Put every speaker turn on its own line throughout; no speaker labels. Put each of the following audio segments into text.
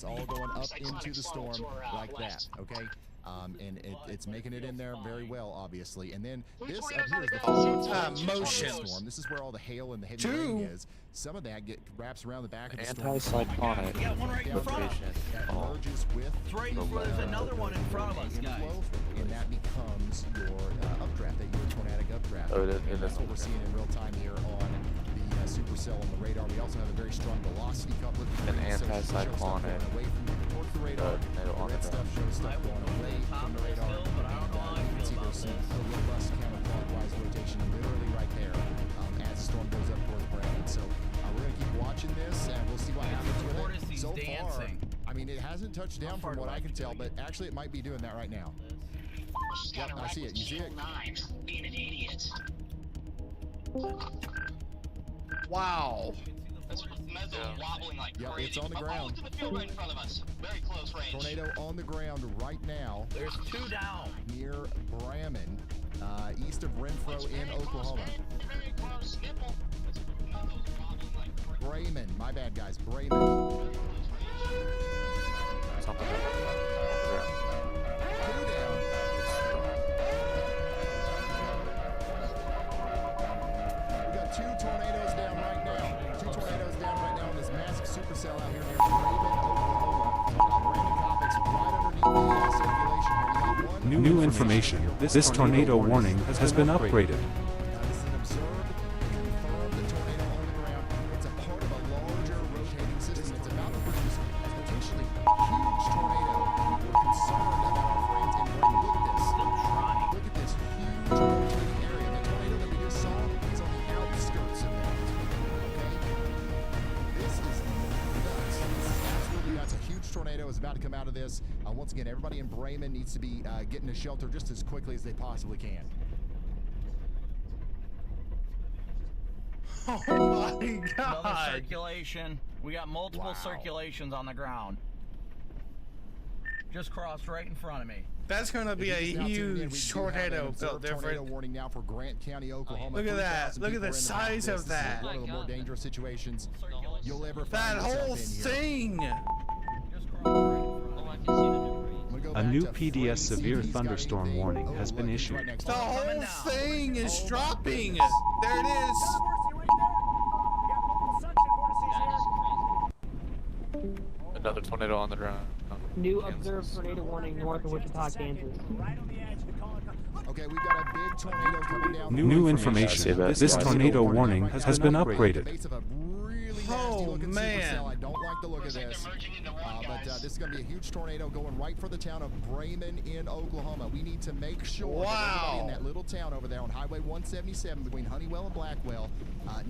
all going up into the storm like that, okay? And it's making it in there very well, obviously. And then this up here is the
motion
storm. This is where all the hail and the heavy rain is. Some of that wraps around the back of the storm.
Anti-cyclonic.
We got one right in front of us.
That merges with
There's another one in front of us, guys.
And that becomes your updraft, your tornadic updraft.
Oh,
and that's what we're seeing in real time here on the supercell on the radar. We also have a very strong velocity coupling.
An anti-cyclonic.
Away from towards the radar. Red stuff shows stuff going away from the radar. You can see there's some robust counterclockwise rotation literally right there as the storm goes up towards Brandon. So we're going to keep watching this and we'll see what happens with it. So far, I mean, it hasn't touched down from what I can tell, but actually it might be doing that right now. Yep, I see it. You see it?
Being an idiot.
Wow.
That's Mezzo wobbling like crazy.
It's on the ground.
Look at the field right in front of us. Very close range.
Tornado on the ground right now.
There's two down.
Near Braman, east of Renfro in Oklahoma.
Very close. Nipple.
Braman, my bad guys, Braman.
Something.
Two tornadoes down right now. Two tornadoes down right now in this massive supercell out here near Braman, Oklahoma. Brandon Topics right underneath the circulation here. We got
New information. This tornado warning has been upgraded.
This is an observed, confirmed tornado on the ground. It's a part of a larger rotating system. It's about to produce a potentially huge tornado. We're concerned about our friends in Braman. Look at this.
Still trying.
Look at this huge rotating area. The tornado that we just saw is on the outskirts of that. Okay? This is nuts. This is absolutely nuts. A huge tornado is about to come out of this. Once again, everybody in Braman needs to be getting to shelter just as quickly as they possibly can.
Oh my
Another
god.
circulation. We got multiple circulations on the ground. Just crossed right in front of me.
That's going to be a huge tornado built
Tornado
different.
warning now for Grant County, Oklahoma.
Look at that.
3,000
Look at
people
the
are in
size
house.
of
This is
that.
one of the more dangerous situations you'll ever find
That
yourself
whole
in here.
thing.
Just crossed right in front of me.
A new PDS severe thunderstorm warning has been issued.
The whole thing is dropping. There it is.
Another tornado on the ground.
New observed tornado warning north of Wichita, Kansas.
Okay, we've got a big tornado coming down.
New information. This tornado warning has been upgraded.
Base of a really nasty looking supercell. I don't like the look of this. But this is going to be a huge tornado going right for the town of Braman in Oklahoma. We need to make sure that everybody in that little town over there on Highway 177 between Honeywell and Blackwell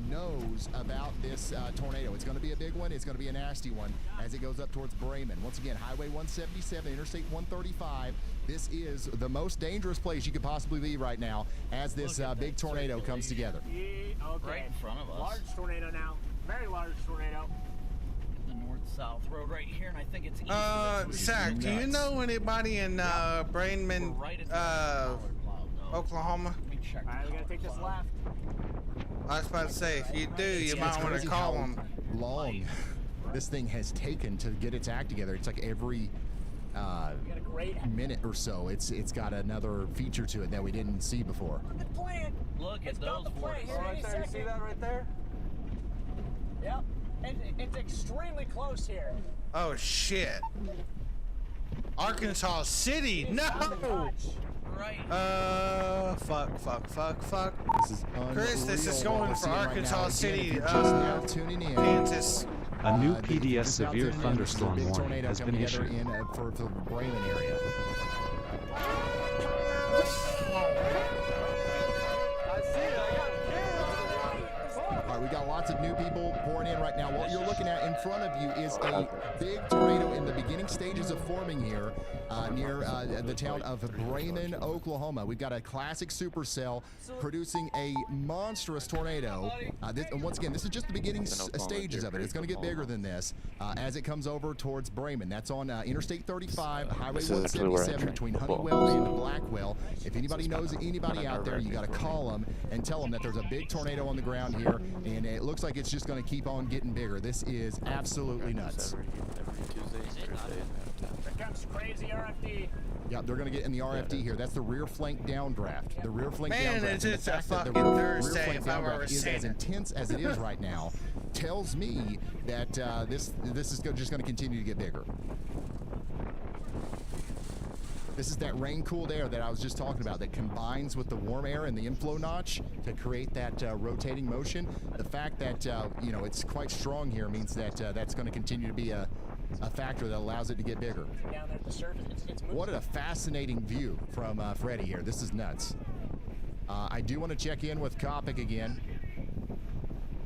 knows about this tornado. It's going to be a big one. It's going to be a nasty one as it goes up towards Braman. Once again, Highway 177, Interstate 135. This is the most dangerous place you could possibly be right now as this big tornado comes together.
Okay. Right in front of us.
Large tornado now. Very large tornado.
The north-south road right here, and I think it's east.
Zach, do you know anybody in Braman, Oklahoma?
Alright, we gotta take this left.
I was about to say, if you do, you might want to call them.
Long this thing has taken to get its act together. It's like every minute or so, it's got another feature to it that we didn't see before.
Look at those
Right
vortices.
there, you see that right there? Yep. And it's extremely close here.
Oh shit. Arkansas City, no!
Right.
Fuck.
This is
Chris, this is
unreal what
going
we're
for
seeing right
Arkansas
now. Again,
City,
if you're just now tuning in,
Kansas.
A new
if
PDS
you're just now
severe
tuning in, this is a
thunderstorm
big
warning
tornado
has been
coming together
issued.
for the Braman area. All right, we got lots of new people pouring in right now. What you're looking at in front of you is a big tornado in the beginning stages of forming here near the town of Braman, Oklahoma. We've got a classic supercell producing a monstrous tornado. And once again, this is just the beginning stages of it. It's going to get bigger than this as it comes over towards Braman. That's on Interstate 35, Highway 177 between Honeywell and Blackwell. If anybody knows anybody out there, you got to call them and tell them that there's a big tornado on the ground here, and it looks like it's just going to keep on getting bigger. This is absolutely nuts.
Every Tuesday.
Yeah, they're going to get in the RFD here. That's the rear flank downdraft. The rear flank
Man,
downdraft.
it's
And the
just a
fact that the
fucking
rear
Thursday
flank
if I've ever
downdraft is
seen
as
it.
intense as it is right now tells me that this is just going to continue to get bigger. This is that rain-cooled air that I was just talking about that combines with the warm air and the inflow notch to create that rotating motion. The fact that, you know, it's quite strong here means that that's going to continue to be a factor that allows it to get bigger.
Down there at the surface, it's moving.
What a fascinating view from Freddie here. This is nuts. I do want to check in with Kopic again.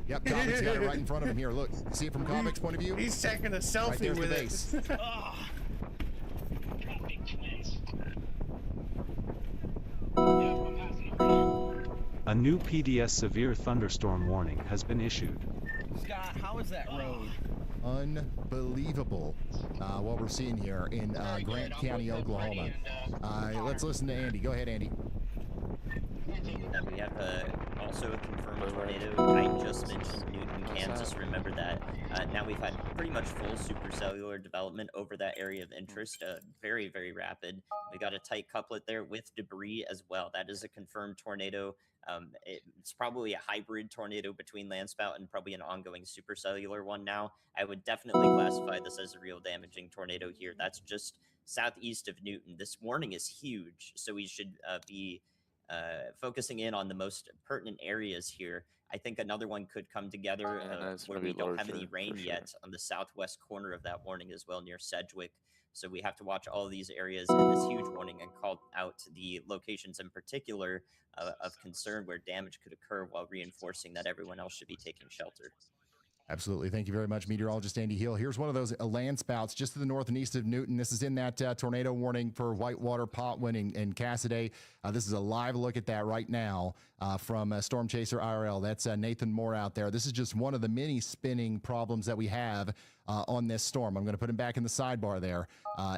Yep, Kopic's got it right in front of him here. Look, see it from Kopic's point of view?
He's taking a selfie
Right there's
with
the
it.
base.
Got big twins. Yeah, I'm passing it.
A new PDS severe thunderstorm warning has been issued.
Scott, how is that road?
Unbelievable what we're seeing here in Grant County, Oklahoma. Let's listen to Andy. Go ahead, Andy.
We have also a confirmed tornado. I just mentioned Newton, Kansas. Remember that. Now we've had pretty much full supercellular development over that area of interest. Very, very rapid. We got a tight couplet there with debris as well. That is a confirmed tornado. It's probably a hybrid tornado between landspout and probably an ongoing supercellular one now. I would definitely classify this as a real damaging tornado here. That's just southeast of Newton. This warning is huge, so we should be focusing in on the most pertinent areas here. I think another one could come together where we don't have any rain yet on the southwest corner of that warning as well, near Sedgwick. So we have to watch all these areas in this huge warning and call out the locations in particular of concern where damage could occur while reinforcing that everyone else should be taking shelter.
Absolutely. Thank you very much, meteorologist Andy Hill. Here's one of those land spouts just to the north and east of Newton. This is in that tornado warning for Whitewater, Potwin, and Cassaday. This is a live look at that right now from Storm Chaser IRL. That's Nathan Moore out there. This is just one of the many spinning problems that we have on this storm. I'm going to put him back in the sidebar there.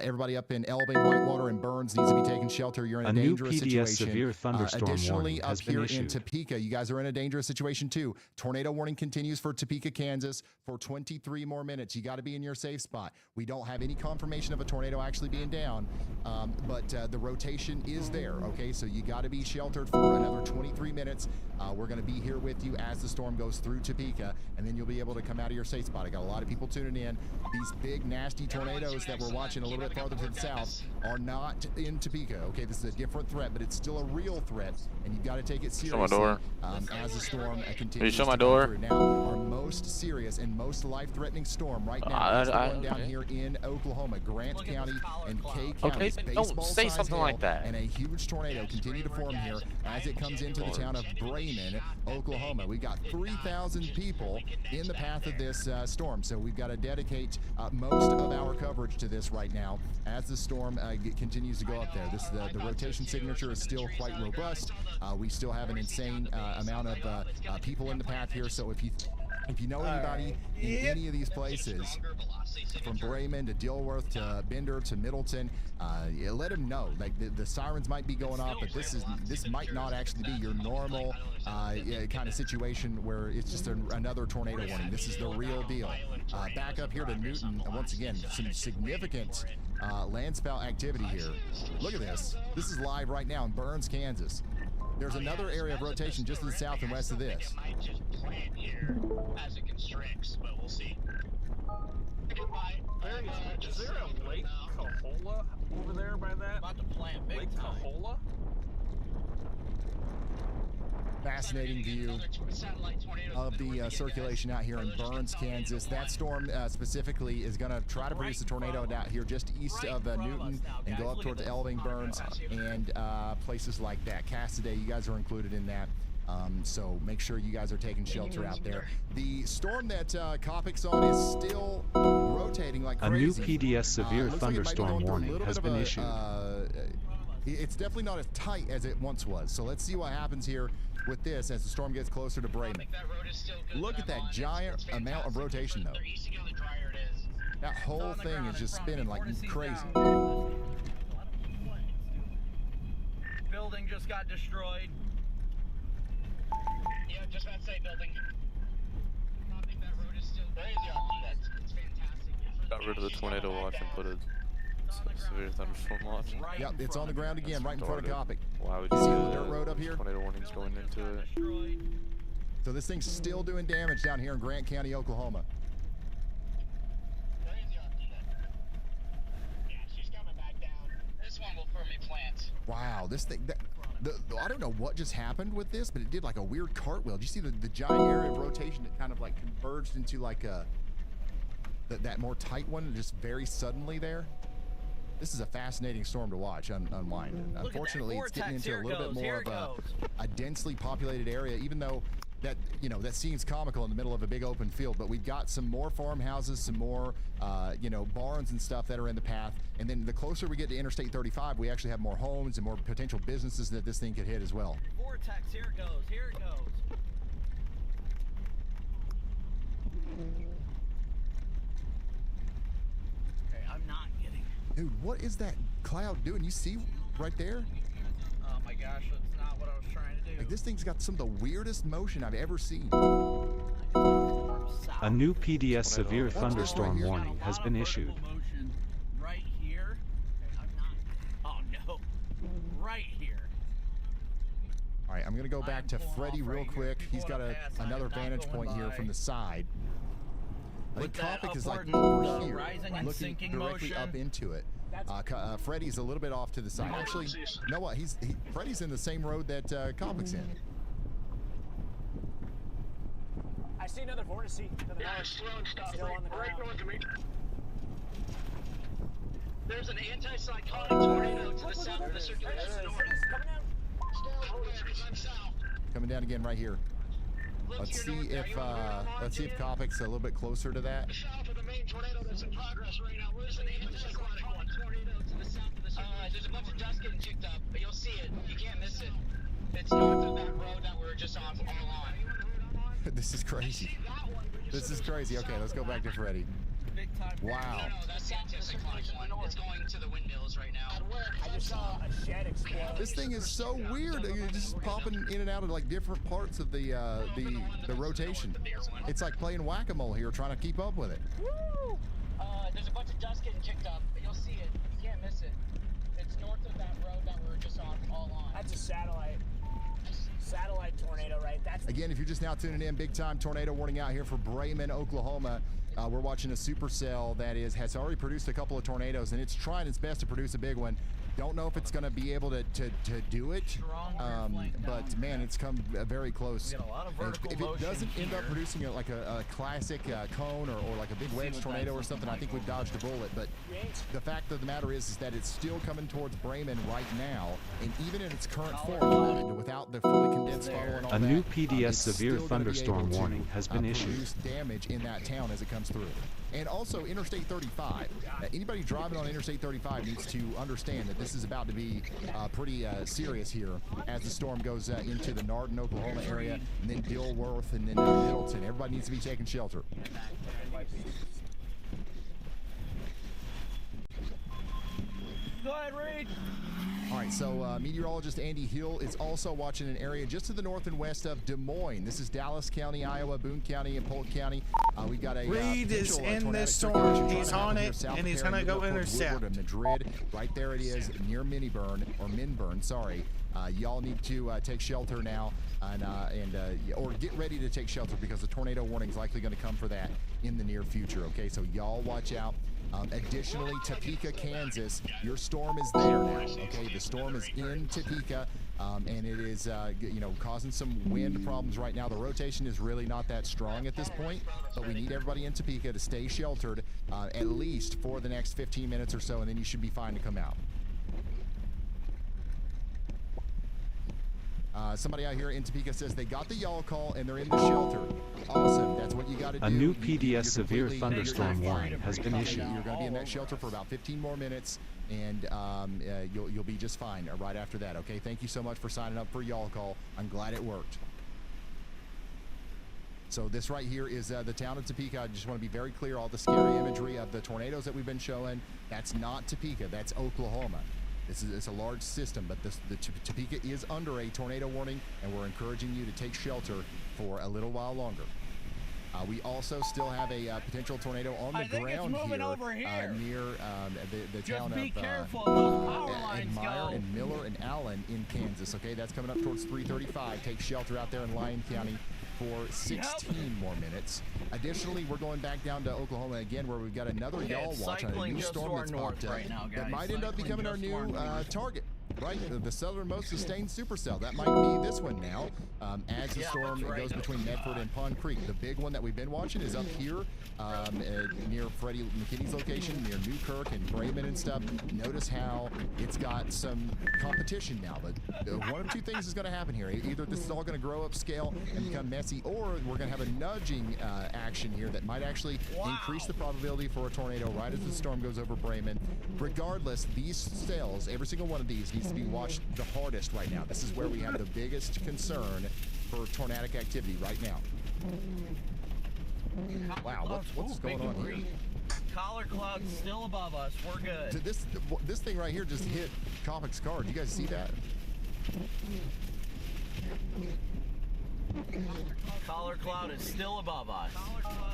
Everybody up in Elbing, Whitewater, and Burns needs to be taking shelter. You're in a dangerous
new PDS
situation.
severe thunderstorm
Additionally,
warning
up
has been
here in
issued.
Topeka, you guys are in a dangerous situation too. Tornado warning continues for Topeka, Kansas for 23 more minutes. You got to be in your safe spot. We don't have any confirmation of a tornado actually being down, but the rotation is there, okay? So you got to be sheltered for another 23 minutes. We're going to be here with you as the storm goes through Topeka, and then you'll be able to come out of your safe spot. I got a lot of people tuning in. These big, nasty tornadoes that we're watching a little bit farther to the south are not in Topeka, okay? This is a different threat, but it's still a real threat, and you've got to take it seriously.
Show my door.
As the storm continues.
Will you show my
to come
door?
through. Now, our most serious and most life-threatening storm right now is the one down here in Oklahoma, Grant County and Kay County.
Okay, don't say something like that.
And a huge tornado continue to form here as it comes into the town of Bremen, Oklahoma. We've got 3,000 people in the path of this storm, so we've got to dedicate most of our coverage to this right now as the storm continues to go up there. The rotation signature is still quite robust. We still have an insane amount of people in the path here, so if you know anybody in any of these places, from Bremen to Dilworth to Bender to Middleton, let them know. Like the sirens might be going off, but this might not actually be your normal kind of situation where it's just another tornado warning. This is the real deal. Back up here to Newton, once again, some significant landspout activity here. Look at this. This is live right now in Burns, Kansas. There's another area of rotation just to the south and west of this.
Might just plant here as it constricts, but we'll see.
Is there a Lake Cahola over there by that?
About to plant big
Lake
time.
Cahola?
Fascinating view of the circulation out here in Burns, Kansas. That storm specifically is going to try to produce a tornado out here just east of Newton and go up towards Elving, Burns, and places like that. Cassaday, you guys are included in that. So make sure you guys are taking shelter out there. The storm that Kopic's on is still rotating like
A
crazy.
new PDS severe
Looks like it might be
thunderstorm
going through a
warning
little
has
bit of
been
a,
issued.
It's definitely not as tight as it once was. So let's see what happens here with this as the storm gets closer to Bremen. Look at that giant amount of rotation, though. That whole thing is just spinning like crazy.
Building just got destroyed.
Yeah, just about to say building. I think that road is still crazy. It's fantastic.
Got rid of the tornado watch and put it. Severe thunderstorm watch.
Yep, it's on the ground again, right in front of Copic.
Why would
You
you
see
do
the dirt road up here?
Tornado warnings going into it.
So this thing's still doing damage down here in Grant County, Oklahoma.
Yeah, she's coming back down. This one will firmly plant.
Wow, this thing, I don't know what just happened with this, but it did like a weird cartwheel. Did you see the giant area of rotation that kind of like converged into like that more tight one just very suddenly there? This is a fascinating storm to watch unwind. Unfortunately, it's getting into a little bit more of a densely populated area, even though that, you know, that seems comical in the middle of a big open field, but we've got some more farmhouses, some more, you know, barns and stuff that are in the path. And then the closer we get to Interstate 35, we actually have more homes and more potential businesses that this thing could hit as well.
Vortex, here it goes, here it goes. Okay, I'm not getting.
Dude, what is that cloud doing? You see right there?
Oh my gosh, that's not what I was trying to do.
Like, this thing's got some of the weirdest motion I've ever seen.
A new PDS severe thunderstorm warning has been issued.
Motion right here. Okay, I'm not. Oh no. Right here.
All right, I'm gonna go back to Freddie real quick. He's got another vantage point here from the side. I think Copic is like over here, looking directly up into it. Freddie's a little bit off to the side. Actually, you know what? Freddie's in the same road that Copic's in.
I see another vortex to the north.
Still
on the ground.
north of me. There's an anticyclonic tornado to the south of the circulation north.
Coming down.
I'm south.
Coming down again right here. Let's see if Copic's a little bit closer to that.
South of the main tornado that's in progress right now. Where's an anticyclonic tornado to the south of the circulation? There's a bunch of dust getting kicked up, but you'll see it. You can't miss it. It's north of that road that we're just on all on.
This is crazy. This is crazy. Okay, let's go back to Freddie.
Big time.
Wow.
No, that's the anticyclonic one. It's going to the windmills right now.
I just saw a shed explode.
This thing is so weird. It's just popping in and out of like different parts of the rotation. It's like playing whack-a-mole here, trying to keep up with it.
Woo!
There's a bunch of dust getting kicked up, but you'll see it. You can't miss it. It's north of that road that we're just on all on.
That's a satellite tornado, right? That's
Again, if you're just now tuning in, big time tornado warning out here for Bremen, Oklahoma. We're watching a supercell that has already produced a couple of tornadoes, and it's trying its best to produce a big one. Don't know if it's going to be able to do it, but man, it's come very close.
We got a lot of vertical
If it
motion
doesn't end up
here.
producing like a classic cone or like a big wedge tornado or something, I think we've dodged a bullet. But the fact of the matter is that it's still coming towards Bremen right now, and even in its current form, without the fully condensed funnel and all
A new
that,
PDS
it's
severe
still gonna be
thunderstorm
able to,
warning has been issued.
produce damage in that town as it comes through. And also Interstate 35. Anybody driving on Interstate 35 needs to understand that this is about to be pretty serious here as the storm goes into the Nardin, Oklahoma area, and then Dilworth, and then Middleton. Everybody needs to be taking shelter.
Go ahead, Reed.
All right, so meteorologist Andy Hill is also watching an area just to the north and west of Des Moines. This is Dallas County, Iowa, Boone County, and Polk County. We got a
Reed is
potential,
in
tornadic
this
circulation
storm.
trying
He's
to happen
on
here
it,
south
and
of
he's gonna
Perry,
go
Woodward,
intercept.
Woodward, and Madrid. Right there it is, near Minburn, sorry. Y'all need to take shelter now, or get ready to take shelter because the tornado warning is likely going to come for that in the near future. Okay, so y'all watch out. Additionally, Topeka, Kansas, your storm is there now. Okay, the storm is in Topeka, and it is causing some wind problems right now. The rotation is really not that strong at this point, but we need everybody in Topeka to stay sheltered at least for the next 15 minutes or so, and then you should be fine to come out. Somebody out here in Topeka says they got the y'all call and they're in the shelter. Awesome. That's what you got to do.
A new
You're
PDS severe
completely-
thunderstorm
you're
warning has been issued.
You're going to be in that shelter for about 15 more minutes, and you'll be just fine right after that. Okay. Thank you so much for signing up for y'all call. I'm glad it worked. So this right here is the town of Topeka. I just want to be very clear. All the scary imagery of the tornadoes that we've been showing, that's not Topeka. That's Oklahoma. It's a large system, but the Topeka is under a tornado warning, and we're encouraging you to take shelter for a little while longer. We also still have a potential tornado on the
I think it's
ground
moving over here.
near the town
Just be
of
careful, those power lines
Meyer
go.
and Miller and Allen in Kansas. Okay, that's coming up towards 3:35. Take shelter out there in Lyon County for 16 more minutes. Additionally, we're going back down to Oklahoma again, where we've got another
Okay,
y'all
it's
watch on a
cycling
new
just to
storm
our
that's
north
popped up
right now,
that
guys.
might end up
Cycling
becoming our
just to our
new
north.
target. Right, the southernmost sustained supercell. That might be this one now. As the
Yeah,
storm
that's right.
goes between Medford and Pond Creek. The big one that we've been watching is up here near Freddie McKinney's location, near Newkirk and Bremen and stuff. Notice how it's got some competition now. But one of two things is going to happen here. Either this is all going to grow up scale and become messy, or we're going to have a nudging action here that might actually increase the probability for a tornado right as the storm goes over Bremen. Regardless, these cells, every single one of these, needs to be watched the hardest right now. This is where we have the biggest concern for tornadic activity right now. Wow, what's going on here?
Collar clouds still above us. We're good.
This thing right here just hit Kopic's car. Do you guys see that?
Collar cloud is still above us.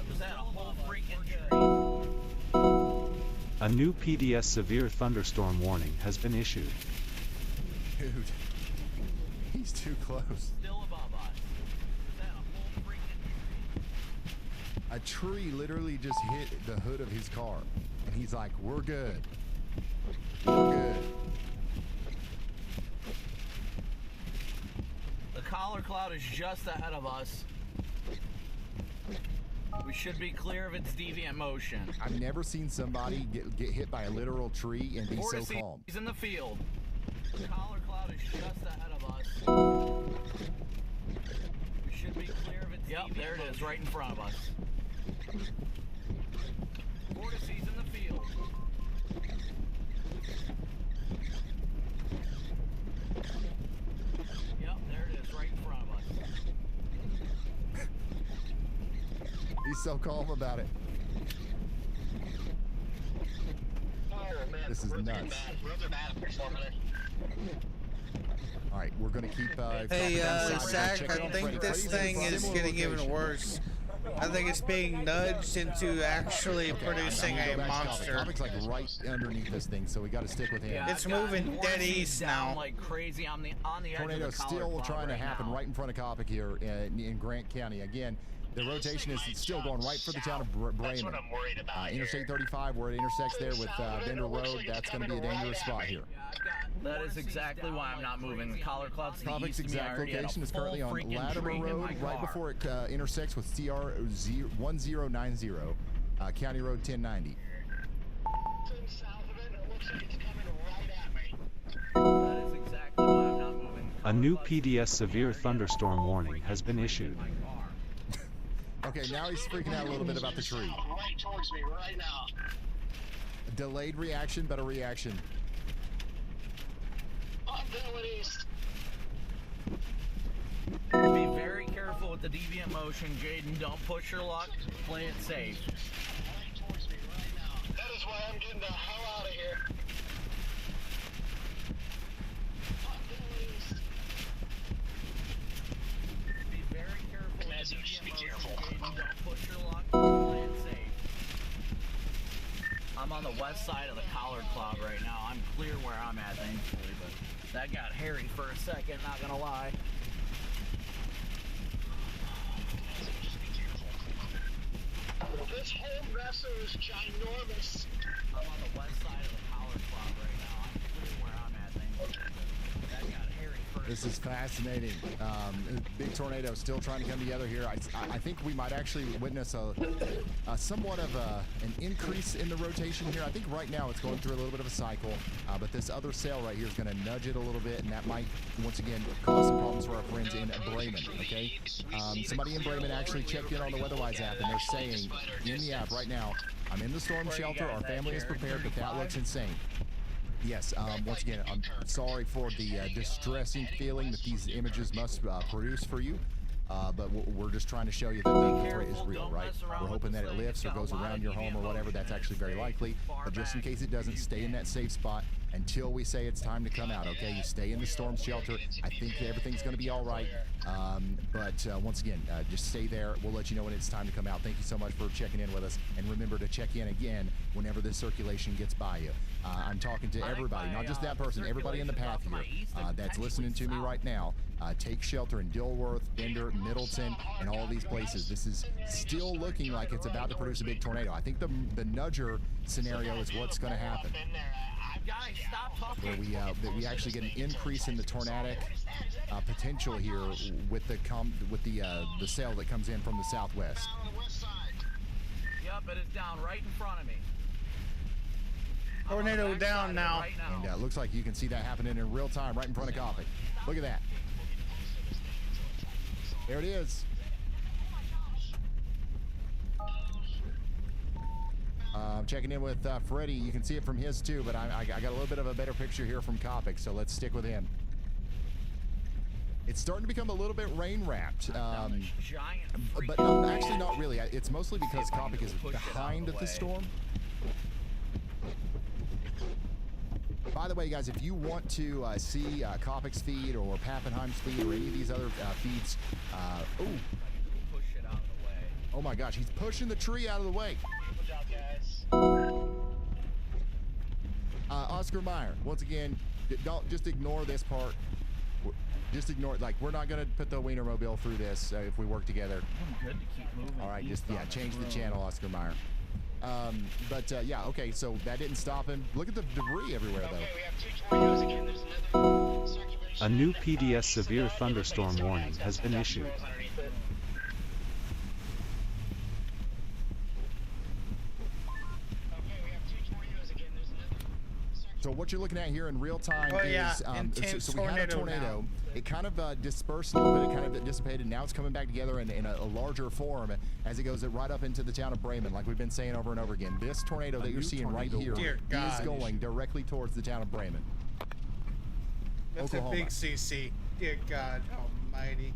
Was that a whole freaking dream?
A new PDS severe thunderstorm warning has been issued.
Dude, he's too close.
Still above us. Was that a whole freaking dream?
A tree literally just hit the hood of his car, and he's like, "We're good. We're good."
The collar cloud is just ahead of us. We should be clear of its deviant motion.
I've never seen somebody get hit by a literal tree and be so calm.
He's in the field. The collar cloud is just ahead of us. We should be clear of its deviant there it is, right in front of us. Vortices in the field. Yep, there it is, right in front of us.
He's so calm about it. This is nuts. All right, we're gonna keep.
Hey,
Zach,
Zach, I think this thing is getting even worse. I think it's being nudged into actually producing a monster.
Kopic's like right underneath this thing, so we got to stick with him.
Yeah,
It's moving dead east now.
Like crazy on the edge
Tornado
of the collar
still
cloud
trying to
right
happen
now.
right in front of Copic here in Grant County. Again, the rotation is still going right for the town of Bremen.
That's what I'm worried about.
Interstate 35, where it intersects there with Bender Road, that's going to be a dangerous spot here.
That is exactly why I'm not moving. The collar cloud's to the
Copic's
east of me. I
exact
already had a
location is currently
full
on
freaking
Latimer
tree in
Road,
my
right
car.
before it intersects with CR 1090, County Road 1090.
South of it, it looks like it's coming right at me.
That is exactly why I'm not moving.
A new PDS severe thunderstorm warning has been issued.
Okay, now he's freaking out a little bit about the tree.
Right towards me right now.
Delayed reaction, but a reaction.
I'm going east.
Be very careful with the deviant motion, Jaden. Don't push your luck. Play it safe.
Right towards me right now. That is why I'm getting the hell out of here. I'm going east.
Be very careful with
Yes,
the
just be
deviant
careful.
motion, Jaden. Don't push your luck. Play it safe. I'm on the west side of the collard cloud right now. I'm clear where I'm at, thankfully, but that got hairy for a second, not gonna lie.
This whole vessel is ginormous.
I'm on the west side of the collard cloud right now. I'm clear where I'm at, thankfully, but that got hairy for a
This is fascinating. Big tornado still trying to come together here. I think we might actually witness a somewhat of an increase in the rotation here. I think right now it's going through a little bit of a cycle, but this other sail right here is going to nudge it a little bit, and that might once again cause some problems for our friends in Bremen. Okay, somebody in Bremen actually checked in on the WeatherWise app, and they're saying in the app right now, "I'm in the storm shelter. Our family is prepared, but that looks insane." Yes, once again, I'm sorry for the distressing feeling that these images must produce for you, but we're just trying to show you that the threat is real, right? We're hoping that it lifts or goes around your home or whatever. That's actually very likely, but just in case it doesn't, stay in that safe spot. until we say it's time to come out, okay? You stay in the storm shelter. I think everything's going to be all right. But once again, just stay there. We'll let you know when it's time to come out. Thank you so much for checking in with us. And remember to check in again whenever this circulation gets by you. I'm talking to everybody, not just that person, everybody in the path here that's listening to me right now. Take shelter in Dilworth, Bender, Middleton, and all these places. This is still looking like it's about to produce a big tornado. I think the nudger scenario is what's going to happen.
Guys, stop talking.
Where we actually get an increase in the tornadic potential here with the sail that comes in from the southwest.
Yep, it is down right in front of me.
Tornado down now.
And it looks like you can see that happening in real time right in front of Coffee. Look at that. There it is. I'm checking in with Freddie. You can see it from his too, but I got a little bit of a better picture here from Copic, so let's stick with him. It's starting to become a little bit rain-wrapped, but actually not really. It's mostly because Copic is behind the storm. By the way, guys, if you want to see Copic's feed or Pappenheim's feed or any of these other feeds,
Push it out of the way.
oh my gosh, he's pushing the tree out of the way.
Good job, guys.
Oscar Meyer, once again, don't just ignore this part. Just ignore it. Like, we're not going to put the Wienermobile through this if we work together.
Good to keep moving.
All right, just, change the channel, Oscar Meyer. Yeah, okay, so that didn't stop him. Look at the debris everywhere, though.
Okay, we have 2 tornadoes again. There's another circulation.
A new PDS severe thunderstorm warning has been issued.
Underneath it. Okay, we have 2 tornadoes again. There's another.
So what you're looking at here in real time
Oh, yeah,
is
intense
so we had a
tornado
tornado.
now.
It kind of dispersed a little bit. It kind of dissipated. Now it's coming back together in a larger form as it goes right up into the town of Bremen, like we've been saying over and over again. This tornado that you're seeing right here
Dear
is
God.
going directly towards the town of Bremen.
That's
Oklahoma.
a big CC. Dear God Almighty.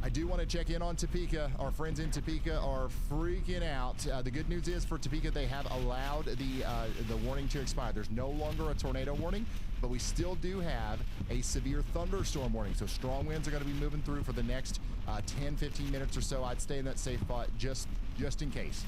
I do want to check in on Topeka. Our friends in Topeka are freaking out. The good news is for Topeka, they have allowed the warning to expire. There's no longer a tornado warning, but we still do have a severe thunderstorm warning. So strong winds are going to be moving through for the next 10, 15 minutes or so. I'd stay in that safe spot just in case.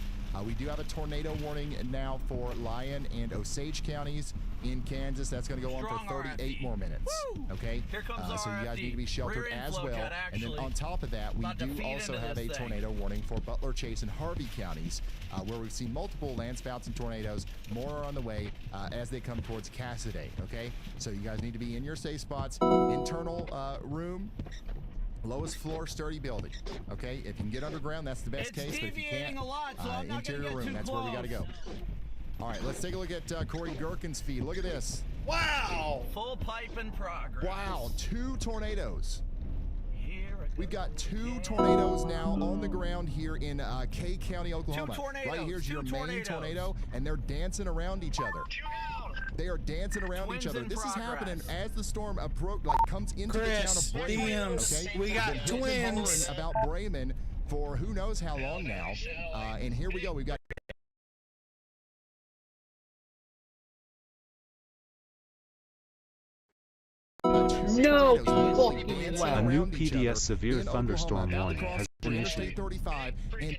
We do have a tornado warning now for Lyon and Osage counties in Kansas. That's going to go on for 38 more minutes.
Woo!
Okay?
Here comes
So you guys
RFD.
need to be sheltered
Rear
as
inflow
well.
cut,
And then
actually.
on top of that, we
About to
do
feed
also
into
have a
this thing.
tornado warning for Butler, Chase, and Harvey counties, where we've seen multiple landspouts and tornadoes. More are on the way as they come towards Cassaday. Okay? So you guys need to be in your safe spots. Internal room. Lowest floor, sturdy building. Okay, if you can get underground, that's the best
It's
case. But if you
deviating
can't,
a lot, so I'm not gonna
interior
get
room,
too
that's where we got to go.
close.
All right, let's take a look at Corey Gherkin's feed. Look at this.
Wow!
Full pipe in progress.
Wow, 2 tornadoes.
Here it
We've
goes.
got 2 tornadoes now on the ground here in Kay County, Oklahoma.
tornadoes,
Right here's your
2
main
tornadoes.
tornado, and they're dancing around each other. They are dancing around
Twins
each other.
in
This is
progress.
happening as the storm comes into the town
Chris,
of Bremen.
DMs,
Okay?
we got
We've been hitting and
twins.
hollering about Bremen for who knows how long now. And here we go. We've got
No
literally
fucking
dancing
way.
A new
around each other
PDS severe
in
thunderstorm
Oklahoma, about
warning
to cross
has been
Interstate
issued.
35 and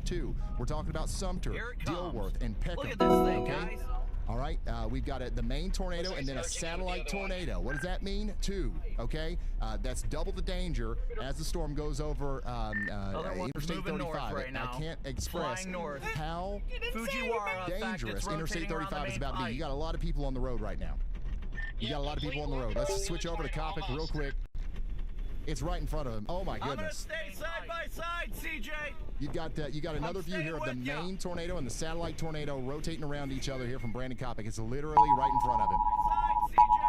2. We're talking about Sumter,
Here it comes.
Dilworth, and Peckham.
Look at this thing,
okay?
guys.
All right, we've got the main tornado and then a satellite tornado. What does that mean? 2, okay? That's double the danger as the storm goes over
Other one's
Interstate
moving
35.
north right now.
I can't express
Flying north.
how
Fujiwara effect,
dangerous
it's
Interstate
rotating around the
35 is
main
about to be.
pipe.
You got a lot of people on the road right now. You got a lot of people on the road. Let's switch over to Copic real quick. It's right in front of him. Oh my
I'm gonna
goodness.
stay side by side, CJ.
You got another view here of the
staying with ya.
main tornado and the satellite tornado rotating around each other here from Brandon Copic. It's literally right in front of him.
Side, CJ.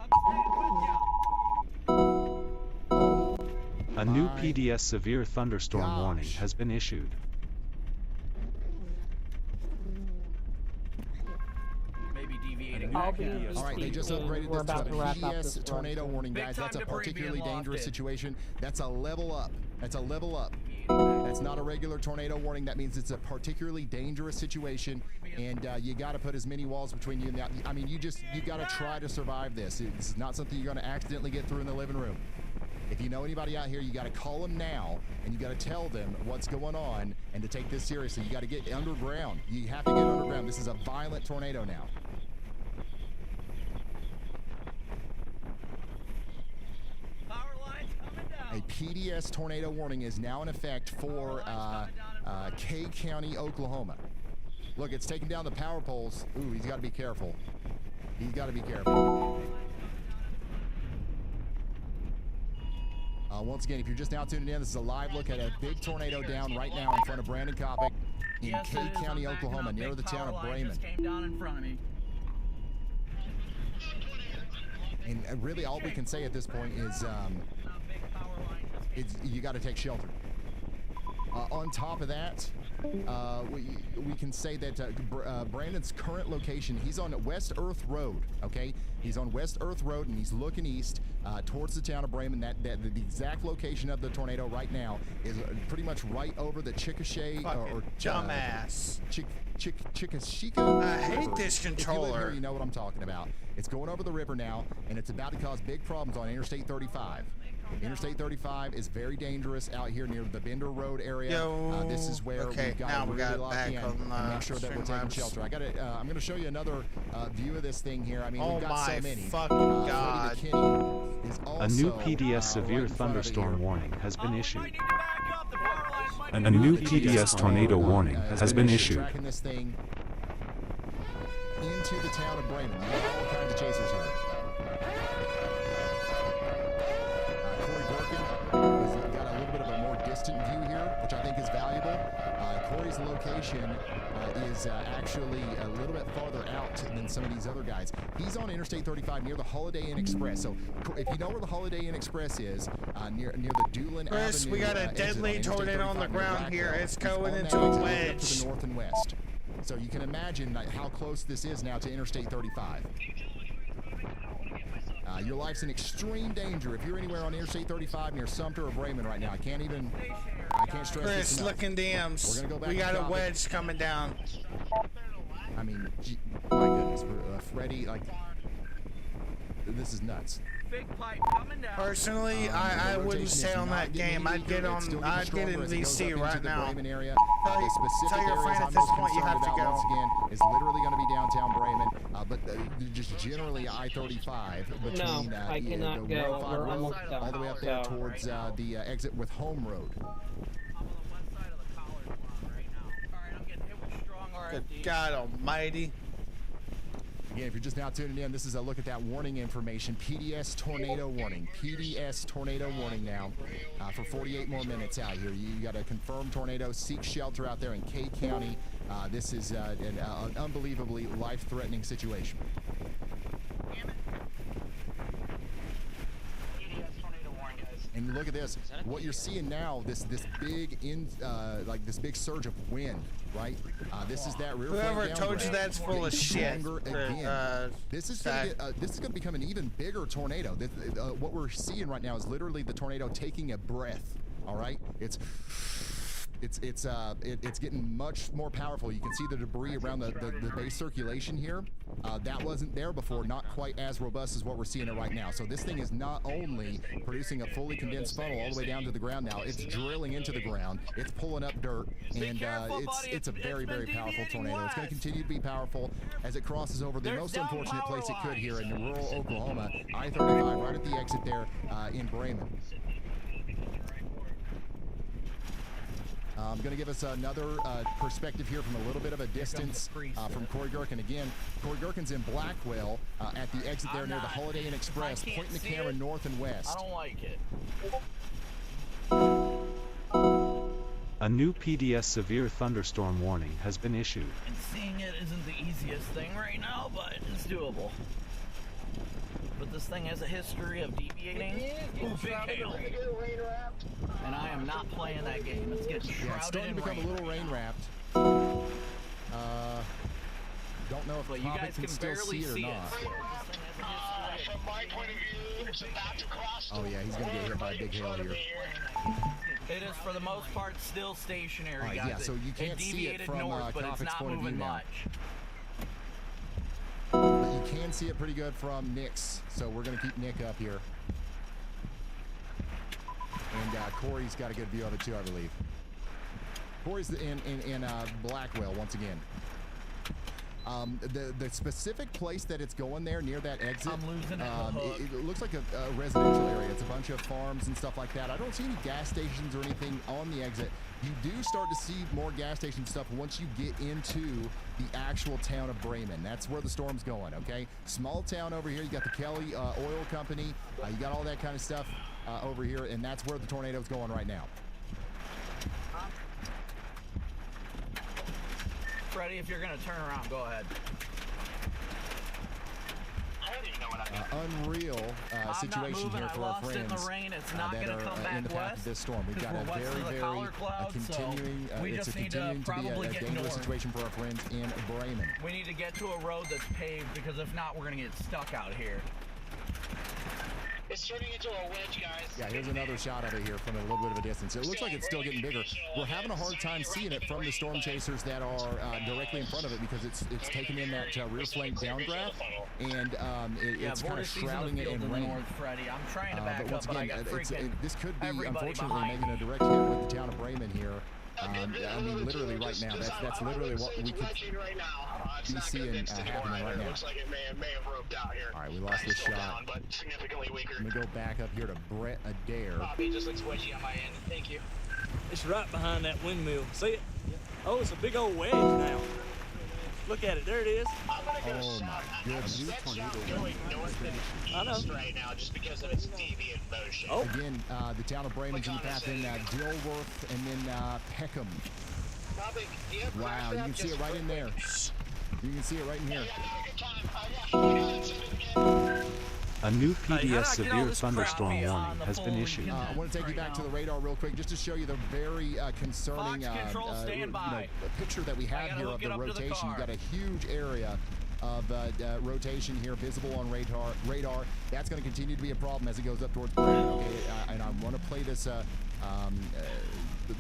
I'm staying with ya.
A new
My
PDS severe thunderstorm warning
gosh.
has been issued.
Maybe deviating.
I'll
back
be
in.
All right, they just
speaking.
upgraded
We're
this to
about
a
to wrap up this
PDS tornado warning,
Big
guys.
time
That's a
debris being
particularly dangerous
lofted.
situation. That's a level up. That's a level up. That's That's not a regular tornado warning. That means it's a particularly dangerous situation, and you got to put as many walls between you and that. I mean, you got to try to survive this. It's not something you're going to accidentally get through in the living room. If you know anybody out here, you got to call them now, and you got to tell them what's going on and to take this seriously. You got to get underground. You have to get underground. This is a violent tornado now.
Power lines coming down.
A PDS tornado warning is now in effect for Kay County, Oklahoma. Look, it's taking down the power poles. Ooh, he's got to be careful. He's got to be careful. Once again, if you're just now tuning in, this is a live look at a big tornado down right now in front of Brandon Coppock in Kay County, Oklahoma, near the town of Bremen.
Just came down in front of me.
And really, all we can say at this point is you got to take shelter. On top of that, we can say that Brandon's current location, he's on West Earth Road, okay? He's on West Earth Road, and he's looking east towards the town of Bremen. The exact location of the tornado right now is pretty much right over the Chickasha or
dumbass.
Chickasha.
I hate this
If you live
controller.
here, you know what I'm talking about. It's going over the river now, and it's about to cause big problems on Interstate 35. Interstate 35 is very dangerous out here near the Bender Road area. This is where we've got to really lock in and make sure that we're taking shelter. I'm going to show you another view of this thing here. I mean, we've got so many.
Fucking God.
A new PDS severe thunderstorm warning has been issued. A new PDS tornado warning has been issued.
Tracking this thing into the town of Bremen. You got all kinds of chasers here. Has got a little bit of a more distant view here, which I think is valuable. Corey's location is actually a little bit farther out than some of these other guys. He's on Interstate 35 near the Holiday Inn Express. So if you know where the Holiday Inn Express is, near the Doolin
Chris,
Avenue,
we got a deadly tornado on the ground here. It's going into a wedge.
To the north and west. So you can imagine how close this is now to Interstate 35. Your life's in extreme danger if you're anywhere on Interstate 35 near Sumter or Bremen right now. I can't stress this
Chris,
enough.
looking dams.
We're gonna go back
We
to
got a
topic.
wedge coming down.
I mean, my goodness, Freddie, this is nuts.
Big pipe coming down.
Personally, I wouldn't stay on that game. I'd get in VC right now. Tell your friend at this point you have to go.
Once again, is literally going to be downtown Bremen, but just generally I-35 between
I cannot
the
go.
105
We're
road
almost done.
all the way up there towards the exit with Home Road.
I'm on the west side of the college lawn right now. All right, I'm getting hit with strong
Good
RFD.
God almighty.
Again, if you're just now tuning in, this is a look at that warning information. PDS tornado warning. PDS tornado warning now for 48 more minutes out here. You got a confirmed tornado. Seek shelter out there in Kay County. This is an unbelievably life-threatening situation. And look at this. What you're seeing now, this big this big surge of wind, right? This is that rear
Whoever
flank
told you
downdraft.
that's full of
Getting
shit.
stronger again. This is gonna become an even bigger tornado. What we're seeing right now is literally the tornado taking a breath. All right, it's getting much more powerful. You can see the debris around the base circulation here. That wasn't there before, not quite as robust as what we're seeing it right now. So this thing is not only producing a fully condensed funnel all the way down to the ground now, it's drilling into the ground, it's pulling up dirt, and it's a very, very powerful tornado. It's going to continue to be powerful as it crosses over the most unfortunate place it could here in rural Oklahoma, I-35, right at the exit there in Bremen. I'm going to give us another perspective here from a little bit of a distance from Corey Gherkin. Again, Corey Gherkin's in Blackwell at the exit there near the Holiday Inn Express, pointing the camera north and west.
I don't like it.
A new PDS severe thunderstorm warning has been issued.
And seeing it isn't the easiest thing right now, but it's doable. But this thing has a history of deviating. Ooh, big hail. And I am not playing that game. It's getting shrouded
It's starting to become a little rain wrapped. Don't know if
you guys can
still
barely
see it or
see it.
not.
From my point of view, it's about to cross.
Oh yeah, he's gonna get hit by a big hail here.
It is for the most part still stationary,
All right,
guys.
yeah, so you can't
it
see it
deviated
from
north, but it's
Koffing's
not
point of view
moving
now.
much.
But you can see it pretty good from Nick's, so we're going to keep Nick up here. And Corey's got a good view of it too, I believe. Corey's in Blackwell once again. The specific place that it's going there near that exit,
I'm losing it.
it looks like a residential area. It's a bunch of farms and stuff like that. I don't see any gas stations or anything on the exit. You do start to see more gas station stuff once you get into the actual town of Bremen. That's where the storm's going, okay? Small town over here. You got the Kelly Oil Company. You got all that kind of stuff over here, and that's where the tornado's going right now.
Freddie, if you're going to turn around, go ahead.
I don't even know what I'm doing.
Unreal situation here for our friends
in the rain. It's not
that
gonna
are
come back
in the path
west,
of this storm. We've got a
we're west of the
very
collar cloud,
continuing,
so we
it's
just need
continuing
to
to be
probably
a
get
dangerous
north.
situation for our friends in Bremen.
We need to get to a road that's paved, because if not, we're going to get stuck out here.
It's turning into a wedge, guys.
Yeah, here's another shot of it here from a little bit of a distance. It looks like it's still getting bigger. We're having a hard time seeing it from the storm chasers that are directly in front of it, because it's taking in that rear flank downdraft, and it's kind of shrouding it in rain.
North, Freddie. I'm trying to back
but once
up,
again,
but I got
this could be
everybody
unfortunately
behind
making a direct hit with the town of Bremen here. I mean, literally right now. That's literally what we could be seeing happening right now.
Looks like it may have roped out here.
All right, we lost this shot.
Down, but significantly weaker.
Let me go back up here to Brett Adair.
Bobby just looks wedgy on my end. Thank you.
It's right behind that windmill. See it? Oh, it's a big old wedge now. Look at it. There it is.
I'm gonna go
Oh my goodness.
going north and east right now just because of its deviant motion.
Oh.
Again, the town of Bremen's in the path, then Dilworth, and then Peckham.
Bobby, do you have
Wow, you can see it right in there. You can see it right in here.
A new
how
PDS
do I get all
severe
this
thunderstorm
crap
warning
on the
has been
full
issued.
I want to take you back to the radar real quick, just to show you the very concerning
Fox control, stand by.
picture that we have here of the rotation. You've got a huge area of rotation here visible on radar. That's going to continue to be a problem as it goes up towards Bremen. Okay, and I want to play this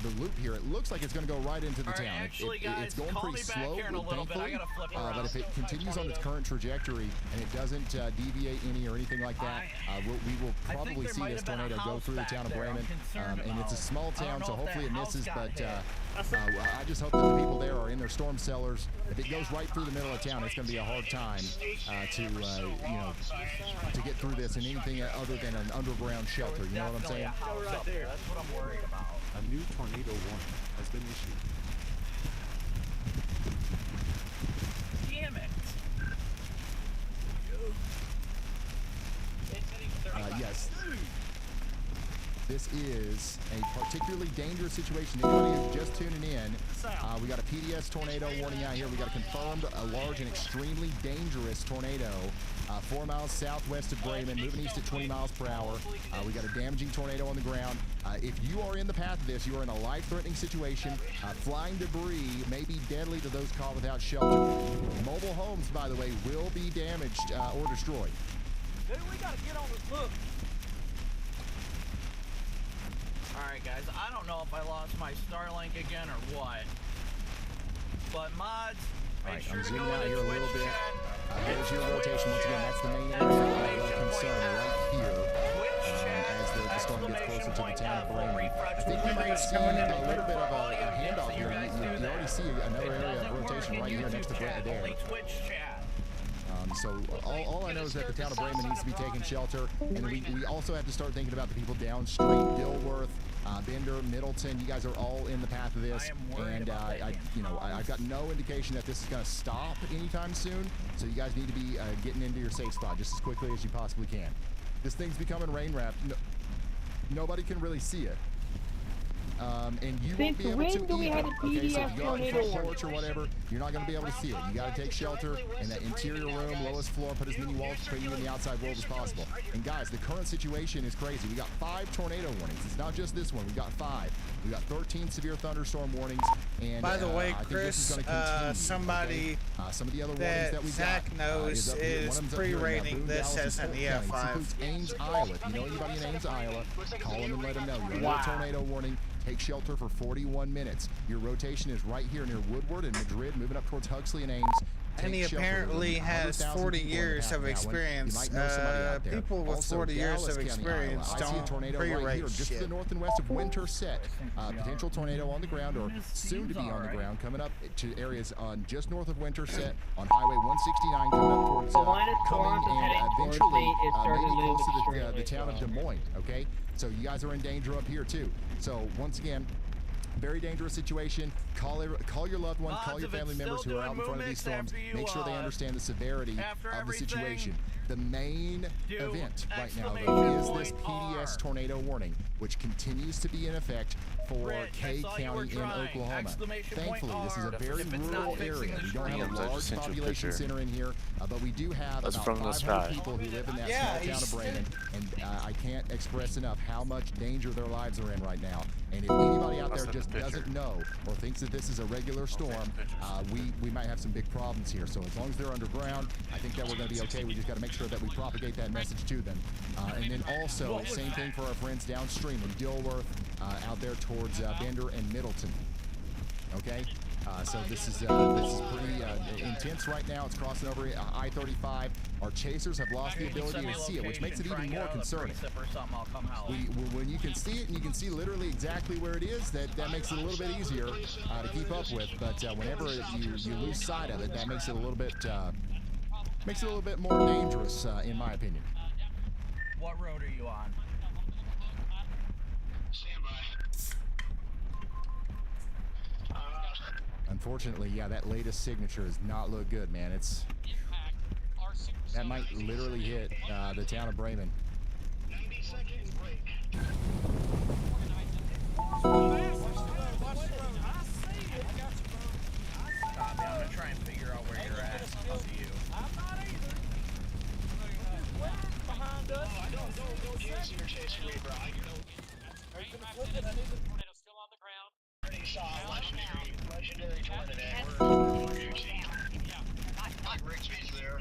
the loop here. It looks like it's going to go right into the town.
Actually, guys,
it's going
call
pretty
me back
slow,
here in a little bit. I
thankfully,
gotta flip around.
but if it continues on its current trajectory and it doesn't deviate any or anything like that, we will probably see this tornado go through the town of Bremen. And it's a small town, so hopefully it misses, but I just hope that the people there are in their storm cellars. If it goes right through the middle of town, it's going to be a hard time to get through this in anything other than an underground shelter. You know what I'm saying?
Right there. That's what I'm worried about.
A new tornado warning has been issued.
Damn it.
Yes. This is a particularly dangerous situation. Anybody who's just tuning in, we got a PDS tornado warning out here. We got a confirmed large and extremely dangerous tornado 4 miles southwest of Bremen, moving east at 20 miles per hour. We got a damaging tornado on the ground. If you are in the path of this, you are in a life-threatening situation. Flying debris may be deadly to those caught without shelter. Mobile homes, by the way, will be damaged or destroyed.
Dude, we gotta get on this look.
Alright, guys, I don't know if I lost my Starlink again or what. But mods, make sure
I'm
to
zooming
go
out
in
here a
the
little
Twitch
bit.
chat.
There's your rotation once again. That's the main area of concern right here. As the storm gets closer to the town of Bremen. I think we might see a little bit of a handoff here. You already see another area of rotation right here next to Brett Adair. So all I know is that the town of Bremen needs to be taking shelter, and we also have to start thinking about the people downstream, Dilworth, Bender, Middleton. You guys are all in the path of this, and I've got no indication that this is going to stop anytime soon. So you guys need to be getting into your safe spot just as quickly as you possibly can. This thing's becoming rain wrapped. Nobody can really see it. And you won't be able to either. Okay, so if you go out in front porch or whatever, you're not going to be able to see it. You got to take shelter in that interior room, lowest floor, put as many walls between you and the outside world as possible. And guys, the current situation is crazy. We got 5 tornado warnings. It's not just this one. We got 5. We got 13 severe thunderstorm warnings. And
by the way,
I think
Chris,
this is going to continue,
somebody
some of the other warnings that we
Zach
got,
knows is pre-rating this as an EF5.
This includes Ames, Iowa. If you know anybody in Ames, Iowa, call them and let them know. You're in a tornado warning. Take shelter for 41 minutes. Your rotation is right here near Woodward and Madrid, moving up towards Huxley and Ames.
And he apparently has 40 years of experience. People with 40 years of experience don't pre-rate
just to the north and west of Winterset. Potential tornado on the ground or soon to be on the ground, coming up to areas on just north of Winterset on Highway 169, coming up towards coming and eventually maybe close to the town of Des Moines. Okay, so you guys are in danger up here too. So once again, very dangerous situation. Call your loved one, call your family members who are out in front of these storms. Make sure they understand the severity of the situation. The main event right now, though, is this PDS tornado warning, which continues to be in effect for Kay County in Oklahoma. Thankfully, this is a very rural area. We don't have a large population center in here, but we do have about 500 people who live in that small town of Brandon, and I can't express enough how much danger their lives are in right now. And if anybody out there just doesn't know or thinks that this is a regular storm, we might have some big problems here. So as long as they're underground, I think that we're going to be okay. We just got to make sure that we propagate that message to them. And then also, same thing for our friends downstream in Dilworth, out there towards Bender and Middleton. Okay, so this is pretty intense right now. It's crossing over I-35. Our chasers have lost the ability to see it, which makes it even more concerning. When you can see it and you can see literally exactly where it is, that makes it a little bit easier to keep up with. But whenever you lose sight of it, that makes it a little bit more dangerous, in my opinion.
What road are you on?
Unfortunately, yeah, that latest signature does not look good, man. That might literally hit the town of Bremen.
90 seconds break.
Copy, I'm gonna try and figure out where you're at. Up to you.
I'm not either. Behind us. I don't chase your chase me, bro. Are you gonna flip it? I need the tornado still on the ground. Already saw legendary tornado. Rigsby's there.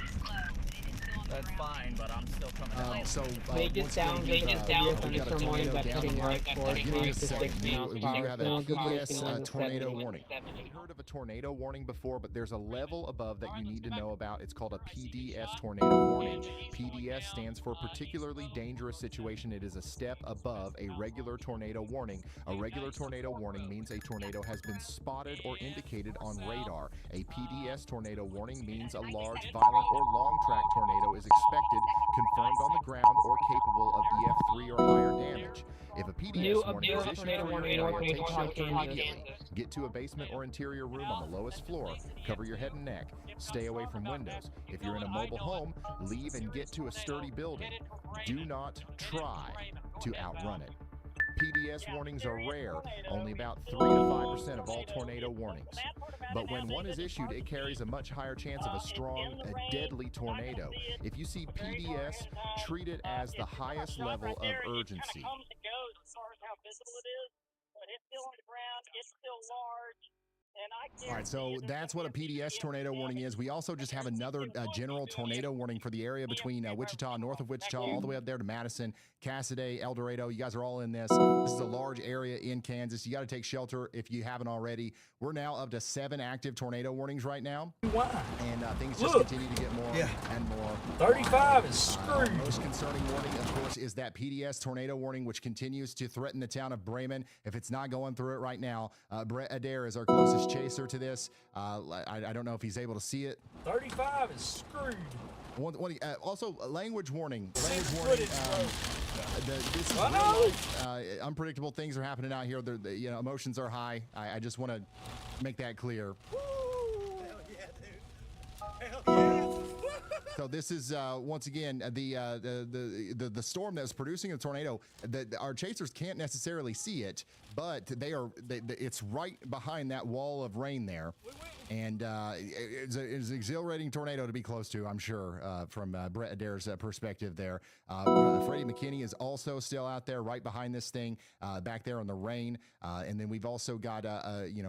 That's fine, but I'm still coming out.
So,
Make it down, thunderstorm warning that's heading right towards me to 60 miles per hour.
We have a PDS tornado warning. I've heard of a tornado warning before, but there's a level above that you need to know about. It's called a PDS tornado warning. PDS stands for particularly dangerous situation. It is a step above a regular tornado warning. A regular tornado warning means a tornado has been spotted or indicated on radar. A PDS tornado warning means a large, violent, or long-track tornado is expected, confirmed on the ground, or capable of EF3 or higher damage. If a PDS warning is issued for your area, take shelter immediately. Get to a basement or interior room on the lowest floor. Cover your head and neck. Stay away from windows. If you're in a mobile home, leave and get to a sturdy building. Do not try to outrun it. PDS warnings are rare, only about 3 to 5% of all tornado warnings. But when one is issued, it carries a much higher chance of a strong, deadly tornado. If you see PDS, treat it as the highest level of urgency. All right, so that's what a PDS tornado warning is. We also just have another general tornado warning for the area between Wichita, north of Wichita, all the way up there to Madison, Cassaday, El Dorado. You guys are all in this. This is a large area in Kansas. You got to take shelter if you haven't already. We're now up to 7 active tornado warnings right now.
Wow.
And things just continue to get more and more.
35 is screwed.
Most concerning warning, of course, is that PDS tornado warning, which continues to threaten the town of Bremen. If it's not going through it right now, Brett Adair is our closest chaser to this. I don't know if he's able to see it.
35 is screwed.
Also, language warning. Language warning. This is unpredictable things are happening out here. Emotions are high. I just want to make that clear.
Woo! Hell yeah, dude. Hell yeah.
So this is once again the storm that's producing a tornado. Our chasers can't necessarily see it, but it's right behind that wall of rain there.
We went
And it's an exhilarating tornado to be close to, I'm sure, from Brett Adair's perspective there. Freddie McKinney is also still out there right behind this thing, back there in the rain. And then we've also got,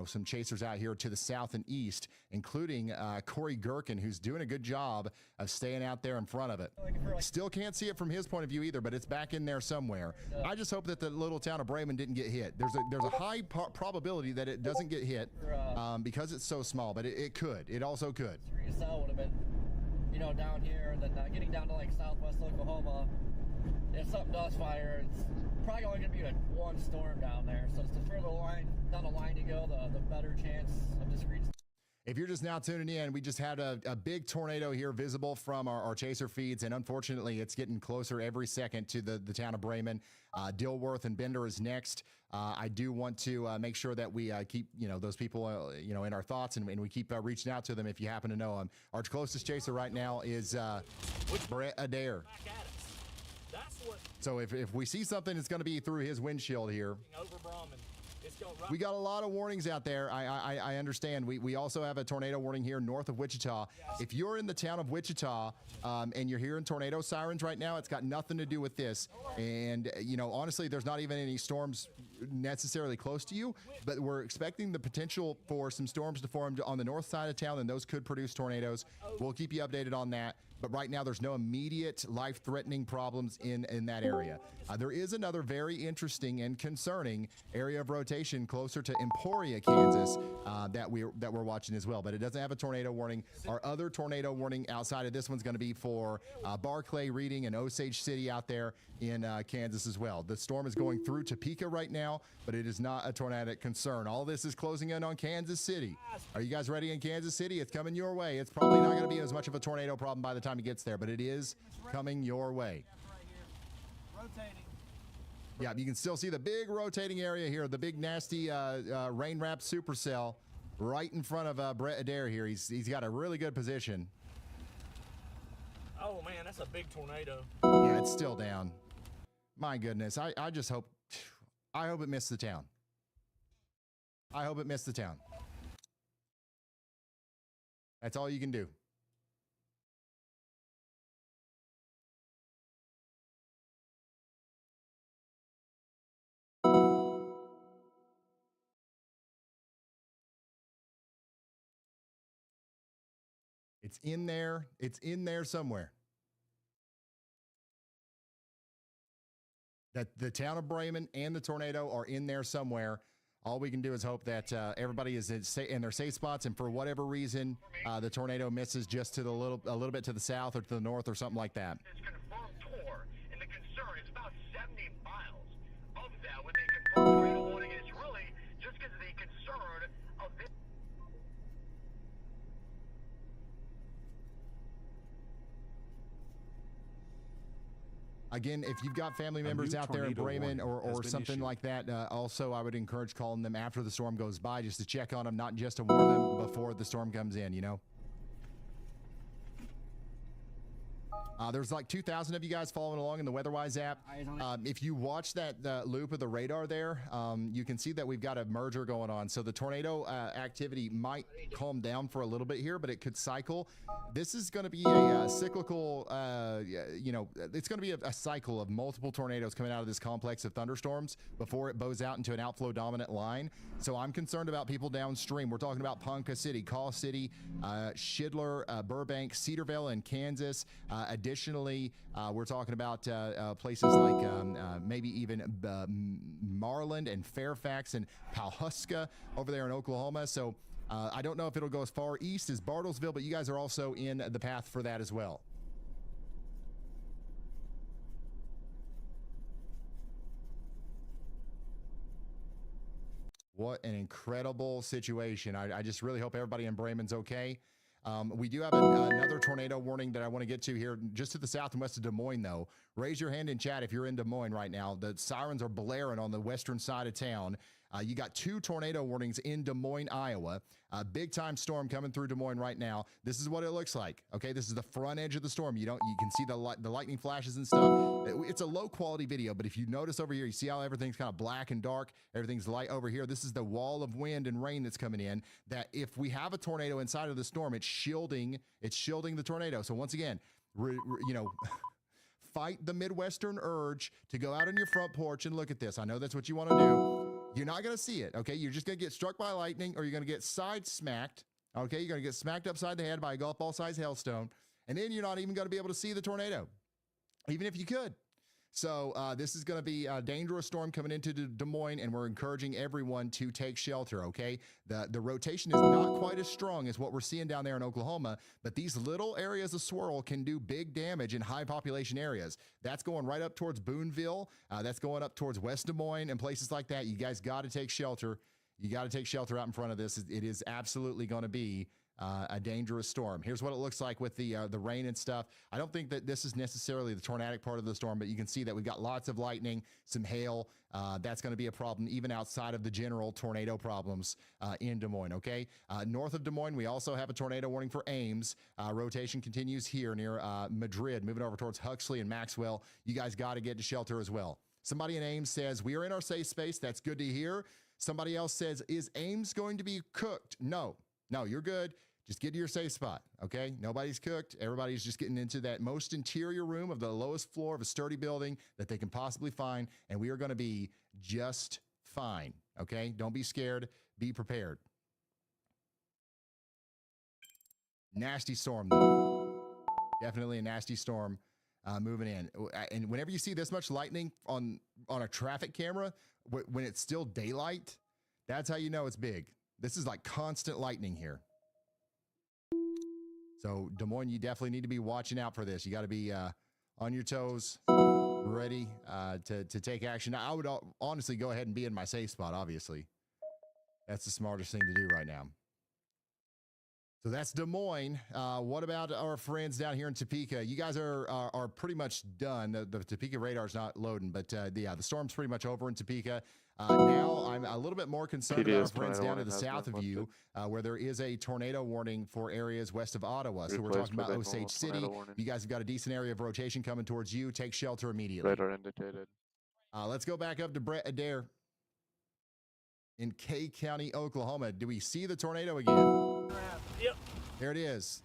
some chasers out here to the south and east, including Corey Gherkin, who's doing a good job of staying out there in front of it. Still can't see it from his point of view either, but it's back in there somewhere. I just hope that the little town of Bremen didn't get hit. There's a high probability that it doesn't get hit because it's so small, but it could. It also could.
South would have been, down here, and then getting down to like southwest Oklahoma. If something does fire, it's probably only going to be like one storm down there. So it's the further down the line you go, the better chance of discrete.
If you're just now tuning in, we just had a big tornado here visible from our chaser feeds, and unfortunately, it's getting closer every second to the town of Bremen. Dilworth and Bender is next. I do want to make sure that we keep those people in our thoughts, and we keep reaching out to them if you happen to know them. Our closest chaser right now is Brett Adair. So if we see something, it's going to be through his windshield here. We got a lot of warnings out there. I understand. We also have a tornado warning here north of Wichita. If you're in the town of Wichita and you're hearing tornado sirens right now, it's got nothing to do with this. And, honestly, there's not even any storms necessarily close to you, but we're expecting the potential for some storms to form on the north side of town, and those could produce tornadoes. We'll keep you updated on that. But right now, there's no immediate life-threatening problems in that area. There is another very interesting and concerning area of rotation closer to Emporia, Kansas, that we're watching as well. But it doesn't have a tornado warning. Our other tornado warning outside of this one's going to be for Barclay, Reading, and Osage City out there in Kansas as well. The storm is going through Topeka right now, but it is not a tornadic concern. All this is closing in on Kansas City. Are you guys ready in Kansas City? It's coming your way. It's probably not going to be as much of a tornado problem by the time it gets there, but it is coming your way.
Rotating.
Yeah, you can still see the big rotating area here, the big nasty rain wrap supercell right in front of Brett Adair here. He's got a really good position.
Oh man, that's a big tornado.
Yeah, it's still down. My goodness, I just hope it missed the town. I hope it missed the town. That's all you can do. It's in there. It's in there somewhere. That the town of Bremen and the tornado are in there somewhere. All we can do is hope that everybody is in their safe spots, and for whatever reason, the tornado misses just to a little bit to the south or to the north or something like that.
It's confirmed tour, and the concern is about 70 miles of that when they confirm tornado warning. It's really just because of the concern of this.
Again, if you've got family members out there in Bremen or something like that, also I would encourage calling them after the storm goes by just to check on them, not just to warn them before the storm comes in, There's like 2,000 of you guys following along in the WeatherWise app. If you watch that loop of the radar there, you can see that we've got a merger going on. So the tornado activity might calm down for a little bit here, but it could cycle. This is going to be a cyclical, it's going to be a cycle of multiple tornadoes coming out of this complex of thunderstorms before it bows out into an outflow dominant line. So I'm concerned about people downstream. We're talking about Ponca City, Call City, Shidler, Burbank, Cedarville, and Kansas. Additionally, we're talking about places like maybe even Marland and Fairfax and Pawhuska over there in Oklahoma. So I don't know if it'll go as far east as Bartlesville, but you guys are also in the path for that as well. What an incredible situation. I just really hope everybody in Bremen's okay. We do have another tornado warning that I want to get to here just to the south and west of Des Moines, though. Raise your hand in chat if you're in Des Moines right now. The sirens are blaring on the western side of town. You got 2 tornado warnings in Des Moines, Iowa. Big time storm coming through Des Moines right now. This is what it looks like. Okay, this is the front edge of the storm. You can see the lightning flashes and stuff. It's a low quality video, but if you notice over here, you see how everything's kind of black and dark. Everything's light over here. This is the wall of wind and rain that's coming in. That if we have a tornado inside of the storm, it's shielding the tornado. So once again, fight the Midwestern urge to go out on your front porch and look at this. I know that's what you want to do. You're not going to see it, okay? You're just going to get struck by lightning, or you're going to get side smacked, okay? You're going to get smacked upside the head by a golf ball sized hailstone, and then you're not even going to be able to see the tornado, even if you could. So this is going to be a dangerous storm coming into Des Moines, and we're encouraging everyone to take shelter, okay? The rotation is not quite as strong as what we're seeing down there in Oklahoma, but these little areas of swirl can do big damage in high population areas. That's going right up towards Boonville. That's going up towards West Des Moines and places like that. You guys got to take shelter. You got to take shelter out in front of this. It is absolutely going to be a dangerous storm. Here's what it looks like with the rain and stuff. I don't think that this is necessarily the tornadic part of the storm, but you can see that we've got lots of lightning, some hail. That's going to be a problem even outside of the general tornado problems in Des Moines, okay? North of Des Moines, we also have a tornado warning for Ames. Rotation continues here near Madrid, moving over towards Huxley and Maxwell. You guys got to get to shelter as well. Somebody in Ames says, we are in our safe space. That's good to hear. Somebody else says, is Ames going to be cooked? No, you're good. Just get to your safe spot, okay? Nobody's cooked. Everybody's just getting into that most interior room of the lowest floor of a sturdy building that they can possibly find, and we are going to be just fine, okay? Don't be scared. Be prepared. Nasty storm, though. Definitely a nasty storm moving in. And whenever you see this much lightning on a traffic camera, when it's still daylight, that's how you know it's big. This is like constant lightning here. So Des Moines, you definitely need to be watching out for this. You got to be on your toes, ready to take action. Now, I would honestly go ahead and be in my safe spot, obviously. That's the smartest thing to do right now. So that's Des Moines. What about our friends down here in Topeka? You guys are pretty much done. The Topeka radar's not loading, but the storm's pretty much over in Topeka. Now I'm a little bit more concerned about our friends down to the south of you, where there is a tornado warning for areas west of Ottawa. So we're talking about Osage City. You guys have got a decent area of rotation coming towards you. Take shelter immediately.
Radar indicated.
Let's go back up to Brett Adair in Kay County, Oklahoma. Do we see the tornado again?
Yep.
There it is.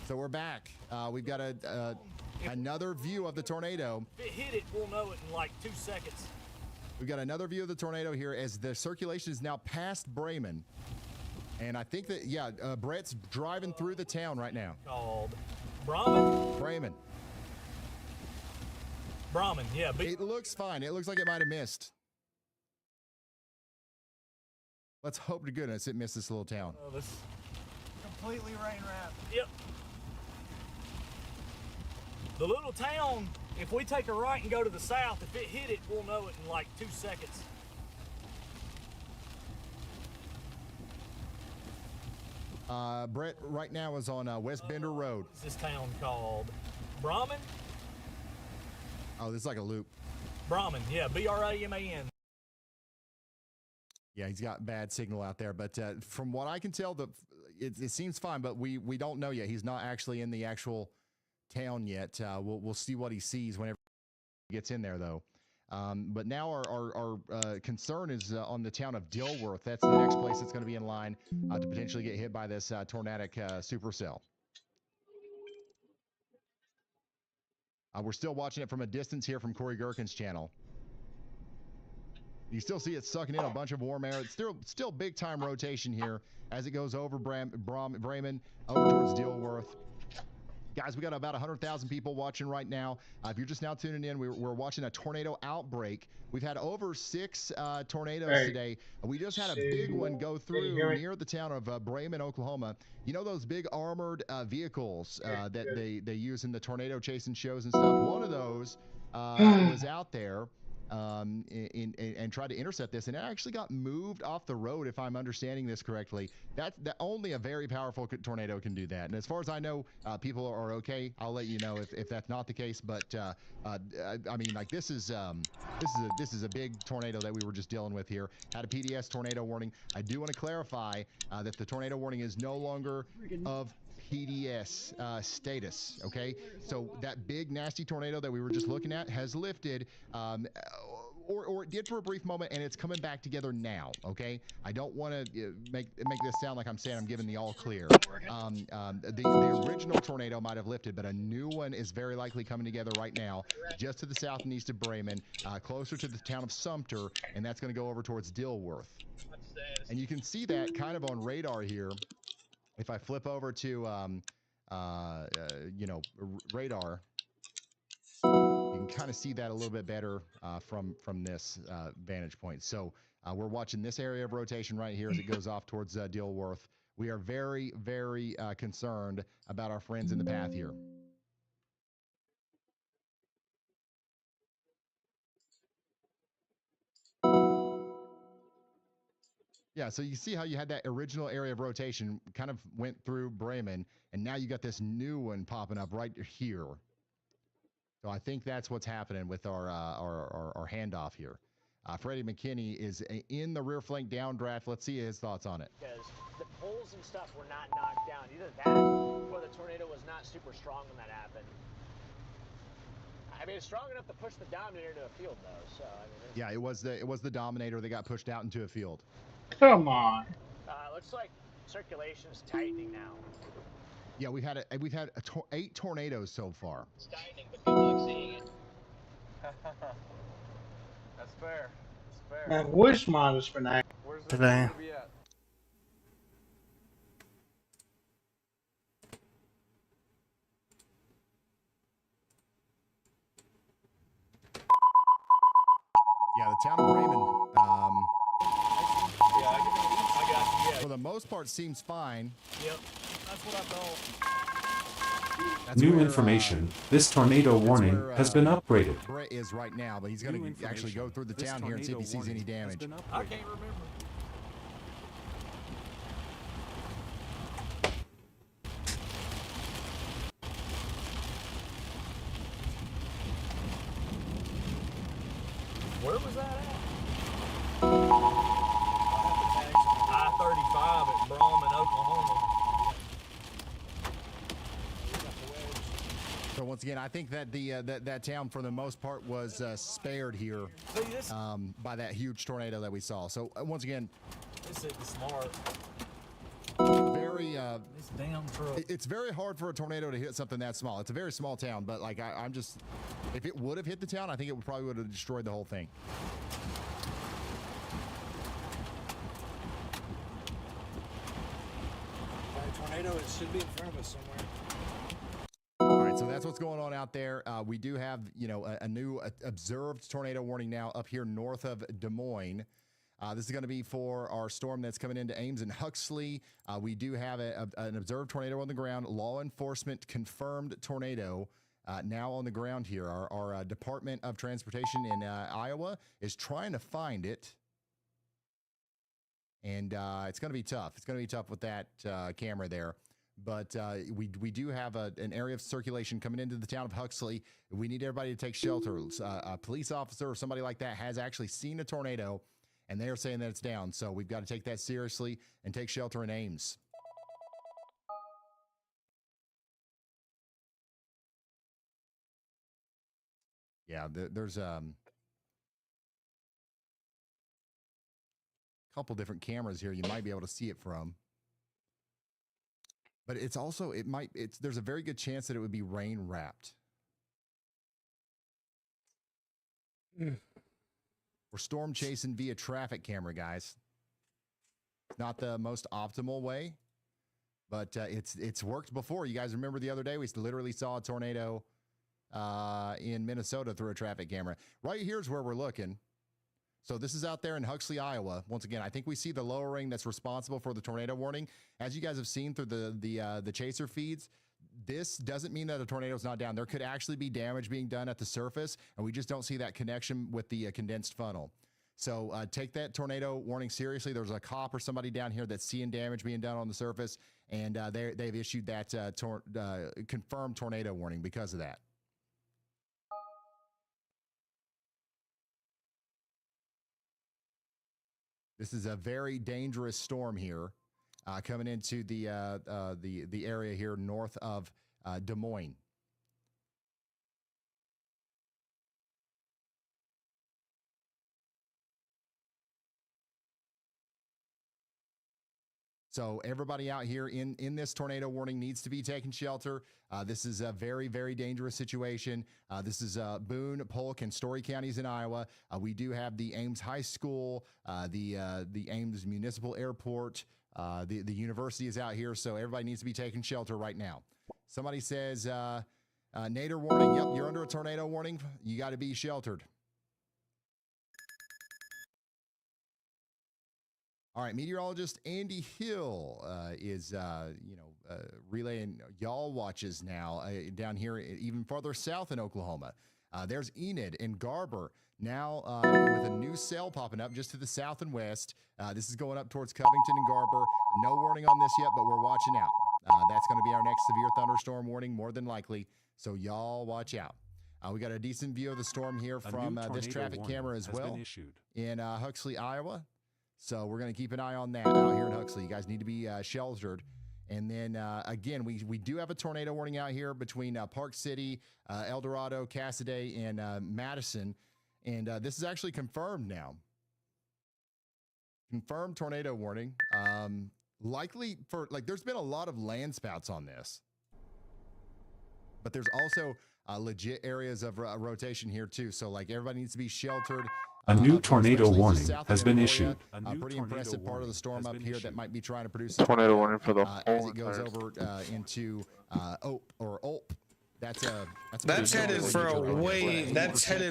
So we're back. We've got another view of the tornado.
If it hit it, we'll know it in like 2 seconds.
We've got another view of the tornado here as the circulation is now past Bremen. And I think that, Brett's driving through the town right now.
Called Brahman?
Bremen.
Brahman, yeah.
It looks fine. It looks like it might have missed. Let's hope to goodness it missed this little town.
Completely rain wrapped.
Yep. The little town, if we take a right and go to the south, if it hit it, we'll know it in like 2 seconds.
Brett right now is on West Bender Road.
What's this town called? Brahman?
Oh, this is like a loop.
Brahman, yeah, B-R-A-M-A-N.
Yeah, he's got bad signal out there, but from what I can tell, it seems fine, but we don't know yet. He's not actually in the actual town yet. We'll see what he sees whenever he gets in there, though. But now our concern is on the town of Dilworth. That's the next place that's going to be in line to potentially get hit by this tornadic supercell. We're still watching it from a distance here from Corey Gherkin's channel. You still see it sucking in a bunch of warm air. It's still big time rotation here as it goes over Bremen, over towards Dilworth. Guys, we got about 100,000 people watching right now. If you're just now tuning in, we're watching a tornado outbreak. We've had over 6 tornadoes today. We just had a big one go through near the town of Bremen, Oklahoma. You know those big armored vehicles that they use in the tornado chasing shows and stuff? One of those was out there. and tried to intercept this, and it actually got moved off the road, if I'm understanding this correctly. That only a very powerful tornado can do that. And as far as I know, people are okay. I'll let you know if that's not the case. But I mean, like this is a big tornado that we were just dealing with here. Had a PDS tornado warning. I do want to clarify that the tornado warning is no longer of PDS status. Okay, so that big nasty tornado that we were just looking at has lifted, or it did for a brief moment, and it's coming back together now. Okay, I don't want to make this sound like I'm saying I'm giving the all clear. The original tornado might have lifted, but a new one is very likely coming together right now, just to the south and east of Bremen, closer to the town of Sumter, and that's going to go over towards Dilworth. And you can see that kind of on radar here. If I flip over to, radar, you can kind of see that a little bit better from this vantage point. So we're watching this area of rotation right here as it goes off towards Dilworth. We are very, very concerned about our friends in the path here. Yeah, so you see how you had that original area of rotation kind of went through Bremen, and now you got this new one popping up right here. So I think that's what's happening with our handoff here. Freddie McKinney is in the rear flank downdraft. Let's see his thoughts on it.
Because the poles and stuff were not knocked down. Either that or the tornado was not super strong when that happened. I mean, it's strong enough to push the Dominator into a field, though. So I mean,
yeah, it was the Dominator that got pushed out into a field.
Come on.
Looks like circulation's tightening now.
Yeah, we've had 8 tornadoes so far.
It's tightening, but people like seeing it.
That's fair. That's fair.
Man, wish mine was for night.
Where's
Today.
Be at?
Yeah, the town of Bremen,
I got you.
for the most part, seems fine.
Yep. That's what I thought.
New information. This tornado warning has been upgraded.
Brett is right now, but he's going to actually go through the town here and see if he sees any damage.
I can't remember. Where was that at? I-35 at Brahman, Oklahoma.
So once again, I think that that town, for the most part, was spared here by that huge tornado that we saw. So once again,
this is smart.
Very
this damn truck.
It's very hard for a tornado to hit something that small. It's a very small town, but like I'm just, if it would have hit the town, I think it probably would have destroyed the whole thing.
Tornado, it should be in front of us somewhere.
All right, so that's what's going on out there. We do have, a new observed tornado warning now up here north of Des Moines. This is going to be for our storm that's coming into Ames and Huxley. We do have an observed tornado on the ground. Law enforcement confirmed tornado now on the ground here. Our Department of Transportation in Iowa is trying to find it. And it's going to be tough. It's going to be tough with that camera there. But we do have an area of circulation coming into the town of Huxley. We need everybody to take shelter. A police officer or somebody like that has actually seen a tornado, and they are saying that it's down. So we've got to take that seriously and take shelter in Ames. Yeah, there's couple different cameras here you might be able to see it from. But it's also, there's a very good chance that it would be rain wrapped. We're storm chasing via traffic camera, guys. Not the most optimal way, but it's worked before. You guys remember the other day we literally saw a tornado in Minnesota through a traffic camera. Right here's where we're looking. So this is out there in Huxley, Iowa. Once again, I think we see the lower ring that's responsible for the tornado warning. As you guys have seen through the chaser feeds, this doesn't mean that a tornado is not down. There could actually be damage being done at the surface, and we just don't see that connection with the condensed funnel. So take that tornado warning seriously. There's a cop or somebody down here that's seeing damage being done on the surface, and they've issued that confirmed tornado warning because of that. This is a very dangerous storm here, coming into the area here north of Des Moines. So everybody out here in this tornado warning needs to be taking shelter. This is a very, very dangerous situation. This is Boone, Polk, and Story counties in Iowa. We do have the Ames High School, the Ames Municipal Airport, the university is out here, so everybody needs to be taking shelter right now. Somebody says, Nader warning. Yep, you're under a tornado warning. You got to be sheltered. All right, meteorologist Andy Hill is, relaying y'all watches now down here, even farther south in Oklahoma. There's Enid and Garber now with a new cell popping up just to the south and west. This is going up towards Covington and Garber. No warning on this yet, but we're watching out. That's going to be our next severe thunderstorm warning, more than likely. So y'all watch out. We got a decent view of the storm here from this traffic camera as well in Huxley, Iowa. So we're going to keep an eye on that out here in Huxley. You guys need to be sheltered. And then, again, we do have a tornado warning out here between Park City, El Dorado, Cassaday, and Madison. And this is actually confirmed now. Confirmed tornado warning. Likely for, there's been a lot of land spouts on this. But there's also legit areas of rotation here, too. So, everybody needs to be sheltered.
A new tornado warning has been issued.
A pretty impressive part of the storm up here that might be trying to produce
tornado warning for the
as it goes over into Ulp. That's
headed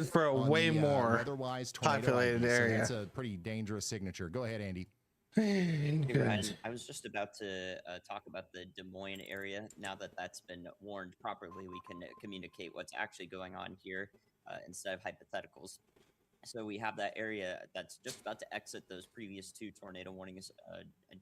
for a way more populated area.
So that's a pretty dangerous signature. Go ahead, Andy.
I was just about to talk about the Des Moines area. Now that that's been warned properly, we can communicate what's actually going on here instead of hypotheticals. So we have that area that's just about to exit those previous two tornado warnings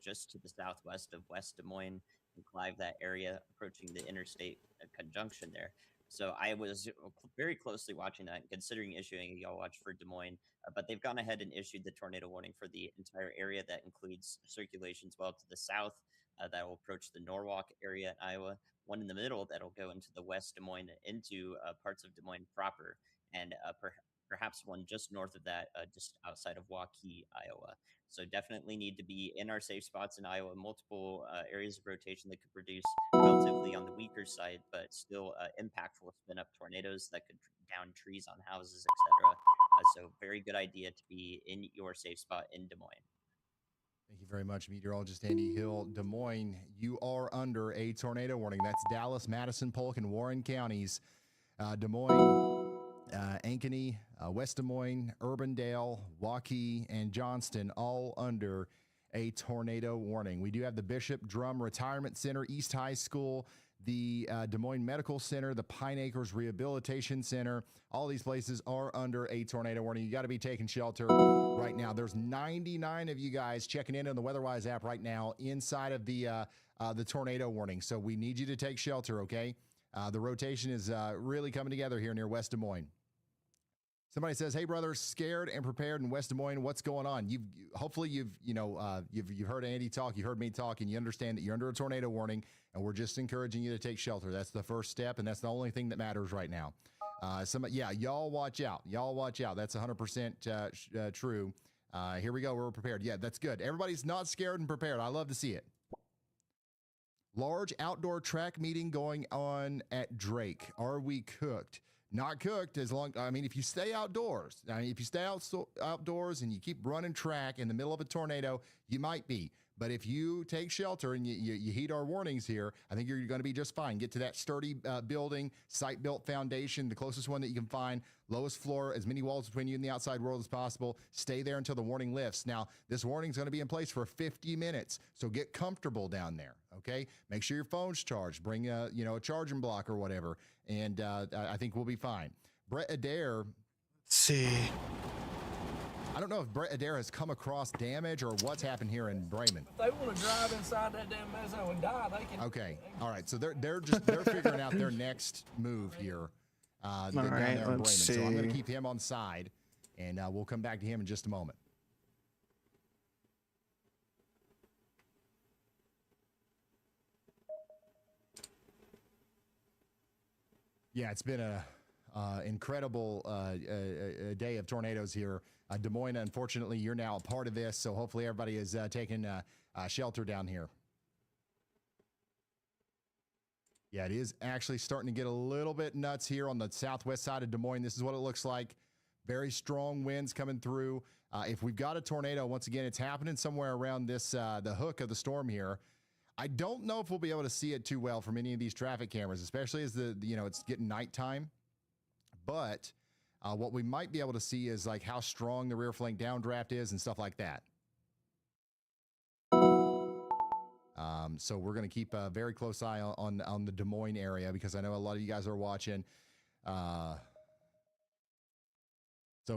just to the southwest of West Des Moines and Clive, that area approaching the interstate conjunction there. So I was very closely watching that and considering issuing a y'all watch for Des Moines, but they've gone ahead and issued the tornado warning for the entire area. That includes circulations well to the south that will approach the Norwalk area in Iowa, one in the middle that'll go into the West Des Moines, into parts of Des Moines proper, and perhaps one just north of that, just outside of Waukee, Iowa. So definitely need to be in our safe spots in Iowa. Multiple areas of rotation that could produce relatively on the weaker side, but still impactful spin-up tornadoes that could down trees on houses, etc. So very good idea to be in your safe spot in Des Moines.
Thank you very much, meteorologist Andy Hill. Des Moines, you are under a tornado warning. That's Dallas, Madison, Polk, and Warren counties. Des Moines, Ankeny, West Des Moines, Urbandale, Waukee, and Johnston all under a tornado warning. We do have the Bishop Drum Retirement Center, East High School, the Des Moines Medical Center, the Pine Acres Rehabilitation Center. All these places are under a tornado warning. You got to be taking shelter right now. There's 99 of you guys checking in on the WeatherWise app right now inside of the tornado warning. So we need you to take shelter, okay? The rotation is really coming together here near West Des Moines. Somebody says, "Hey, brother, scared and prepared in West Des Moines. What's going on?" Hopefully you've heard Andy talk, you heard me talk, and you understand that you're under a tornado warning, and we're just encouraging you to take shelter. That's the first step, and that's the only thing that matters right now. Y'all watch out. Y'all watch out. That's 100% true. Here we go. We're prepared. Yeah, that's good. Everybody's not scared and prepared. I love to see it. Large outdoor track meeting going on at Drake. Are we cooked? Not cooked if you stay outdoors. If you stay outdoors and you keep running track in the middle of a tornado, you might be. But if you take shelter and you heed our warnings here, I think you're going to be just fine. Get to that sturdy building, site-built foundation, the closest one that you can find, lowest floor, as many walls between you and the outside world as possible. Stay there until the warning lifts. Now, this warning is going to be in place for 50 minutes, so get comfortable down there, okay? Make sure your phone's charged. Bring a charging block or whatever, and I think we'll be fine. Brett Adair.
Let's see.
I don't know if Brett Adair has come across damage or what's happened here in Bremen.
If they want to drive inside that damn mezzo and die, they can.
Okay, all right. So they're figuring out their next move here.
All
down
right,
there in
let's
Bremen. So I'm going
see.
to keep him on side, and we'll come back to him in just a moment. Yeah, it's been a incredible day of tornadoes here. Des Moines, unfortunately, you're now a part of this, so hopefully everybody is taking shelter down here. Yeah, it is actually starting to get a little bit nuts here on the southwest side of Des Moines. This is what it looks like. Very strong winds coming through. If we've got a tornado, once again, it's happening somewhere around this the hook of the storm here. I don't know if we'll be able to see it too well from any of these traffic cameras, especially as it's getting nighttime. But what we might be able to see is like how strong the rear flank downdraft is and stuff like that. So we're going to keep a very close eye on the Des Moines area because I know a lot of you guys are watching. So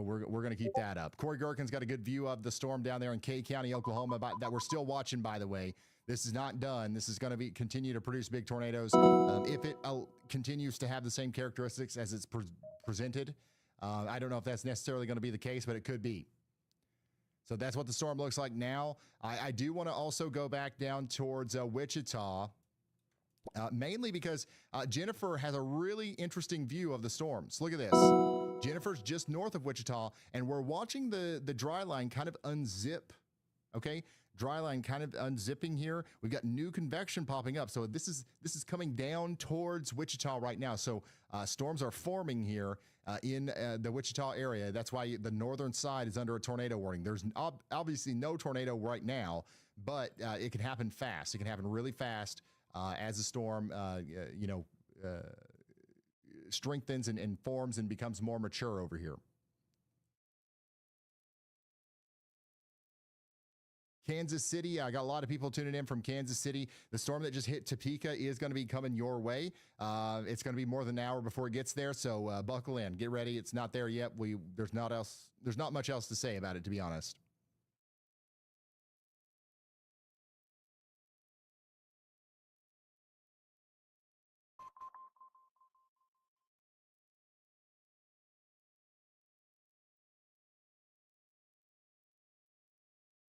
we're going to keep that up. Corey Gherkin's got a good view of the storm down there in Kay County, Oklahoma, that we're still watching, by the way. This is not done. This is going to continue to produce big tornadoes. If it continues to have the same characteristics as it's presented, I don't know if that's necessarily going to be the case, but it could be. So that's what the storm looks like now. I do want to also go back down towards Wichita, mainly because Jennifer has a really interesting view of the storms. Look at this. Jennifer's just north of Wichita, and we're watching the dry line kind of unzip, okay? Dry line kind of unzipping here. We've got new convection popping up. So this is coming down towards Wichita right now. So storms are forming here in the Wichita area. That's why the northern side is under a tornado warning. There's obviously no tornado right now, but it can happen fast. It can happen really fast as the storm, strengthens and forms and becomes more mature over here. Kansas City, I got a lot of people tuning in from Kansas City. The storm that just hit Topeka is going to be coming your way. It's going to be more than an hour before it gets there, so buckle in. Get ready. It's not there yet. There's not much else to say about it, to be honest.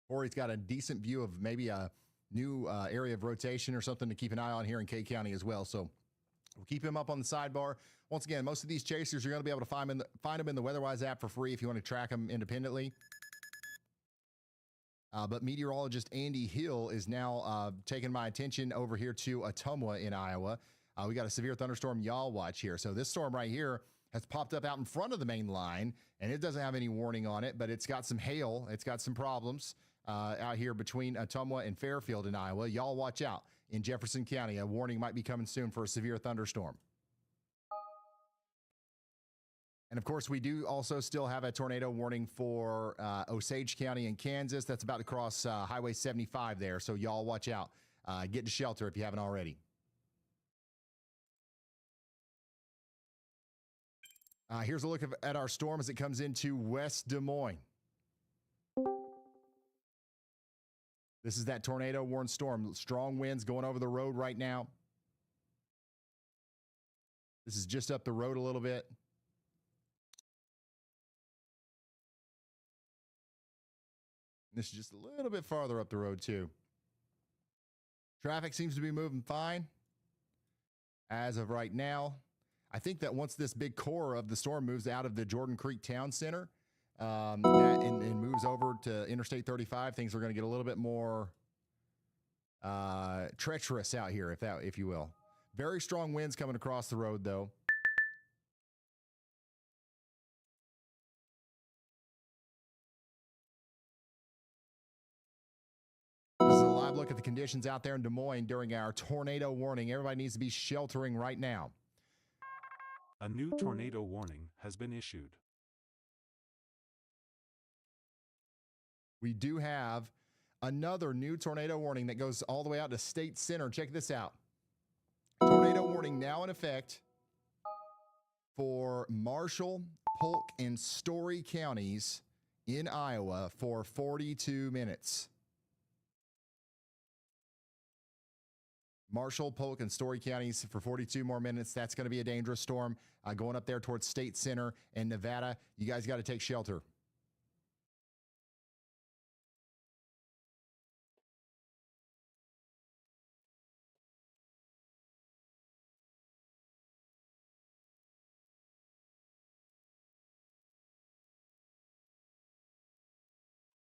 Corey's got a decent view of maybe a new area of rotation or something to keep an eye on here in Kay County as well. So we'll keep him up on the sidebar. Once again, most of these chasers, you're going to be able to find them in the WeatherWise app for free if you want to track them independently. But meteorologist Andy Hill is now taking my attention over here to Ottumwa in Iowa. We got a severe thunderstorm yaw watch here. So this storm right here has popped up out in front of the main line, and it doesn't have any warning on it, but it's got some hail. It's got some problems out here between Ottumwa and Fairfield in Iowa. Y'all watch out. In Jefferson County, a warning might be coming soon for a severe thunderstorm. And of course, we do also still have a tornado warning for Osage County in Kansas. That's about to cross Highway 75 there. So y'all watch out. Get to shelter if you haven't already. Here's a look at our storm as it comes into West Des Moines. This is that tornado warned storm. Strong winds going over the road right now. This is just up the road a little bit. This is just a little bit farther up the road too. Traffic seems to be moving fine as of right now. I think that once this big core of the storm moves out of the Jordan Creek Town Center and moves over to Interstate 35, things are going to get a little bit more treacherous out here, if you will. Very strong winds coming across the road, though. This is a live live look at the conditions out there in Des Moines during our tornado warning. Everybody needs to be sheltering right now.
A new tornado warning has been issued.
We do have another new tornado warning that goes all the way out to State Center. Check this out. Tornado warning now in effect for Marshall, Polk, and Story counties in Iowa for 42 minutes. Marshall, Polk, and Story counties for 42 more minutes. That's going to be a dangerous storm going up there towards State Center and Nevada. You guys got to take shelter.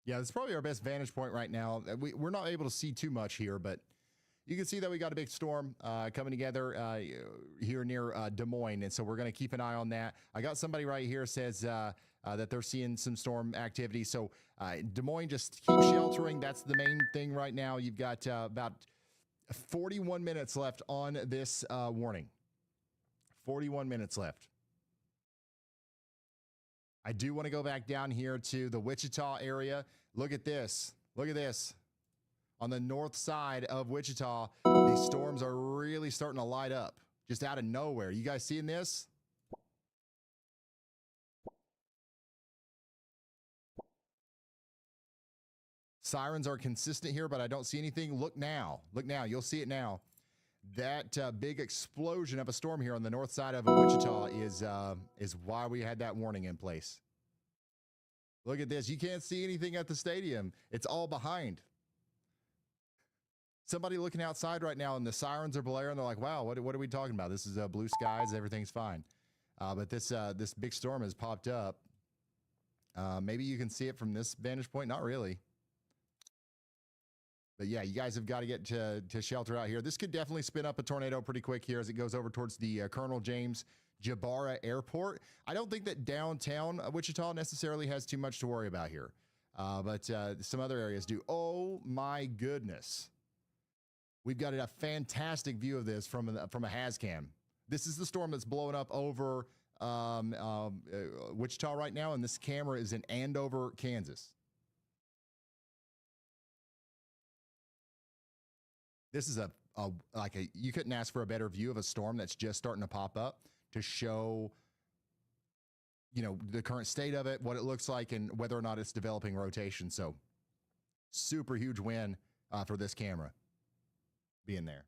Yeah, this is probably our best vantage point right now. We're not able to see too much here, but you can see that we got a big storm coming together here near Des Moines, and so we're going to keep an eye on that. I got somebody right here says that they're seeing some storm activity. So Des Moines, just keep sheltering. That's the main thing right now. You've got about 41 minutes left on this warning. 41 minutes left. I do want to go back down here to the Wichita area. Look at this. Look at this. On the north side of Wichita, these storms are really starting to light up just out of nowhere. You guys seeing this? Sirens are consistent here, but I don't see anything. Look now. Look now. You'll see it now. That big explosion of a storm here on the north side of Wichita is why we had that warning in place. Look at this. You can't see anything at the stadium. It's all behind. Somebody looking outside right now and the sirens are blaring. They're like, wow, what are we talking about? This is blue skies. Everything's fine. But this big storm has popped up. Maybe you can see it from this vantage point. Not really. But yeah, you guys have got to get to shelter out here. This could definitely spin up a tornado pretty quick here as it goes over towards the Colonel James Jabara Airport. I don't think that downtown Wichita necessarily has too much to worry about here. But some other areas do. Oh my goodness. We've got a fantastic view of this from a Hazcam. This is the storm that's blowing up over Wichita right now, and this camera is in Andover, Kansas. This is you couldn't ask for a better view of a storm that's just starting to pop up to show, the current state of it, what it looks like, and whether or not it's developing rotation. So super huge win for this camera being there.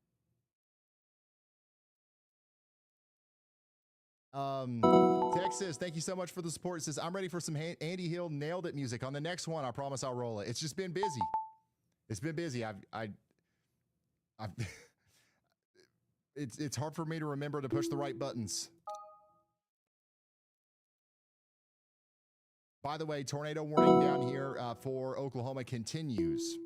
Texas, thank you so much for the support. It says, I'm ready for some Andy Hill Nailed It music. On the next one, I promise I'll roll it. It's just been busy. It's been busy. It's hard for me to remember to push the right buttons. By the way, tornado warning down here for Oklahoma continues.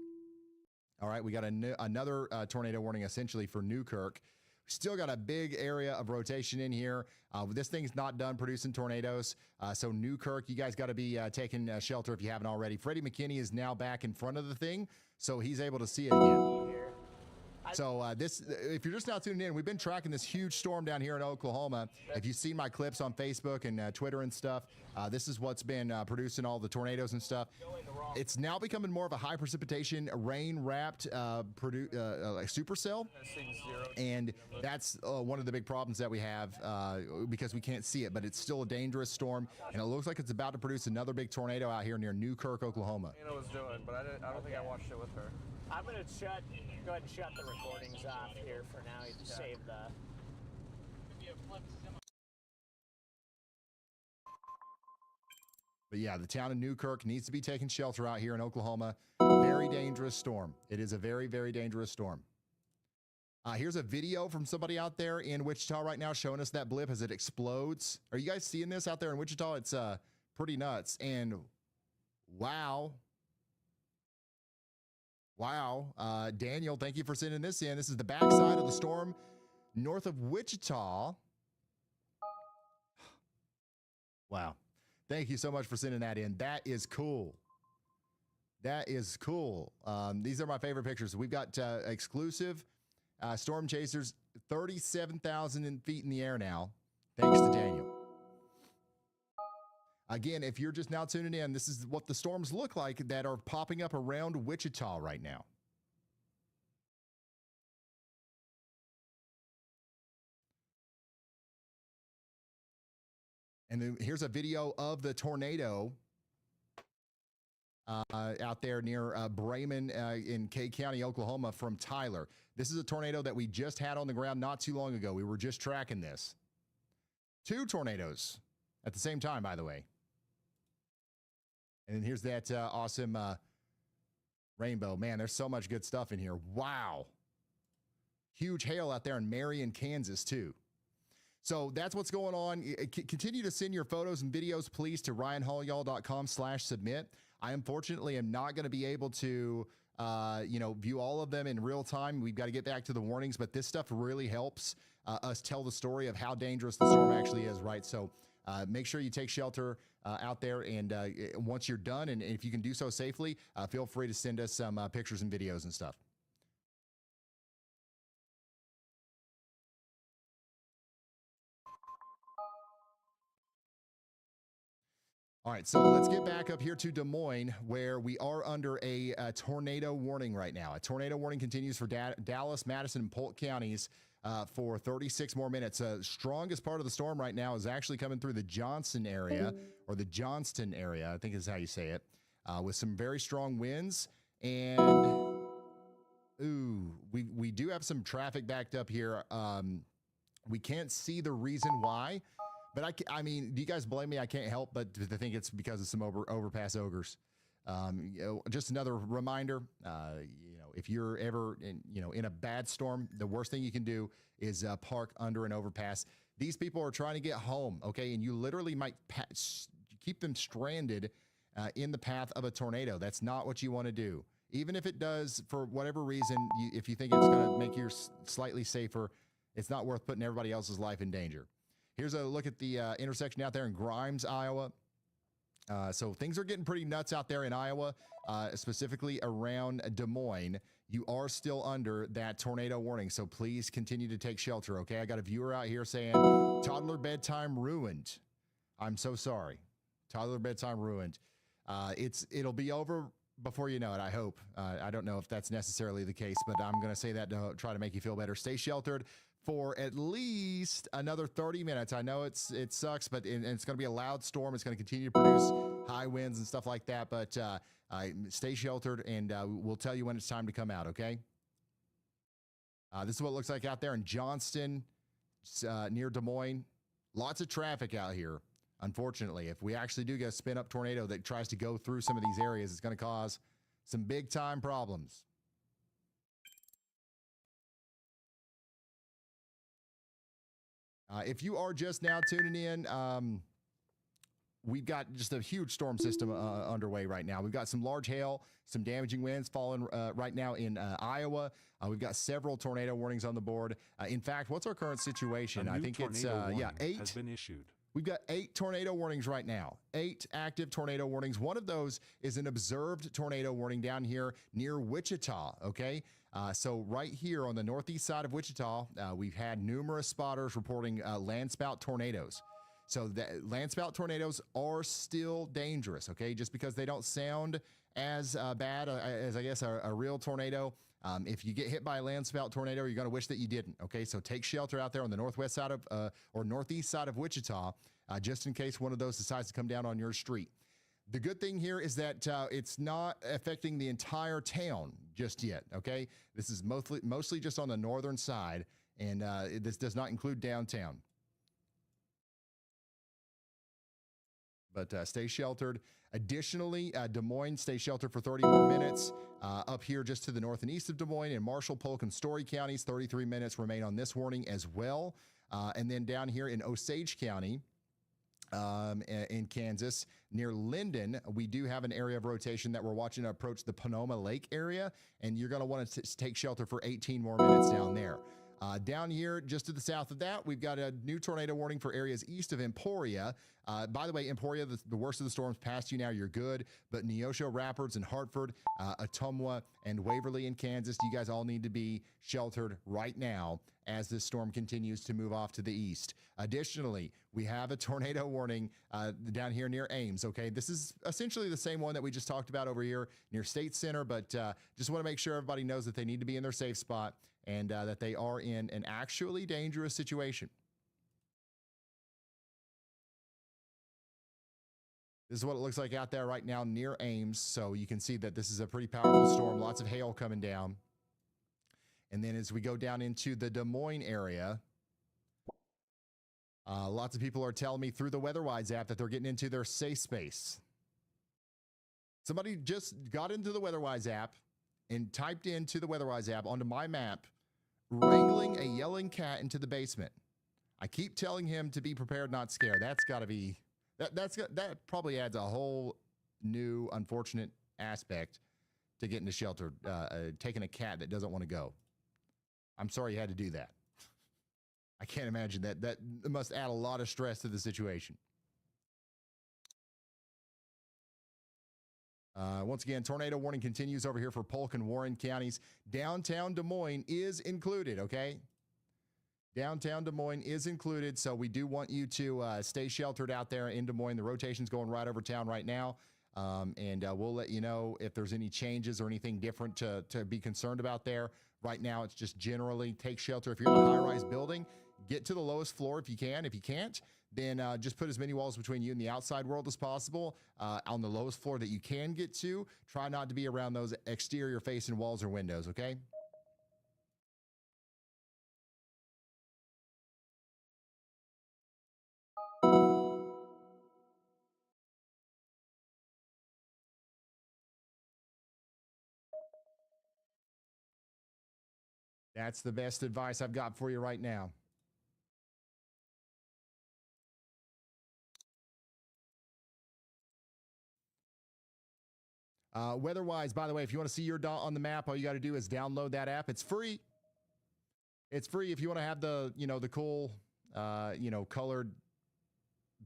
All right, we got another tornado warning essentially for Newkirk. Still got a big area of rotation in here. This thing's not done producing tornadoes. So Newkirk, you guys got to be taking shelter if you haven't already. Freddie McKinney is now back in front of the thing, so he's able to see it again. So if you're just now tuning in, we've been tracking this huge storm down here in Oklahoma. If you've seen my clips on Facebook and Twitter and stuff, this is what's been producing all the tornadoes and stuff. It's now becoming more of a high precipitation, rain-wrapped supercell, and that's one of the big problems that we have because we can't see it, but it's still a dangerous storm, and it looks like it's about to produce another big tornado out here near Newkirk, Oklahoma.
Anna was doing, but I don't think I watched it with her.
I'm going to go ahead and shut the recordings off here for now. You can save the...
But yeah, the town of Newkirk needs to be taking shelter out here in Oklahoma. Very dangerous storm. It is a very, very dangerous storm. Here's a video from somebody out there in Wichita right now showing us that blip as it explodes. Are you guys seeing this out there in Wichita? It's pretty nuts. And wow. Wow. Daniel, thank you for sending this in. This is the backside of the storm north of Wichita. Wow. Thank you so much for sending that in. That is cool. That is cool. These are my favorite pictures. We've got exclusive storm chasers, 37,000 feet in the air now, thanks to Daniel. Again, if you're just now tuning in, this is what the storms look like that are popping up around Wichita right now. And then here's a video of the tornado out there near Bremen in Kay County, Oklahoma from Tyler. This is a tornado that we just had on the ground not too long ago. We were just tracking this. 2 tornadoes at the same time, by the way. And then here's that awesome rainbow. Man, there's so much good stuff in here. Wow. Huge hail out there in Marion, Kansas, too. So that's what's going on. Continue to send your photos and videos, please, to ryanhaulyall.com/submit. I unfortunately am not going to be able to, view all of them in real time. We've got to get back to the warnings, but this stuff really helps us tell the story of how dangerous the storm actually is, right? So make sure you take shelter out there, and once you're done, and if you can do so safely, feel free to send us some pictures and videos and stuff. All right, so let's get back up here to Des Moines, where we are under a tornado warning right now. A tornado warning continues for Dallas, Madison, and Polk counties for 36 more minutes. Strongest part of the storm right now is actually coming through the Johnston area, or the Johnston area, I think is how you say it, with some very strong winds. And, we do have some traffic backed up here. We can't see the reason why. But I mean, do you guys blame me? I can't help but to think it's because of some overpass ogres. Just another reminder, if you're ever in a bad storm, the worst thing you can do is park under an overpass. These people are trying to get home, okay? And you literally might keep them stranded in the path of a tornado. That's not what you want to do. Even if it does, for whatever reason, if you think it's going to make you slightly safer, it's not worth putting everybody else's life in danger. Here's a look at the intersection out there in Grimes, Iowa. So things are getting pretty nuts out there in Iowa, specifically around Des Moines. You are still under that tornado warning, so please continue to take shelter, okay? I got a viewer out here saying, toddler bedtime ruined. I'm so sorry. Toddler bedtime ruined. It'll be over before you know it, I hope. I don't know if that's necessarily the case, but I'm going to say that to try to make you feel better. Stay sheltered for at least another 30 minutes. I know it sucks, but it's going to be a loud storm. It's going to continue to produce high winds and stuff like that, but stay sheltered, and we'll tell you when it's time to come out, okay? This is what it looks like out there in Johnston, near Des Moines. Lots of traffic out here, unfortunately. If we actually do get a spin-up tornado that tries to go through some of these areas, it's going to cause some big-time problems. If you are just now tuning in, we've got just a huge storm system underway right now. We've got some large hail, some damaging winds falling right now in Iowa. We've got several tornado warnings on the board. In fact, what's our current situation? I think it's 8
has been issued.
We've got 8 tornado warnings right now, 8 active tornado warnings. One of those is an observed tornado warning down here near Wichita, okay? So right here on the northeast side of Wichita, we've had numerous spotters reporting landspout tornadoes. So the landspout tornadoes are still dangerous, okay? Just because they don't sound as bad as, I guess, a real tornado. If you get hit by a landspout tornado, you're going to wish that you didn't, okay? So take shelter out there on the northwest side of, or northeast side of Wichita, just in case one of those decides to come down on your street. The good thing here is that it's not affecting the entire town just yet, okay? This is mostly just on the northern side, and this does not include downtown. But stay sheltered. Additionally, Des Moines, stay sheltered for 30 more minutes. Up here just to the north and east of Des Moines in Marshall, Polk, and Story counties, 33 minutes remain on this warning as well. And then down here in Osage County, in Kansas, near Linden, we do have an area of rotation that we're watching approach the Panoma Lake area, and you're going to want to take shelter for 18 more minutes down there. Down here, just to the south of that, we've got a new tornado warning for areas east of Emporia. By the way, Emporia, the worst of the storms past you now. You're good. But Neosho, Rapids, and Hartford, Ottumwa, and Waverly in Kansas, you guys all need to be sheltered right now as this storm continues to move off to the east. Additionally, we have a tornado warning down here near Ames, okay? This is essentially the same one that we just talked about over here near State Center, but just want to make sure everybody knows that they need to be in their safe spot and that they are in an actually dangerous situation. This is what it looks like out there right now near Ames. So you can see that this is a pretty powerful storm, lots of hail coming down. And then as we go down into the Des Moines area, lots of people are telling me through the WeatherWise app that they're getting into their safe space. Somebody just got into the WeatherWise app and typed into the WeatherWise app onto my map, wrangling a yelling cat into the basement. I keep telling him to be prepared, not scared. That's got to be, that probably adds a whole new unfortunate aspect to getting to shelter, taking a cat that doesn't want to go. I'm sorry you had to do that. I can't imagine that. That must add a lot of stress to the situation. Once again, tornado warning continues over here for Polk and Warren counties. Downtown Des Moines is included, okay? Downtown Des Moines is included, so we do want you to stay sheltered out there in Des Moines. The rotation's going right over town right now, and we'll let you know if there's any changes or anything different to be concerned about there. Right now, it's just generally take shelter. If you're in a high-rise building, get to the lowest floor if you can. If you can't, then just put as many walls between you and the outside world as possible. On the lowest floor that you can get to, try not to be around those exterior-facing walls or windows, okay? That's the best advice I've got for you right now. Weather-wise, by the way, if you want to see your dot on the map, all you got to do is download that app. It's free. It's free if you want to have the, the cool, colored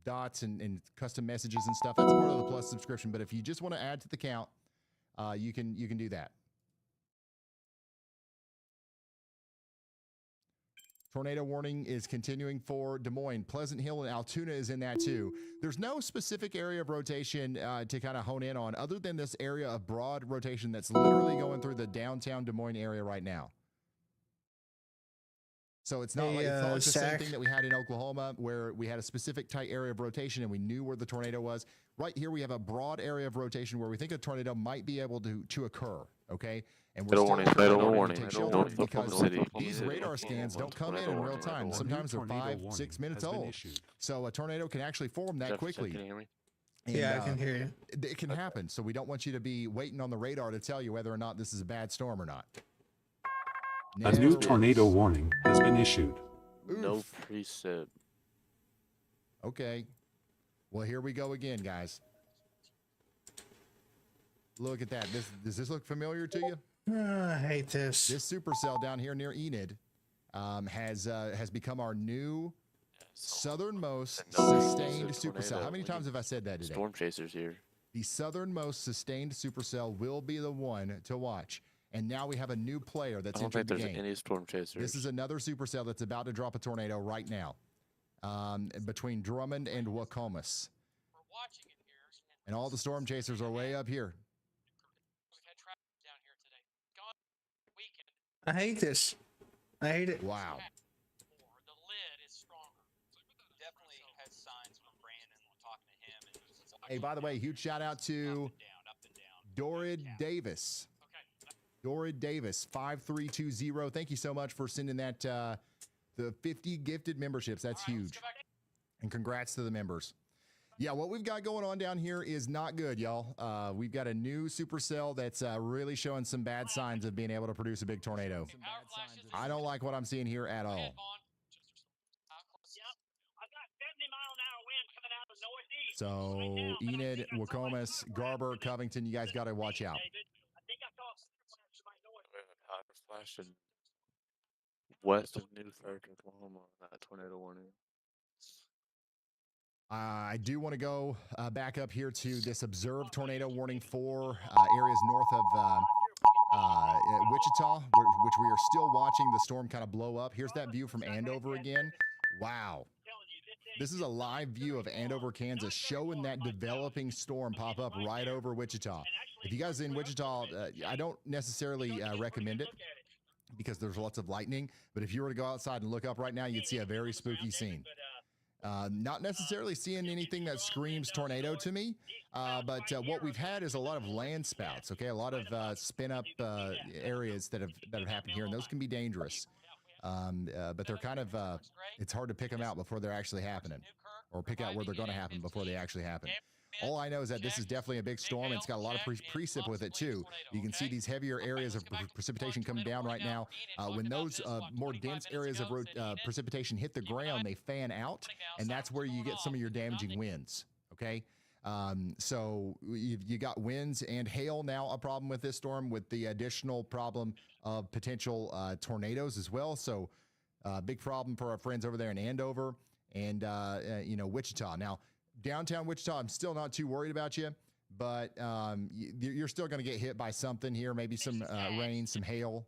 dots and custom messages and stuff. That's part of the Plus subscription. But if you just want to add to the count, you can do that. Tornado warning is continuing for Des Moines. Pleasant Hill and Altoona is in that too. There's no specific area of rotation to kind of hone in on other than this area of broad rotation that's literally going through the downtown Des Moines area right now. So it's not like the same thing that we had in Oklahoma where we had a specific tight area of rotation and we knew where the tornado was. Right here we have a broad area of rotation where we think a tornado might be able to occur, okay? And we're
Tornado warning.
Because these radar scans don't come in real time. Sometimes they're 5-6 minutes old. So a tornado can actually form that quickly.
Can you hear me?
And,
yeah, I can hear you.
It can happen. So we don't want you to be waiting on the radar to tell you whether or not this is a bad storm or not.
A new tornado warning has been issued.
No preset.
Okay. Well, here we go again, guys. Look at that. Does this look familiar to you?
I hate this.
This supercell down here near Enid has become our new southernmost sustained supercell. How many times have I said that today?
Storm chasers here.
The southernmost sustained supercell will be the one to watch. And now we have a new player that's entered the game.
I don't think there's any storm chasers.
This is another supercell that's about to drop a tornado right now, between Drummond and Wacomas. And all the storm chasers are way up here.
I hate this. I hate it.
Wow. Hey, by the way, huge shout out to Dorid Davis. Dorid Davis, 5320. Thank you so much for sending that, the 50 gifted memberships. That's huge. And congrats to the members. Yeah, what we've got going on down here is not good, y'all. We've got a new supercell that's really showing some bad signs of being able to produce a big tornado. I don't like what I'm seeing here at all. So, Enid, Wacomas, Garber, Covington, you guys got to watch out.
west of New Third, Oklahoma. That tornado warning.
I do want to go back up here to this observed tornado warning for areas north of Wichita, which we are still watching the storm kind of blow up. Here's that view from Andover again. Wow. This is a live view of Andover, Kansas, showing that developing storm pop up right over Wichita. If you guys are in Wichita, I don't necessarily recommend it because there's lots of lightning. But if you were to go outside and look up right now, you'd see a very spooky scene. Not necessarily seeing anything that screams tornado to me, but what we've had is a lot of land spouts. Okay, a lot of spin up areas that have happened here, and those can be dangerous. But they're kind of it's hard to pick them out before they're actually happening, or pick out where they're going to happen before they actually happen. All I know is that this is definitely a big storm. And it's got a lot of precip with it too. You can see these heavier areas of precipitation coming down right now. When those more dense areas of precipitation hit the ground, they fan out, and that's where you get some of your damaging winds. Okay. So you got winds and hail now a problem with this storm, with the additional problem of potential tornadoes as well. So big problem for our friends over there in Andover and Wichita. Now, downtown Wichita, I'm still not too worried about you, but you're still going to get hit by something here, maybe some rain, some hail.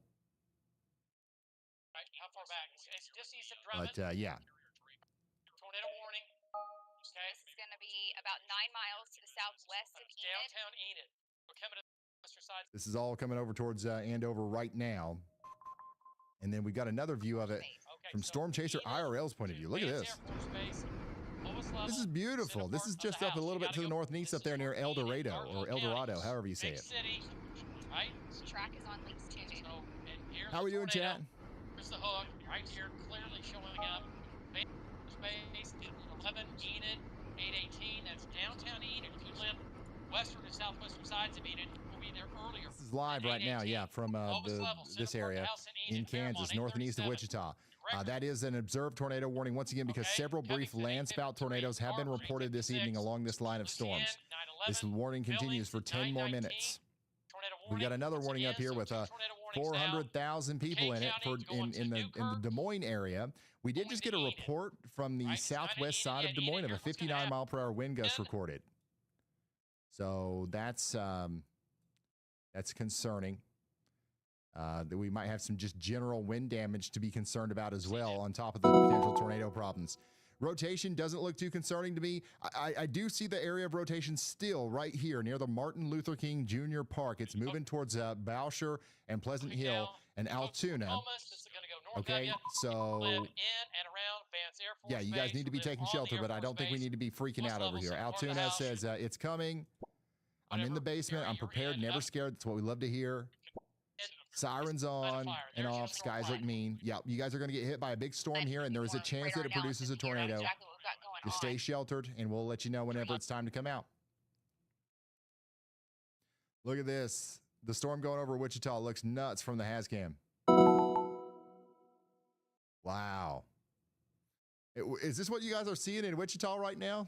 Right, how far back? It's just east of Drummond.
But yeah.
Tornado warning. Okay.
This is going to be about 9 miles to the southwest of Enid.
Downtown Enid. We're coming to the western side.
This is all coming over towards Andover right now. And then we got another view of it from Storm Chaser IRL's point of view. Look at this. This is beautiful. This is just up a little bit to the north and east up there near El Dorado, or El Dorado, however you say it.
Right?
The track is on leaks too.
How are we doing, chat?
Here's the hook right here, clearly showing up. Space 11 Enid 818. That's downtown Enid. If you live western and southwestern sides of Enid, we'll be there earlier.
This is live right now, yeah, from this area in Kansas, north and east of Wichita. That is an observed tornado warning once again because several brief land spout tornadoes have been reported this evening along this line of storms. This warning continues for 10 more minutes. We got another warning up here with 400,000 people in it in the Des Moines area. We did just get a report from the southwest side of Des Moines of a 59-mile-per-hour wind gust recorded. So that's concerning. That we might have some just general wind damage to be concerned about as well, on top of the potential tornado problems. Rotation doesn't look too concerning to me. I do see the area of rotation still right here near the Martin Luther King Jr. Park. It's moving towards Bowsher and Pleasant Hill and Altoona. Okay, so yeah, you guys need to be taking shelter, but I don't think we need to be freaking out over here. Altoona says it's coming. I'm in the basement. I'm prepared, never scared. That's what we love to hear. Sirens on and off. Skies look mean. Yeah, you guys are going to get hit by a big storm here, and there is a chance that it produces a tornado. Just stay sheltered, and we'll let you know whenever it's time to come out. Look at this. The storm going over Wichita looks nuts from the Hazcam. Wow. Is this what you guys are seeing in Wichita right now?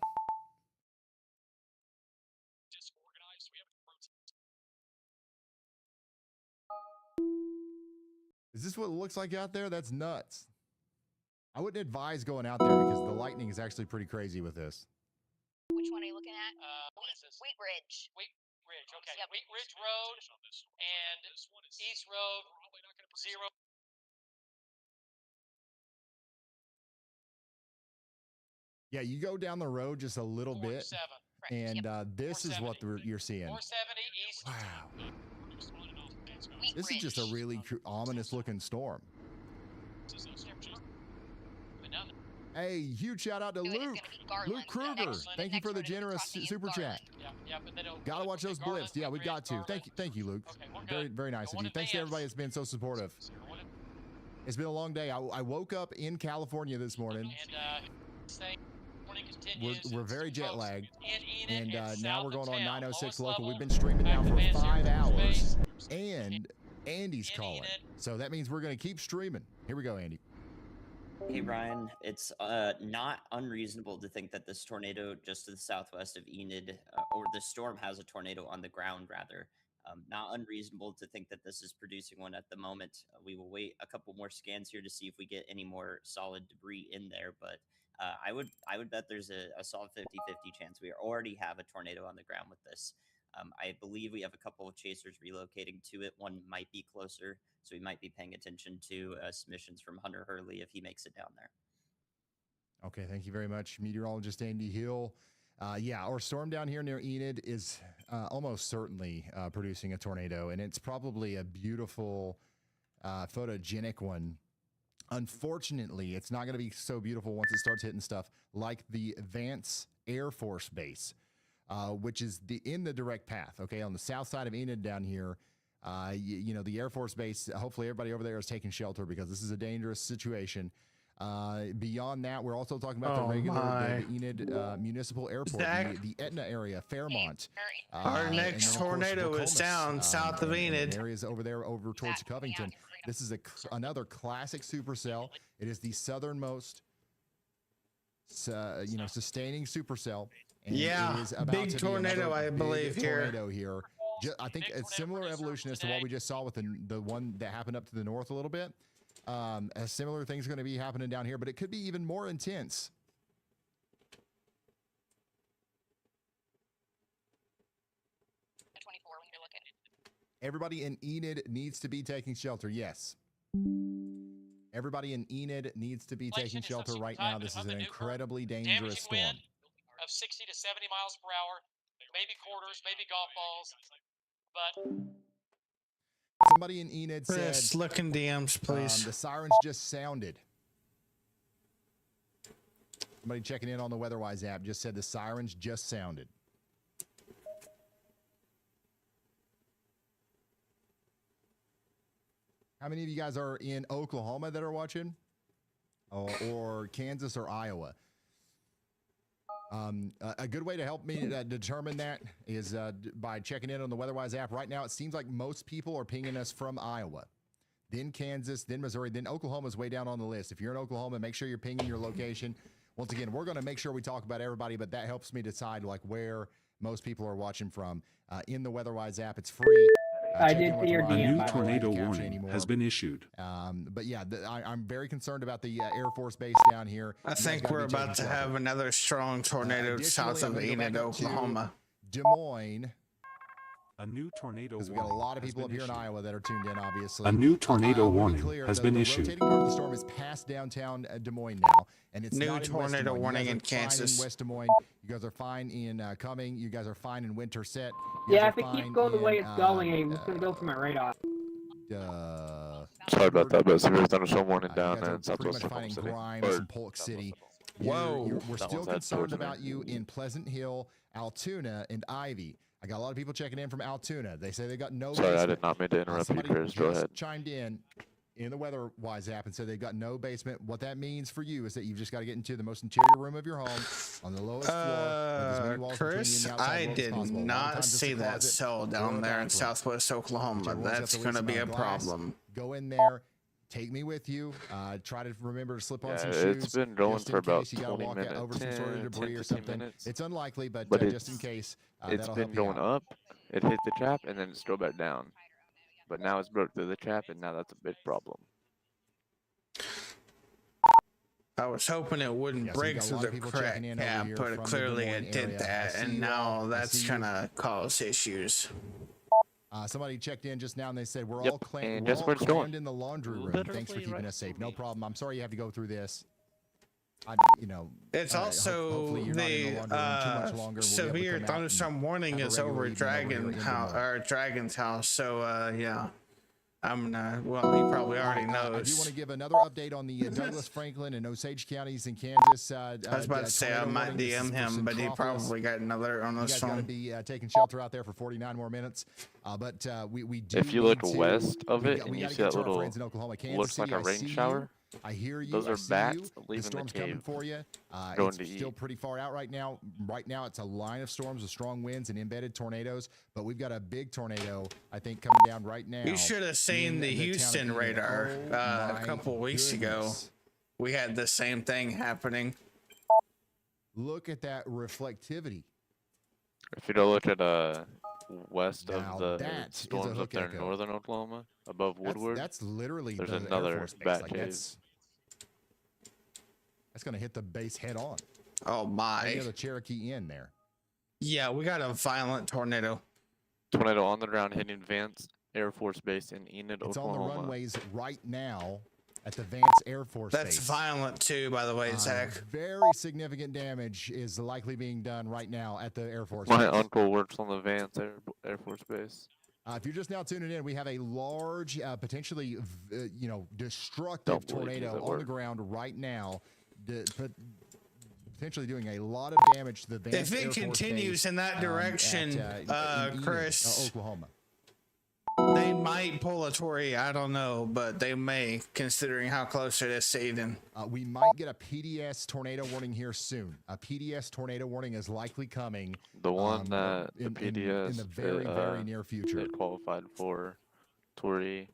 Is this what it looks like out there? That's nuts. I wouldn't advise going out there because the lightning is actually pretty crazy with this.
Which one are you looking at? Wheat Ridge.
Wheat Ridge, okay. Yep. Wheat Ridge Road and East Road, 0.
Yeah, you go down the road just a little bit, and this is what you're seeing.
470 East.
Wow. This is just a really ominous looking storm. Hey, huge shout out to Luke. Luke Kruger. Thank you for the generous super chat. Gotta watch those blips. Yeah, we got to. Thank you, Luke. Very, very nice of you. Thanks to everybody that's been so supportive. It's been a long day. I woke up in California this morning. We're very jet lagged, and now we're going on 906 local. We've been streaming now for 5 hours, and Andy's calling, so that means we're going to keep streaming. Here we go, Andy.
Hey Ryan, it's not unreasonable to think that this tornado just to the southwest of Enid, or the storm has a tornado on the ground rather. Not unreasonable to think that this is producing one at the moment. We will wait a couple more scans here to see if we get any more solid debris in there, but I would bet there's a solid 50-50 chance we already have a tornado on the ground with this. I believe we have a couple of chasers relocating to it. One might be closer, so we might be paying attention to submissions from Hunter Hurley if he makes it down there.
Okay, thank you very much, meteorologist Andy Hill. Yeah, our storm down here near Enid is almost certainly producing a tornado, and it's probably a beautiful, photogenic one. Unfortunately, it's not going to be so beautiful once it starts hitting stuff like the Vance Air Force Base, which is in the direct path, okay, on the south side of Enid down here. You know, the Air Force Base, hopefully everybody over there is taking shelter because this is a dangerous situation. Beyond that, we're also talking about the regular the Enid Municipal Airport, the Etna area, Fairmont.
Our next tornado is down south of Enid.
Areas over there over towards Covington. This is another classic supercell. It is the southernmost, sustaining supercell. And
yeah,
it is about
big tornado, I believe
tornado here. I think it's similar evolution as to what we just saw with the one that happened up to the north a little bit. A similar thing's going to be happening down here, but it could be even more intense. Everybody in Enid needs to be taking shelter. Yes. Everybody in Enid needs to be taking shelter right now. This is an incredibly dangerous storm.
Of 60 to 70 miles per hour, maybe quarters, maybe golf balls, but
somebody in Enid said,
look in DMs, please.
The sirens just sounded. Somebody checking in on the WeatherWise app just said the sirens just sounded. How many of you guys are in Oklahoma that are watching? Or Kansas or Iowa? A good way to help me determine that is by checking in on the WeatherWise app. Right now, it seems like most people are pinging us from Iowa, then Kansas, then Missouri, then Oklahoma's way down on the list. If you're in Oklahoma, make sure you're pinging your location. Once again, we're going to make sure we talk about everybody, but that helps me decide like where most people are watching from. In the WeatherWise app, it's free.
I did see your DM.
A new tornado warning has been issued.
But yeah, I'm very concerned about the Air Force Base down here.
I think we're about to have another strong tornado south of Enid, Oklahoma.
Des Moines.
A new tornado warning.
We got a lot of people up here in Iowa that are tuned in, obviously.
A new tornado warning has been issued.
The rotating part of the storm is past downtown Des Moines now, and it's
new
not in West Des
tornado
Moines.
warning in
Kansas.
Kansas.
In West Des Moines, you guys are fine in Cumming. You guys are fine in Winterset.
Yeah, if it keeps going the way it's going, I'm just gonna go for my radar.
Sorry about that, but severe thunderstorm warning down in
Pretty
southwest
much fine in
City.
Grimes and Polk City. We're still concerned about you in Pleasant Hill, Altoona, and Ivy. I got a lot of people checking in from Altoona. They say they got no
Sorry,
basement.
I did not mean to interrupt you, Chris. Go ahead.
Chimed in the WeatherWise app and said they've got no basement. What that means for you is that you've just got to get into the most interior room of your home on the lowest floor. With as many walls
Chris,
between you and the outside
I
world as
did
possible.
not see that cell down there in southwest Oklahoma. That's going to be a problem.
Go in there. Take me with you. Try to remember to slip on some shoes.
It's been going
just
for
in
about
case you gotta
20
walk
minutes,
over some sort of debris or
10
something.
minutes.
It's unlikely, but just in case,
it's
that'll
been
help you
going
out.
up. It hit the trap and then it's still back down. But now it's broke through the trap, and now that's a big problem.
I was hoping it wouldn't break through the crack cap, but clearly it did that, and now that's gonna cause issues.
Somebody checked in just now and they said we're
Yep,
all
and guess where it's
crammed
going?
in the laundry room. Thanks for keeping us safe. No problem. I'm sorry you have to go through this.
It's also the severe thunderstorm warning is over Dragon's house. So yeah, I'm gonna. Well, he probably already knows.
I do want to give another update on the Douglas, Franklin, and Osage counties in Kansas.
I was about to say I might DM him, but he probably got another on the
phone. You guys got to be taking shelter out there for 49 more minutes. But we do.
If you look west of it and you see that little, looks like a rain shower.
I hear you.
Those are bats leaving the
storm's
cave.
Coming for you.
Going
It's
to
still
eat.
pretty far out right now. Right now, it's a line of storms with strong winds and embedded tornadoes. But we've got a big tornado, I think, coming down right now.
You should have seen the Houston radar a couple weeks ago. We had the same thing happening.
Look at that reflectivity.
If you don't look at west
Now
of the
that is a
storms
hook
up there in
echo.
northern Oklahoma, above Woodward.
That's literally
there's
the Air
another
Force base.
bat
Like,
cave.
that's going to hit the base head on.
Oh my!
Near the Cherokee Inn there.
Yeah, we got a violent tornado.
Tornado on the ground hitting Vance Air Force Base in Enid,
It's
Oklahoma.
on the runways right now at the Vance Air Force Base.
That's violent too, by the way, Zach.
Very significant damage is likely being done right now at the Air Force
My
Base.
uncle works on the Vance Air Force Base.
If you're just now tuning in, we have a large, potentially, destructive tornado on the ground right now, potentially doing a lot of damage to the Vance
If
Air
it
Force
continues
Base,
in that direction,
in Enid,
Chris,
Oklahoma.
They might pull a Tory. I don't know, but they may, considering how close it is to Eden.
We might get a PDS tornado warning here soon. A PDS tornado warning is likely coming.
The one that the PDS
in the very near future.
They qualified for Tory.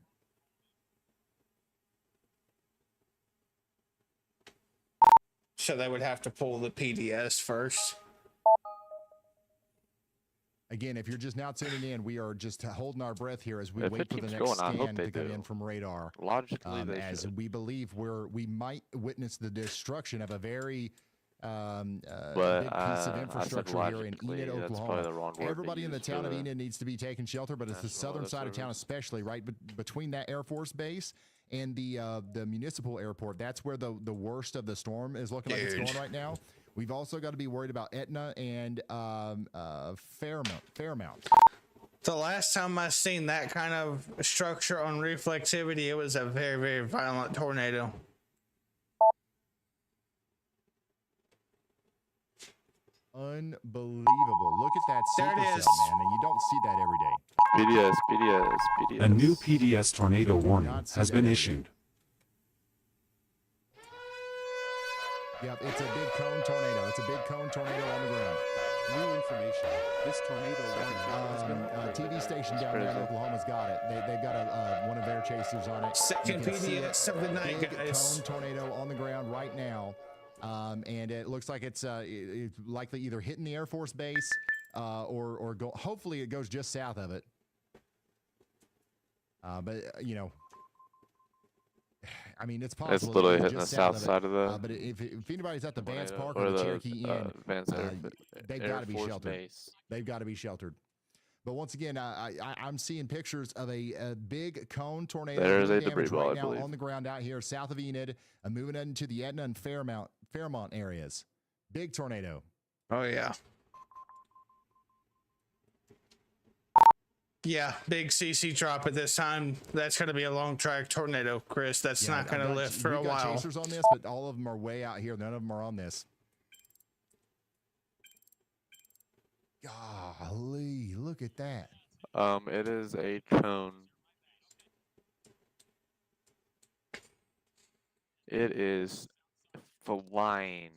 So they would have to pull the PDS first.
Again, if you're just now tuning in, we are just holding our breath here as we
If
wait
it
for the
keeps
next
going, I hope
scan
they
to come
do.
in from radar.
Logically, they
as
should.
we believe we might witness the destruction of a very big piece of infrastructure here in Enid, Oklahoma. Everybody in the town of Enid needs to be taking shelter, but it's the southern side of town especially, right? But between that Air Force Base and the municipal airport, that's where the worst of the storm is looking like it's going right now. We've also got to be worried about Etna and Fairmount.
The last time I seen that kind of structure on reflectivity, it was a very violent tornado.
Unbelievable. Look at that supercell, man, and you don't see that every day.
PDS.
A new PDS tornado warning has been issued.
Yep, it's a big cone tornado. It's a big cone tornado on the ground.
New information. This tornado warning has been
TV station down there in Oklahoma's got it. They've got one of their chasers on it.
Second PDS of the night,
big
guys.
Cone tornado on the ground right now. And it looks like it's likely either hitting the Air Force Base or hopefully it goes just south of it. But, you know, I mean, it's possible.
It's literally hitting the south side of the.
But if anybody's at the Vance Park or the Cherokee Inn, they've got to be sheltered. They've got to be sheltered. But once again, I'm seeing pictures of a big cone tornado.
There's a
damage
debris ball,
right
I
now
believe.
on the ground out here south of Enid, moving into the Etna and Fairmount areas. Big tornado.
Oh yeah. Yeah, big CC drop at this time. That's going to be a long track tornado, Chris. That's not going to live for a
We've got
while.
chasers on this, but all of them are way out here. None of them are on this. Golly, look at that.
It is a cone. It is flying.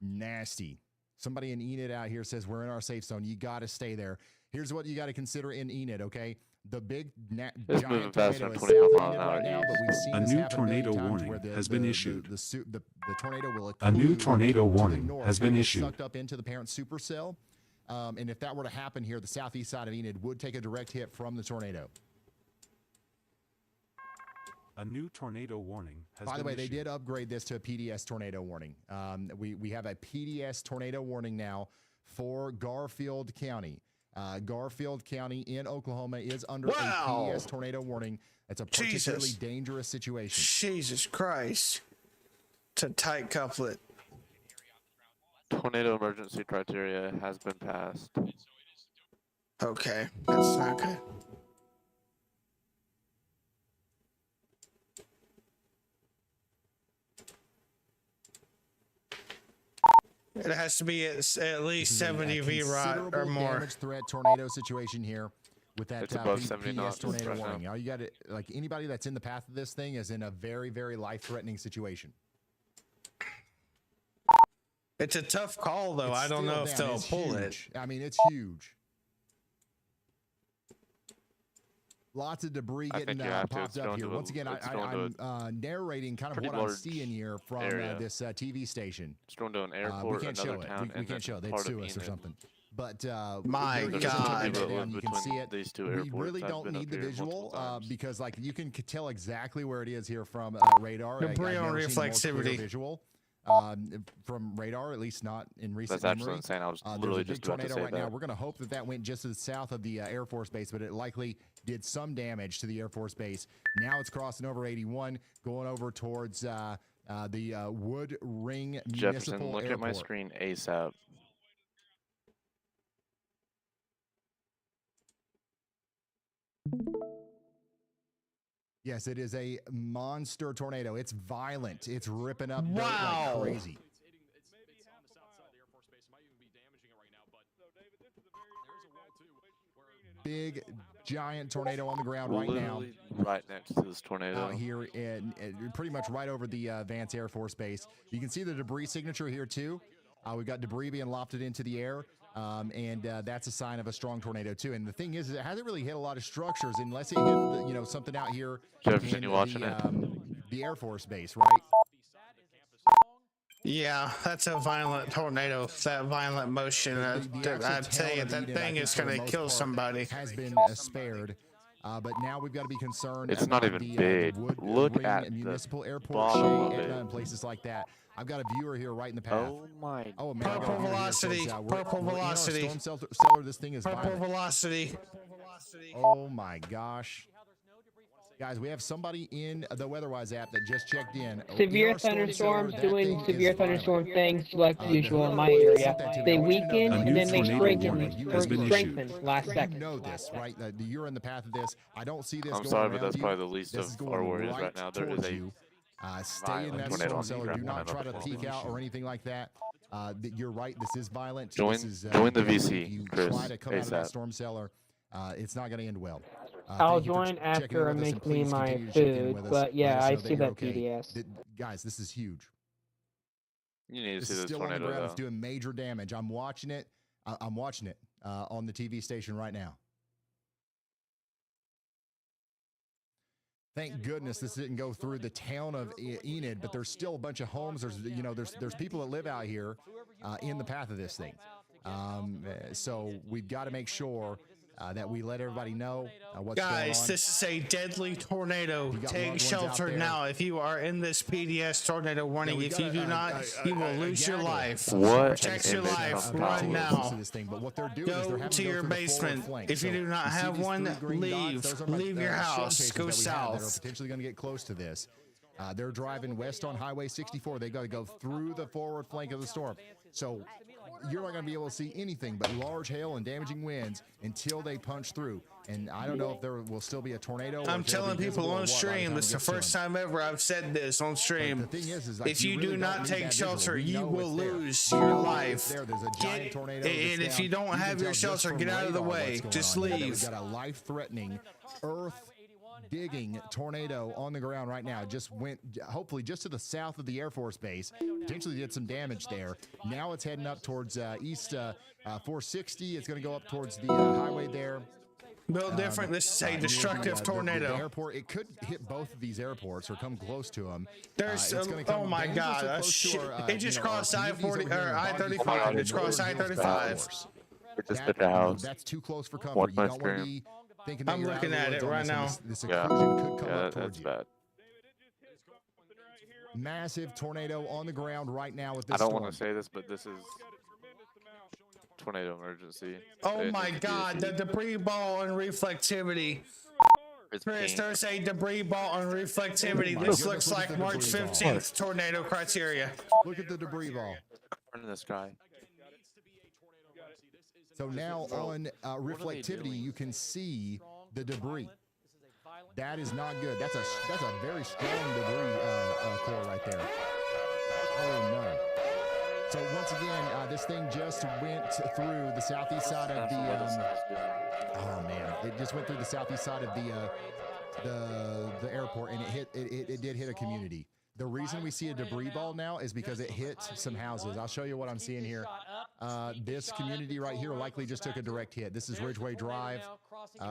Nasty. Somebody in Enid out here says we're in our safe zone. You got to stay there. Here's what you got to consider in Enid, okay? The big giant tornado is south of Enid right now, but we've seen
A
this
new
happen
tornado
many times
warning
where
has been issued.
The tornado will
A new
accrue
tornado
to the
warning
north,
has been
get
issued.
Sucked up into the parent supercell, and if that were to happen here, the southeast side of Enid would take a direct hit from the tornado.
A new tornado warning has
By the
been
way,
issued.
they did upgrade this to a PDS tornado warning. We have a PDS tornado warning now for Garfield County. Garfield County in Oklahoma is under a PDS tornado warning. It's a particularly dangerous situation.
Jesus Christ. It's a tight couplet.
Tornado emergency criteria has been passed.
Okay, that's not good. It has to be at least 70 V-rod or more.
Damage threat tornado situation here with that
It's above 70 knots
tornado
right now.
warning. All you got to, like, anybody that's in the path of this thing is in a very, very life-threatening situation.
It's a tough call, though.
It's
I don't know if
still,
they'll
it's
pull
huge.
it.
I mean, it's huge. Lots of debris
I
getting
think you have to.
popped
It's
up
going
here.
to
Once again,
it's going to
I'm narrating kind of
pretty
what I'm
large
seeing here from
area.
this TV station.
It's going to an airport,
we can't
another
show
town,
it. We
and
can't
then
show it. They'd
part of
sue us or
Enid.
something. But
my
there is a
God,
tornado, and you can see it.
These two
We
airports.
really
I've
don't
been
need
up
the
here
visual
multiple times.
because like you can tell exactly where it is here from radar.
Debris
I've
on
never seen more clear
reflexivity.
visual from radar, at least not in recent
That's
memory.
absolutely insane. I was
There's
literally
a big
just about to
tornado
say
right now.
that.
We're going to hope that that went just to the south of the Air Force Base, but it likely did some damage to the Air Force Base. Now it's crossing over 81, going over towards the Wood Ring
Jefferson,
Municipal
look
Airport.
at my screen ASAP.
Yes, it is a monster tornado. It's violent. It's ripping up dirt
Wow.
like crazy. Big, giant tornado on the ground right now.
Literally right next to this tornado.
Out here in pretty much right over the Vance Air Force Base. You can see the debris signature here too. We've got debris being lofted into the air, and that's a sign of a strong tornado too. And the thing is it hasn't really hit a lot of structures unless it hit something out here
Jefferson,
in
you watching
the Air Force Base, right?
Yeah, that's a violent tornado. That violent motion. I tell you, that thing is going to kill somebody.
Has been spared. But now we've got to be concerned.
It's not
about
even
the
big.
Wood
Look
Ring
at
Municipal
the
Airport,
bottom of
Shea,
it.
and places like that. I've got a viewer here right in the path.
Oh my!
Oh man!
Purple velocity. Purple velocity.
We're in our storm cellar. This thing is
Purple
violent.
velocity.
Oh my gosh. Guys, we have somebody in the WeatherWise app that just checked in.
Severe
our storm
thunderstorms
cellar, that
doing
thing
severe
is
thunderstorm
violent.
things like
The
usual in
whoever
my
it is
area.
sent that to me.
They
I want you to know
weaken
that
and then they
tornado
strengthen
warning
has been
strengthen
issued.
last
You
second.
know this, right? You're in the path of this. I don't see this
I'm
going
sorry, but
around
that's
you.
probably the least
This is
of
going
our worries right now. There is
towards
a
you. Stay in
violent
that
tornado
storm
on the
cellar.
ground.
Do not try to
Well,
peek out or anything like that. You're right. This is violent.
Join-
This is,
join the
if
VC,
you
Chris,
try to come out of that
ASAP.
storm cellar, it's not going to end well.
I'll
Thank you for
join
checking in
after I
with us, and
make me
please
my
continue to check in
food,
with us.
but
Let
yeah,
us
I
know that
see
you're
that
okay.
PDS.
Guys, this is huge.
You need to
This
see
is
this
still on the
tornado
ground.
though.
It's doing major damage. I'm watching it. I'm watching it on the TV station right now. Thank goodness this didn't go through the town of Enid, but there's still a bunch of homes. There's people that live out here in the path of this thing. So we've got to make sure that we let everybody know what's going on.
Guys, this is a deadly tornado.
You got loved
Take
ones
shelter
out there.
now. If you are in this PDS tornado warning,
we
if
got
you do not, you will lose your
gaggle.
life.
What
Protect
an
your
image
life
from
right
Part2.
now.
To this thing, but what they're doing is they're
Go
having
to
go
your
through the forward
basement.
flank.
If you do not
you see
have
these
one,
3 green
leave.
dots? Those are my,
Leave your
shell
house.
cases
Go
that we have that are
south.
potentially going to get close to this. They're driving west on Highway 64. They've got to go through the forward flank of the storm. So you're not going to be able to see anything but large hail and damaging winds until they punch through. And I don't know if there will still be a tornado. Or
I'm
if they'll
telling
be
people
visible or
on
what by the
stream,
time
it's
it
the
gets to
first
them.
time ever I've said this on stream.
The thing is like
if you
really
do
don't
not
need
take
that visual.
shelter,
We
you
know
will
it's there.
lose
We
your
know
life.
it's there. There's a giant tornado
And
that's
if you
down.
don't
You
have
can
your
tell just
shelter,
from
get out of the
radar
way.
what's going
Just
on here.
leave.
We've got a life-threatening, earth-digging tornado on the ground right now. It just went, hopefully, just to the south of the Air Force Base. Potentially did some damage there. Now it's heading up towards east 460. It's going to go up towards the highway there.
Built different. This is a
Near
destructive
the
tornado.
airport. It could hit both of these airports or come close to them.
There's
it's gonna come
oh my
dangerously
god,
close to our,
it just crossed
our
I-40
communities over here
or
in Boggy
I-35.
Park
It's
and
crossed
Northern Hills
I-35.
Golf Course.
It's just at the house.
That's too close for comfort.
Watch
You
my
don't want to
screen.
be thinking that
I'm
you're out of
looking
the
at
woods
it
on
right
this, and
now.
This
Yeah,
excursion could come
yeah,
up towards
that's
you.
bad.
Massive tornado on the ground right now with this
I don't
storm.
want to say this, but this is tornado emergency.
Oh
It
my
needs to be
god, the
issued.
debris ball and reflectivity.
It's
Chris,
pink.
there's a debris ball on reflectivity.
Oh my
This
goodness,
looks
look at
like
the
March
debris ball.
15th tornado criteria.
Look at the debris ball.
In the sky.
So now on reflectivity, you can see the debris. That is not good. That's a very strong debris core right there. Oh no! So once again, this thing just went through the southeast side of the. Oh man! It just went through the southeast side of the airport, and it did hit a community. The reason we see a debris ball now is because it hit some houses. I'll show you what I'm seeing here. This community right here likely just took a direct hit. This is Ridgeway Drive.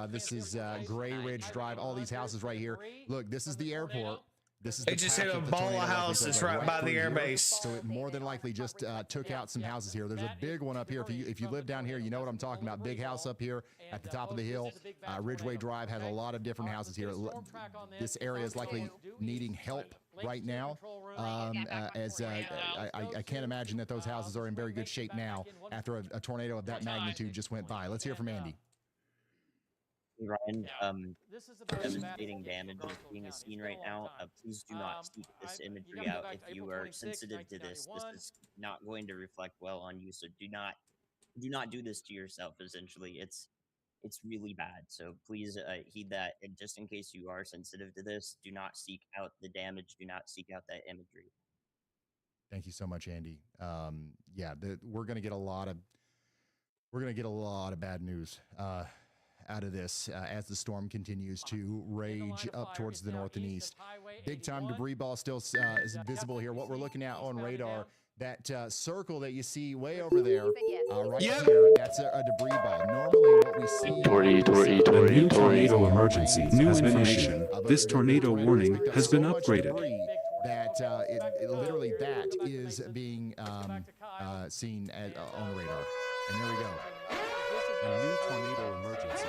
This is Gray Ridge Drive. All these houses right here. Look, this is the airport. This is
It just hit a ball of houses right by the airbase.
So it more than likely just took out some houses here. There's a big one up here. If you live down here, you know what I'm talking about. Big house up here at the top of the hill. Ridgeway Drive has a lot of different houses here. This area is likely needing help right now, as I can't imagine that those houses are in very good shape now after a tornado of that magnitude just went by. Let's hear from Andy.
Ryan, devastating damage is being seen right now. Please do not seek this imagery out if you are sensitive to this. This is not going to reflect well on you. So do not do this to yourself. Essentially, it's really bad. So please heed that. And just in case you are sensitive to this, do not seek out the damage. Do not seek out that imagery.
Thank you so much, Andy. Yeah, we're gonna get a lot of bad news out of this as the storm continues to rage up towards the north and east. Big time debris ball still is visible here. What we're looking at on radar, that circle that you see way over there, right here, that's a debris ball. Normally what we see...
A new tornado emergency has been issued. This tornado warning has been upgraded.
That literally that is being seen on the radar. And there we go.
A new tornado emergency.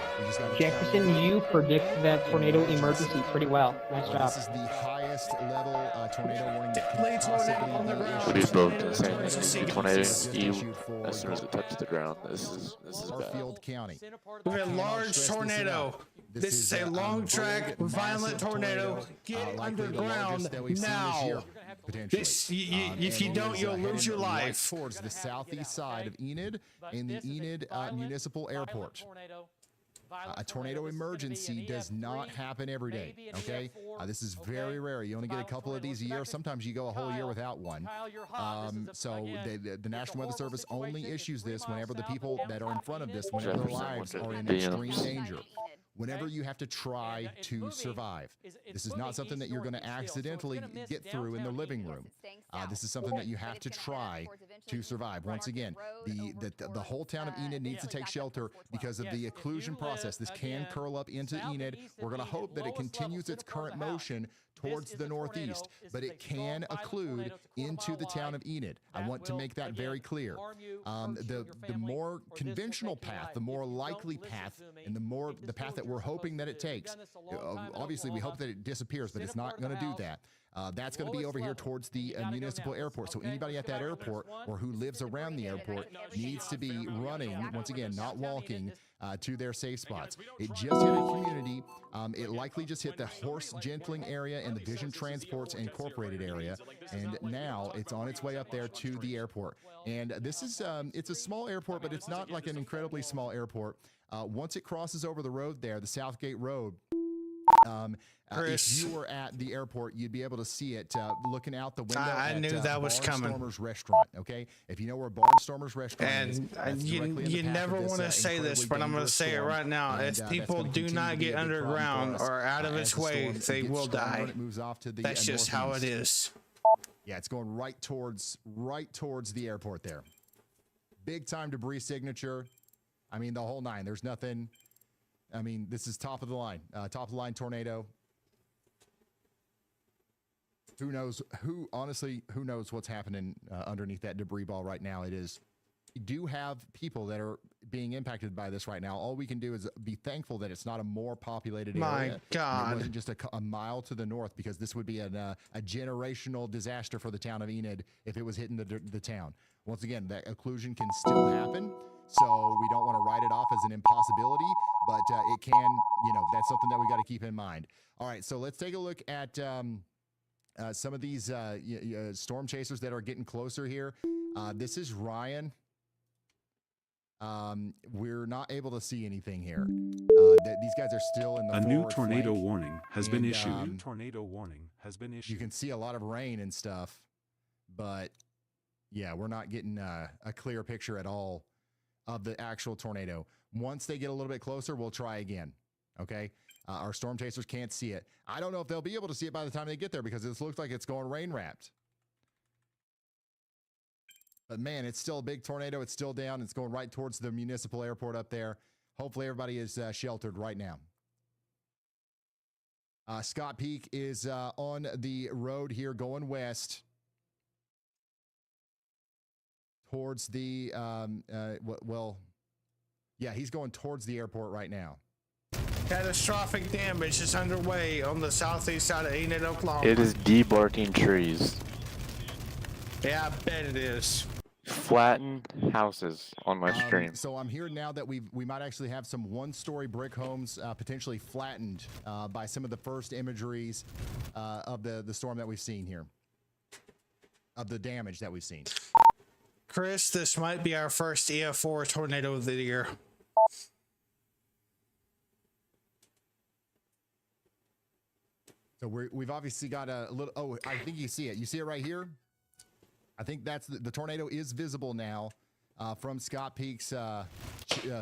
Jefferson, you predict that tornado emergency pretty well. Nice job.
This is the highest level tornado warning that can possibly be issued.
We both the same tornado as soon as it touched the ground. This is bad.
Garfield County.
We have a large tornado. This is a long track, violent tornado. Get underground now. This, if you don't, you'll lose your life.
Towards the southeast side of Enid and the Enid Municipal Airport. A tornado emergency does not happen every day, okay? This is very rare. You only get a couple of these a year. Sometimes you go a whole year without one. So the National Weather Service only issues this whenever the people that are in front of this, whenever their lives are in extreme danger. Whenever you have to try to survive. This is not something that you're going to accidentally get through in the living room. This is something that you have to try to survive. Once again, the whole town of Enid needs to take shelter because of the occlusion process. This can curl up into Enid. We're going to hope that it continues its current motion towards the northeast, but it can occlude into the town of Enid. I want to make that very clear. The more conventional path, the more likely path, and the path that we're hoping that it takes. Obviously, we hope that it disappears, but it's not going to do that. That's going to be over here towards the municipal airport. So anybody at that airport or who lives around the airport needs to be running, once again, not walking, to their safe spots. It just hit a community. It likely just hit the Horse Gentling area and the Vision Transports Incorporated area. And now it's on its way up there to the airport. And this is, it's a small airport, but it's not like an incredibly small airport. Once it crosses over the road there, the Southgate Road, if you were at the airport, you'd be able to see it looking out the window.
I knew that was coming.
Barnstormer's Restaurant, okay? If you know where Barnstormer's Restaurant is,
and you never want to say this, but I'm going to say it right now. If people do not get underground or out of its way, they will die. That's just how it is.
Yeah, it's going right towards the airport there. Big time debris signature. I mean, the whole nine. There's nothing. I mean, this is top of the line tornado. Who knows? Honestly, who knows what's happening underneath that debris ball right now? We do have people that are being impacted by this right now. All we can do is be thankful that it's not a more populated area.
My God.
It wasn't just a mile to the north, because this would be a generational disaster for the town of Enid if it was hitting the town. Once again, that occlusion can still happen. So we don't want to write it off as an impossibility, but it can, that's something that we got to keep in mind. All right, so let's take a look at some of these storm chasers that are getting closer here. This is Ryan. We're not able to see anything here. These guys are still in the
A new tornado warning has been issued. A new tornado warning has been issued.
You can see a lot of rain and stuff, but yeah, we're not getting a clear picture at all of the actual tornado. Once they get a little bit closer, we'll try again. Okay? Our storm chasers can't see it. I don't know if they'll be able to see it by the time they get there, because it looks like it's going rain wrapped. But man, it's still a big tornado. It's still down. It's going right towards the municipal airport up there. Hopefully everybody is sheltered right now. Scott Peak is on the road here going west towards the, yeah, he's going towards the airport right now.
Catastrophic damage is underway on the southeast side of Enid, Oklahoma.
It is debarking trees.
Yeah, I bet it is.
Flatten houses on my stream.
So I'm hearing now that we might actually have some one-story brick homes potentially flattened by some of the first imageries of the storm that we've seen here, of the damage that we've seen.
Chris, this might be our first EF4 tornado of the year.
So we've obviously got a little. Oh, I think you see it. You see it right here. I think that's the tornado is visible now from Scott Peak's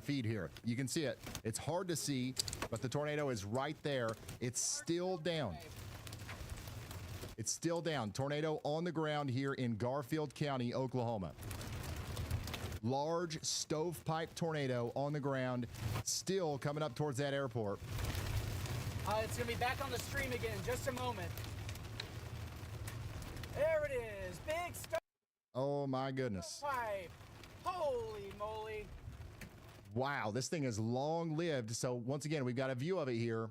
feed here. You can see it. It's hard to see, but the tornado is right there. It's still down. It's still down. Tornado on the ground here in Garfield County, Oklahoma. Large stovepipe tornado on the ground, still coming up towards that airport.
It's gonna be back on the stream again in just a moment. There it is, big stovepipe.
Oh my goodness.
Holy moly.
Wow, this thing is long lived. So once again, we've got a view of it here.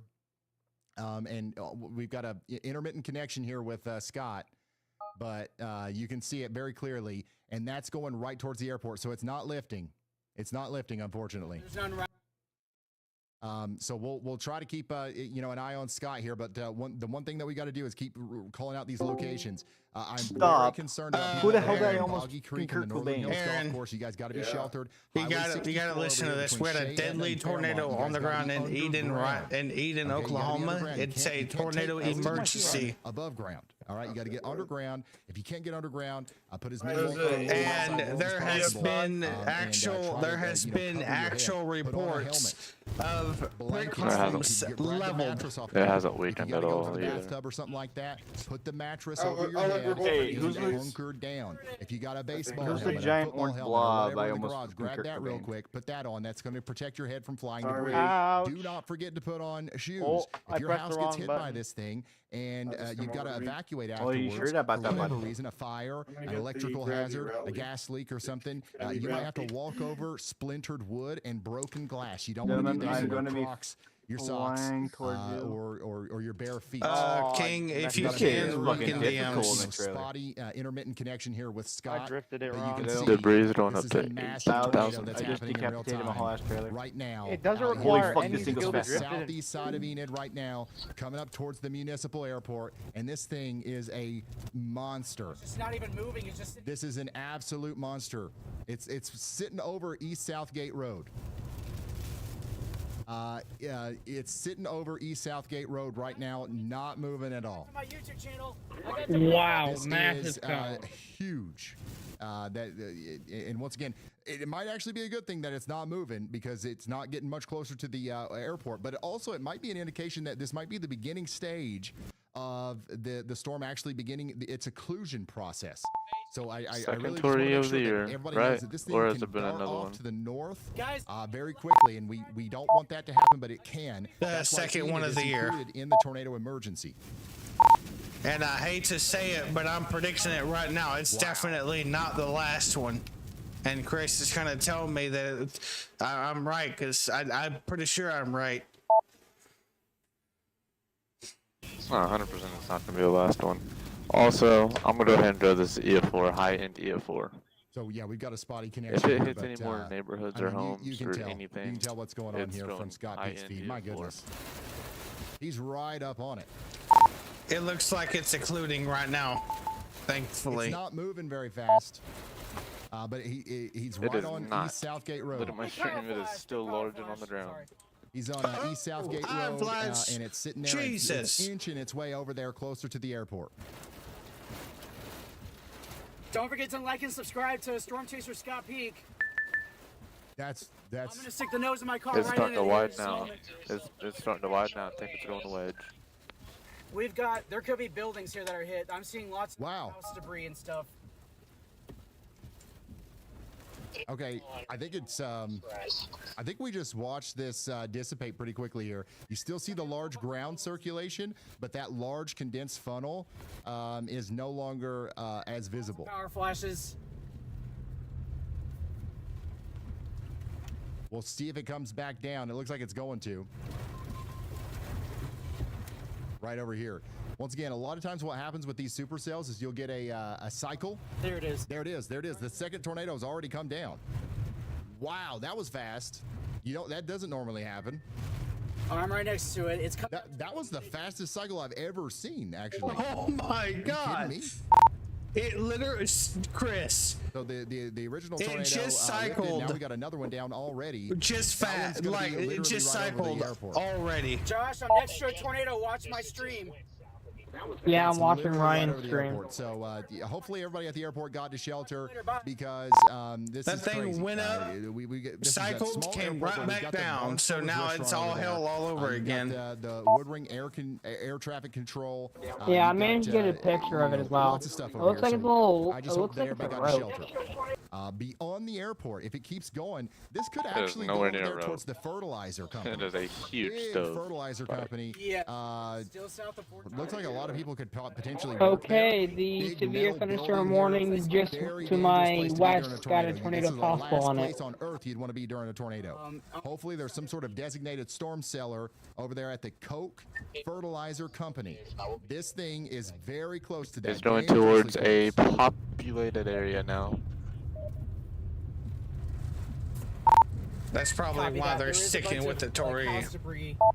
And we've got a intermittent connection here with Scott, but you can see it very clearly, and that's going right towards the airport. So it's not lifting. It's not lifting, unfortunately.
There's none right.
So we'll try to keep an eye on Scott here, but the one thing that we got to do is keep calling out these locations. I'm very concerned about
who the hell did I
in
almost
Boggy Creek and the Northern Hills Golf Course. You guys got to be sheltered.
You gotta listen to this. We had a deadly tornado on the ground in Eden, Oklahoma. It's a tornado emergency.
Above ground. All right, you got to get underground. If you can't get underground, put as many.
And there has been actual reports of brick homes leveled.
It hasn't weakened at all either.
Bathtub or something like that. Put the mattress over your head.
Hey, who's
hunkered down? If you got a baseball
who's
helmet,
the giant
football
orange
helmet,
blob? I
in the
almost
garage, grab that real
Kurt
quick. Put that on. That's going to protect your head from flying
Sorry.
debris.
Ouch.
Do not forget to put on shoes.
Oh,
if
I
your
pressed
house
the
gets
wrong
hit by
button.
this thing and you've got to evacuate
Oh,
afterwards,
you sure about
for
that
whatever
button?
reason, a fire, an electrical hazard, a gas leak or something, you might have to walk over splintered wood and broken glass. You don't want to do that.
I'm going to be
your socks
towards you.
or your bare feet.
King, if you can, look in DMs.
Spotty intermittent connection here with Scott.
I drifted it
but you
wrong.
can see
Debris is going
this
up
is
to
a massive
8,000.
tornado that's
I just
happening in real
decapitated my whole
time
ass trailer.
right now.
It doesn't
out
require
here
fuck,
any
this thing
on
goes
the
fast.
southeast side of Enid right now, coming up towards the municipal airport, and this thing is a monster.
It's just not even moving. It's just.
This is an absolute monster. It's sitting over East Southgate Road. It's sitting over East Southgate Road right now, not moving at all.
My YouTube channel.
Wow,
This
massive
is
power.
huge. And once again, it might actually be a good thing that it's not moving because it's not getting much closer to the airport. But also, it might be an indication that this might be the beginning stage of the storm actually beginning its occlusion process. So I really just want to make sure that everybody knows that this thing
Or has
can
it been
dart
another
off
one?
to the north
Guys,
very quickly, and we don't want that to happen, but it can.
The
That's why
second
Enid
one of
is
the year.
included in the tornado emergency.
And I hate to say it, but I'm predicting it right now. It's definitely not the last one. And Chris is kind of telling me that I'm right, because I'm pretty sure I'm right.
It's not 100%. It's not going to be the last one. Also, I'm going to go ahead and go this EF4, high-end EF4.
So yeah, we've got a spotty
If
connection.
it
here,
hits
but,
any more neighborhoods
I
or
mean,
homes
you can
or
tell.
anything,
You can tell what's going on
it's
here from
going
Scott Peak's
high-end
feed. My
EF4.
goodness, he's right up on it.
It looks like it's occluding right now, thankfully.
It's not moving very fast, but he's
It
right
is
on
not.
East Southgate
Look
Road.
at my stream. It is still large and on the ground.
He's on East Southgate Road, and it's sitting there.
Jesus.
It's inching its way over there, closer to the airport.
don't forget to like and subscribe to Storm Chaser Scott Peak.
That's.
I'm gonna stick the nose of my car
It's
right
starting
in
to
it.
widen now. It's starting to widen now. I think it's going wedge.
We've got. There could be buildings here that are hit. I'm seeing lots of
Wow.
house debris and stuff.
Okay, I think it's I think we just watched this dissipate pretty quickly here. You still see the large ground circulation, but that large condensed funnel is no longer as visible.
Power flashes.
We'll see if it comes back down. It looks like it's going to. Right over here. Once again, a lot of times what happens with these supercells is you'll get a cycle.
There it is.
There it is. There it is. The second tornado has already come down. Wow, that was fast. You know, that doesn't normally happen.
Oh, I'm right next to it. It's
that was the fastest cycle I've ever seen, actually.
Oh my God.
Me?
It literally, Chris.
So the original
it
tornado
just cycled.
Lifted. Now we got another one down already.
Just fast, like it just
right
cycled already.
Josh, I'm next to a tornado. Watch my stream.
Yeah, I'm watching Ryan's
over the
stream.
airport. So hopefully everybody at the airport got to shelter because this
that
is
thing
crazy.
went up, cycled, came right back down. So now it's all hell all over again.
The Woodring air traffic control.
Yeah, I managed to get a picture of it as well.
Lots of stuff
It
over
looks
here.
like it's a little.
I
It
just hope
looks
that
like it's a
everybody got to
road.
shelter. Beyond the airport, if it keeps going, this could
It is
actually go
nowhere
over
near a
there
road.
towards the fertilizer company.
It is a huge
Big
stove.
fertilizer company.
Yeah. Still south of Fort.
Looks like a lot of people could potentially.
Okay, the severe thunderstorm warning just to my west got a tornado possible on it.
Place on Earth you'd want to be during a tornado. Hopefully, there's some sort of designated storm cellar over there at the Koch Fertilizer Company. This thing is very close to that.
It's going towards a populated area now.
That's probably why they're sticking with the Tory.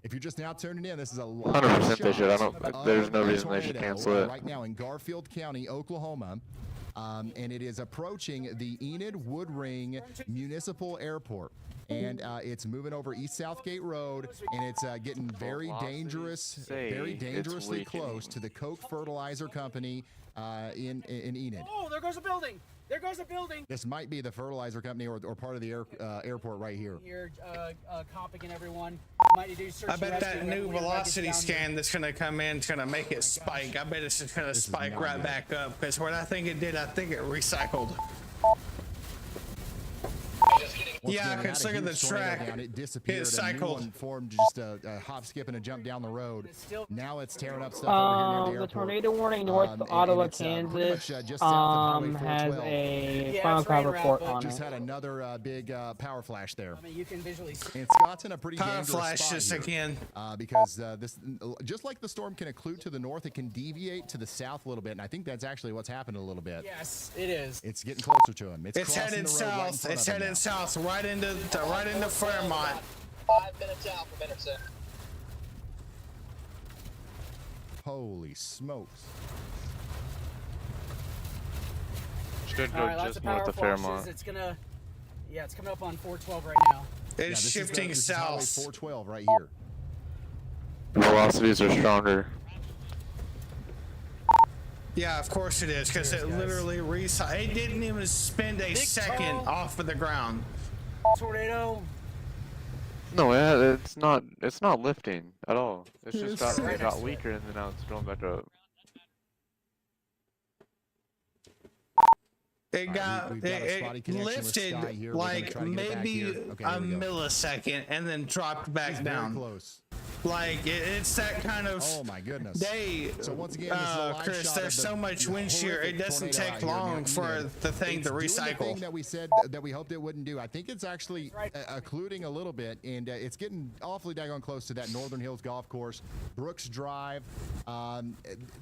If you're just now tuning in, this is a
100% they should. There's no reason they should cancel it.
Right now in Garfield County, Oklahoma, and it is approaching the Enid Woodring Municipal Airport. And it's moving over East Southgate Road, and it's getting very dangerously close to the Koch Fertilizer Company in Enid.
Oh, there goes a building. There goes a building.
This might be the fertilizer company or part of the airport right here.
Here, comping everyone. Might do search
I bet
and
that
rescue
new
when we
velocity
get down
scan that's going to come in is going to make it spike. I bet it's just going to spike right back up because what I think it did, I think it recycled. Yeah, because look at the track.
It disappeared.
It cycled.
A new one formed just a hop, skip, and a jump down the road. Now it's tearing up stuff over here near the airport.
The tornado warning north of Ottawa, Kansas, has a final cloud report on
Just
it.
had another big power flash there.
I mean, you can visually see.
And Scott's in a pretty
Power
dangerous
flashes
spot here,
again.
Because this, just like the storm can occlude to the north, it can deviate to the south a little bit, and I think that's actually what's happened a little bit.
Yes, it is.
It's getting closer to him.
It's headed south. It's headed south, right into Fairmont.
5 minutes out from intercept.
Holy smokes!
Should go
Alright, lots
just
of
north
power
of
flashes.
Fairmont.
It's gonna, yeah, it's coming up on 412 right now.
It's shifting
this
south.
Is Highway 412 right here.
The velocities are stronger.
Yeah, of course it is, because it literally it didn't even spend a second off of the ground.
Tornado.
No, it's not. It's not lifting at all. It's just it got weaker and then now it's going back up.
It got it lifted like maybe a millisecond and then dropped back down.
Close.
Like it's that kind of.
Oh my goodness.
Day.
So once again, this is a live
Chris,
shot
there's
of
so much wind shear. It doesn't take long for the thing to
doing the
recycle.
thing that we said that we hoped it wouldn't do. I think it's actually occluding a little bit, and it's getting awfully daggone close to that Northern Hills Golf Course, Brooks Drive.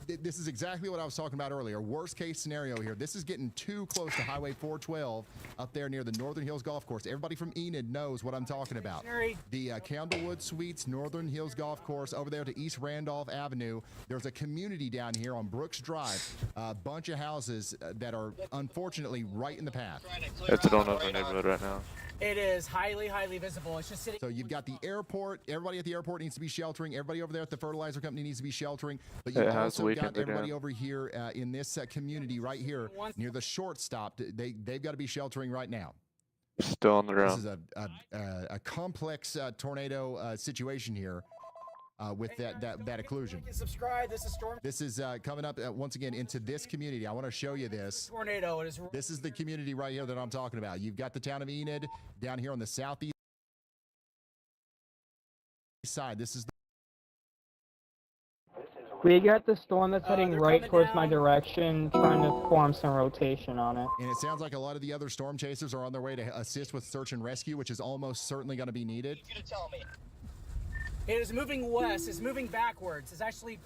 This is exactly what I was talking about earlier. Worst case scenario here. This is getting too close to Highway 412 up there near the Northern Hills Golf Course. Everybody from Enid knows what I'm talking about. The Candlewood Suites, Northern Hills Golf Course, over there to East Randolph Avenue. There's a community down here on Brooks Drive. A bunch of houses that are unfortunately right in the path.
It's a donut neighborhood right now.
It is highly, highly visible. It's just sitting.
So you've got the airport. Everybody at the airport needs to be sheltering. Everybody over there at the fertilizer company needs to be sheltering. But you've also got everybody over here in this community right here near the shortstop. They've got to be sheltering right now.
Still on the ground.
This is a complex tornado situation here. with that occlusion.
Subscribe. This is Storm.
This is coming up once again into this community. I want to show you this.
Tornado. It is.
This is the community right here that I'm talking about. You've got the town of Enid down here on the southeast side. This is the
We got the storm that's heading right towards my direction, trying to form some rotation on it.
and it sounds like a lot of the other storm chasers are on their way to assist with search and rescue, which is almost certainly going to be needed.
You to tell me. It is moving west. It's moving backwards. It's actually.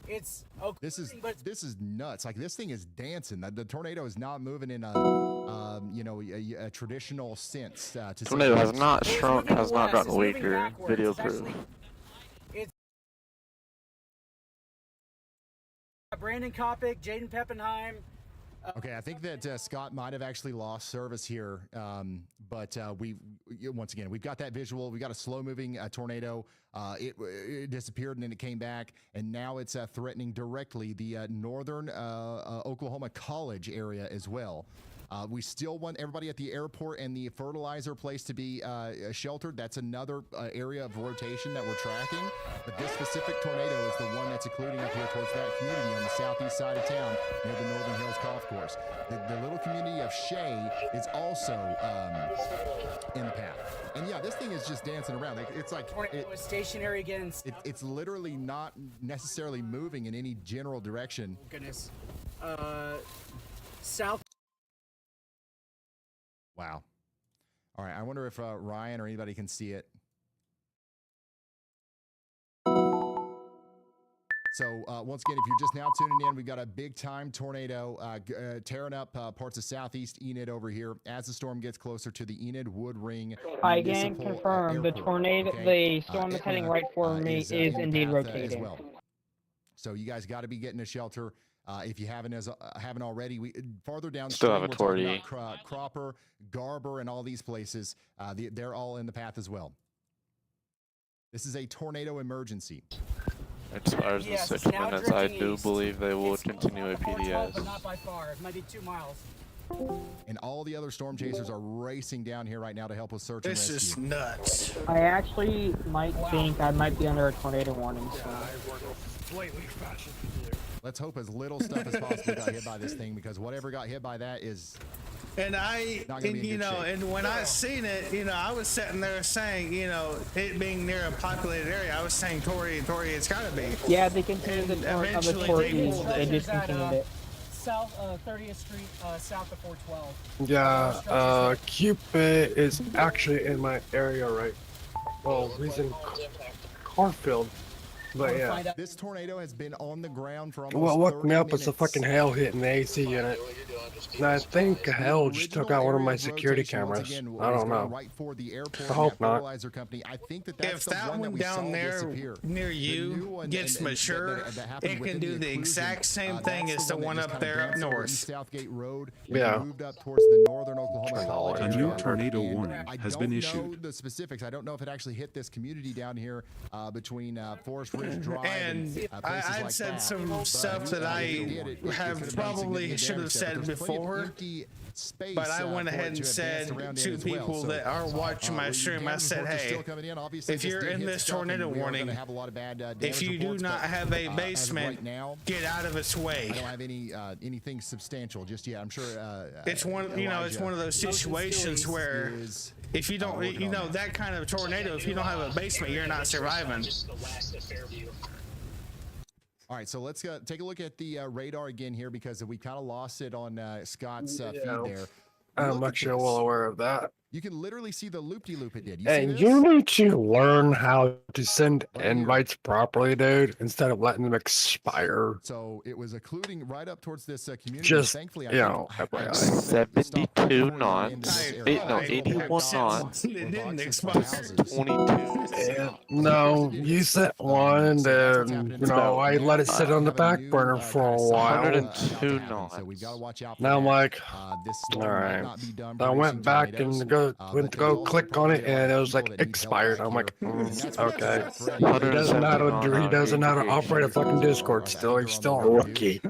It's okay.
This is nuts. Like this thing is dancing. The tornado is not moving in a traditional sense.
Tornado has not shrunk, has not gotten weaker. Video proof.
Brandon Kopic, Jaden Peppenheim.
Okay, I think that Scott might have actually lost service here, but once again, we've got that visual. We got a slow-moving tornado. It disappeared and then it came back, and now it's threatening directly the northern Oklahoma College area as well. We still want everybody at the airport and the fertilizer place to be sheltered. That's another area of rotation that we're tracking. But this specific tornado is the one that's occluding up here towards that community on the southeast side of town near the Northern Hills Golf Course. The little community of Shea is also in the path. And yeah, this thing is just dancing around. It's like
it was stationary again.
It's literally not necessarily moving in any general direction.
Oh, goodness. South.
Wow. All right. I wonder if Ryan or anybody can see it. So once again, if you're just now tuning in, we've got a big time tornado tearing up parts of southeast Enid over here as the storm gets closer to the Enid Wood Ring.
I can confirm the tornado, the storm that's heading right for me is indeed rotating.
Well. So you guys got to be getting to shelter. If you haven't already, we farther downstream, we're talking about Cropper, Garber, and all these places. They're all in the path as well. This is a tornado emergency.
It expires in 6 minutes. I do believe they will continue a PDS.
But not by far. It might be 2 miles.
And all the other storm chasers are racing down here right now to help with search and rescue.
This is nuts.
I actually might think I might be under a tornado warning. So.
Let's hope as little stuff as possible got hit by this thing, because whatever got hit by that is.
And and when I seen it, I was sitting there saying, it being near a populated area, I was saying, Tori, it's got to be.
Yeah, they continued the tour of the Tori. They discontinued it.
South 30th Street, south of 412.
Yeah, Cupid is actually in my area, right? Well, he's in Carfield. But yeah.
This tornado has been on the ground for almost
What woke me up was
minutes.
the fucking hail hitting the AC unit. And I think hail just took out one of my security cameras. I don't know. I hope not.
If that one down there near you gets mature, it can do the exact same thing as the one up there up north.
Southgate Road.
Yeah.
Moved up towards the northern Oklahoma College.
A new tornado warning has been
I don't know
issued.
the specifics. I don't know if it actually hit this community down here between Forest Ridge Drive
And
places
I'd
like
said
that.
some stuff that I have probably should have said before, but I went ahead and said to people that are watching my stream, I said, hey, if you're in this tornado warning, if you do not have a basement, get out of its way.
I don't have anything substantial just yet. I'm sure
it's one, it's one of those situations where if you don't, that kind of tornado, if you don't have a basement, you're not surviving.
All right, so let's take a look at the radar again here, because we kind of lost it on Scott's feed there.
I'm actually well aware of that.
You can literally see the loop-de-loop it did.
And you need to learn how to send invites properly, dude, instead of letting them expire.
So it was occluding right up towards this community.
Just,
thankfully,
72 knots. 81 knots.
It didn't expire.
22.
No, you set one, and I let it sit on the back burner for a while.
102 knots.
So we've got to watch out for
Now I'm like,
this
all right. I went back and went to go click on it, and it was like expired. I'm like, okay. He doesn't know how to operate a fucking Discord. He's still a rookie.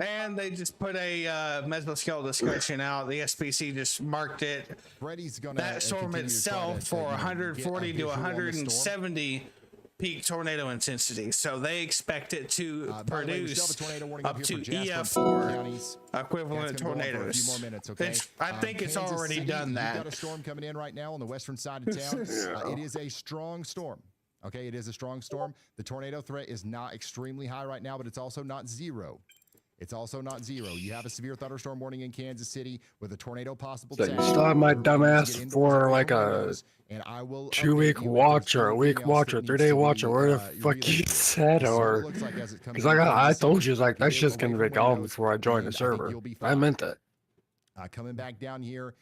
And they just put a mesoscale description out. The SPC just marked it.
Freddy's gonna
that storm itself for 140 to 170 peak tornado intensity. So they expect it to produce up to EF4 equivalent tornadoes. I think it's already done that.
We've got a storm coming in right now on the western side of town. It is a strong storm. Okay, it is a strong storm. The tornado threat is not extremely high right now, but it's also not zero. It's also not zero. You have a severe thunderstorm warning in Kansas City with a tornado possible.
So you still have my dumbass for like a 2-week watch or a week watch or 3-day watch or where the fuck you said, or because I told you like that shit's gonna be gone before I joined the server. I meant that.
Coming back down here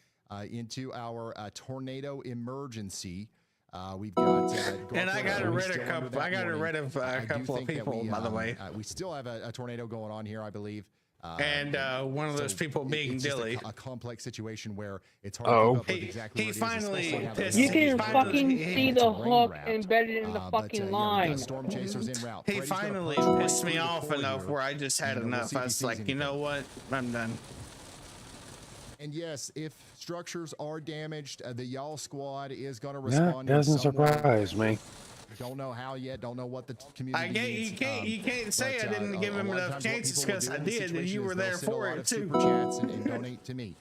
into our tornado emergency. We've got
and I got rid of a couple of people, by the way.
We still have a tornado going on here, I believe.
And one of those people being Dilly.
A complex situation where it's hard to keep up with exactly
he finally pissed.
You can fucking see the hook embedded in the fucking line.
Storm chasers en route.
He finally pissed me off enough where I just had enough. I was like, you know what? I'm done.
And yes, if structures are damaged, the y'all squad is going to respond.
Yeah, doesn't surprise me.
Don't know how yet. Don't know what the community needs.
You can't say I didn't give him enough chances because I did, and you were there for it too.
Super chats and donate to me.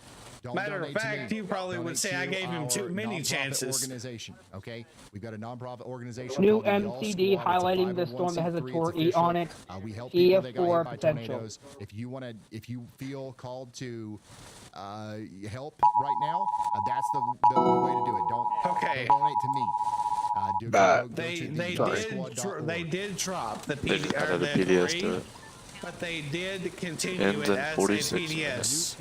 Matter of fact, you probably would say I gave him too many chances.
Organization, okay? We've got a nonprofit organization.
New MCD highlighting the storm that has a Tor E on it.
We help people that got hit
EF4
by
potential.
tornadoes. If you feel called to help right now, that's the way to do it. Don't donate to me.
They did drop the
PDS to it.
but they did continue
Ends
it
in
as
46
a PDS.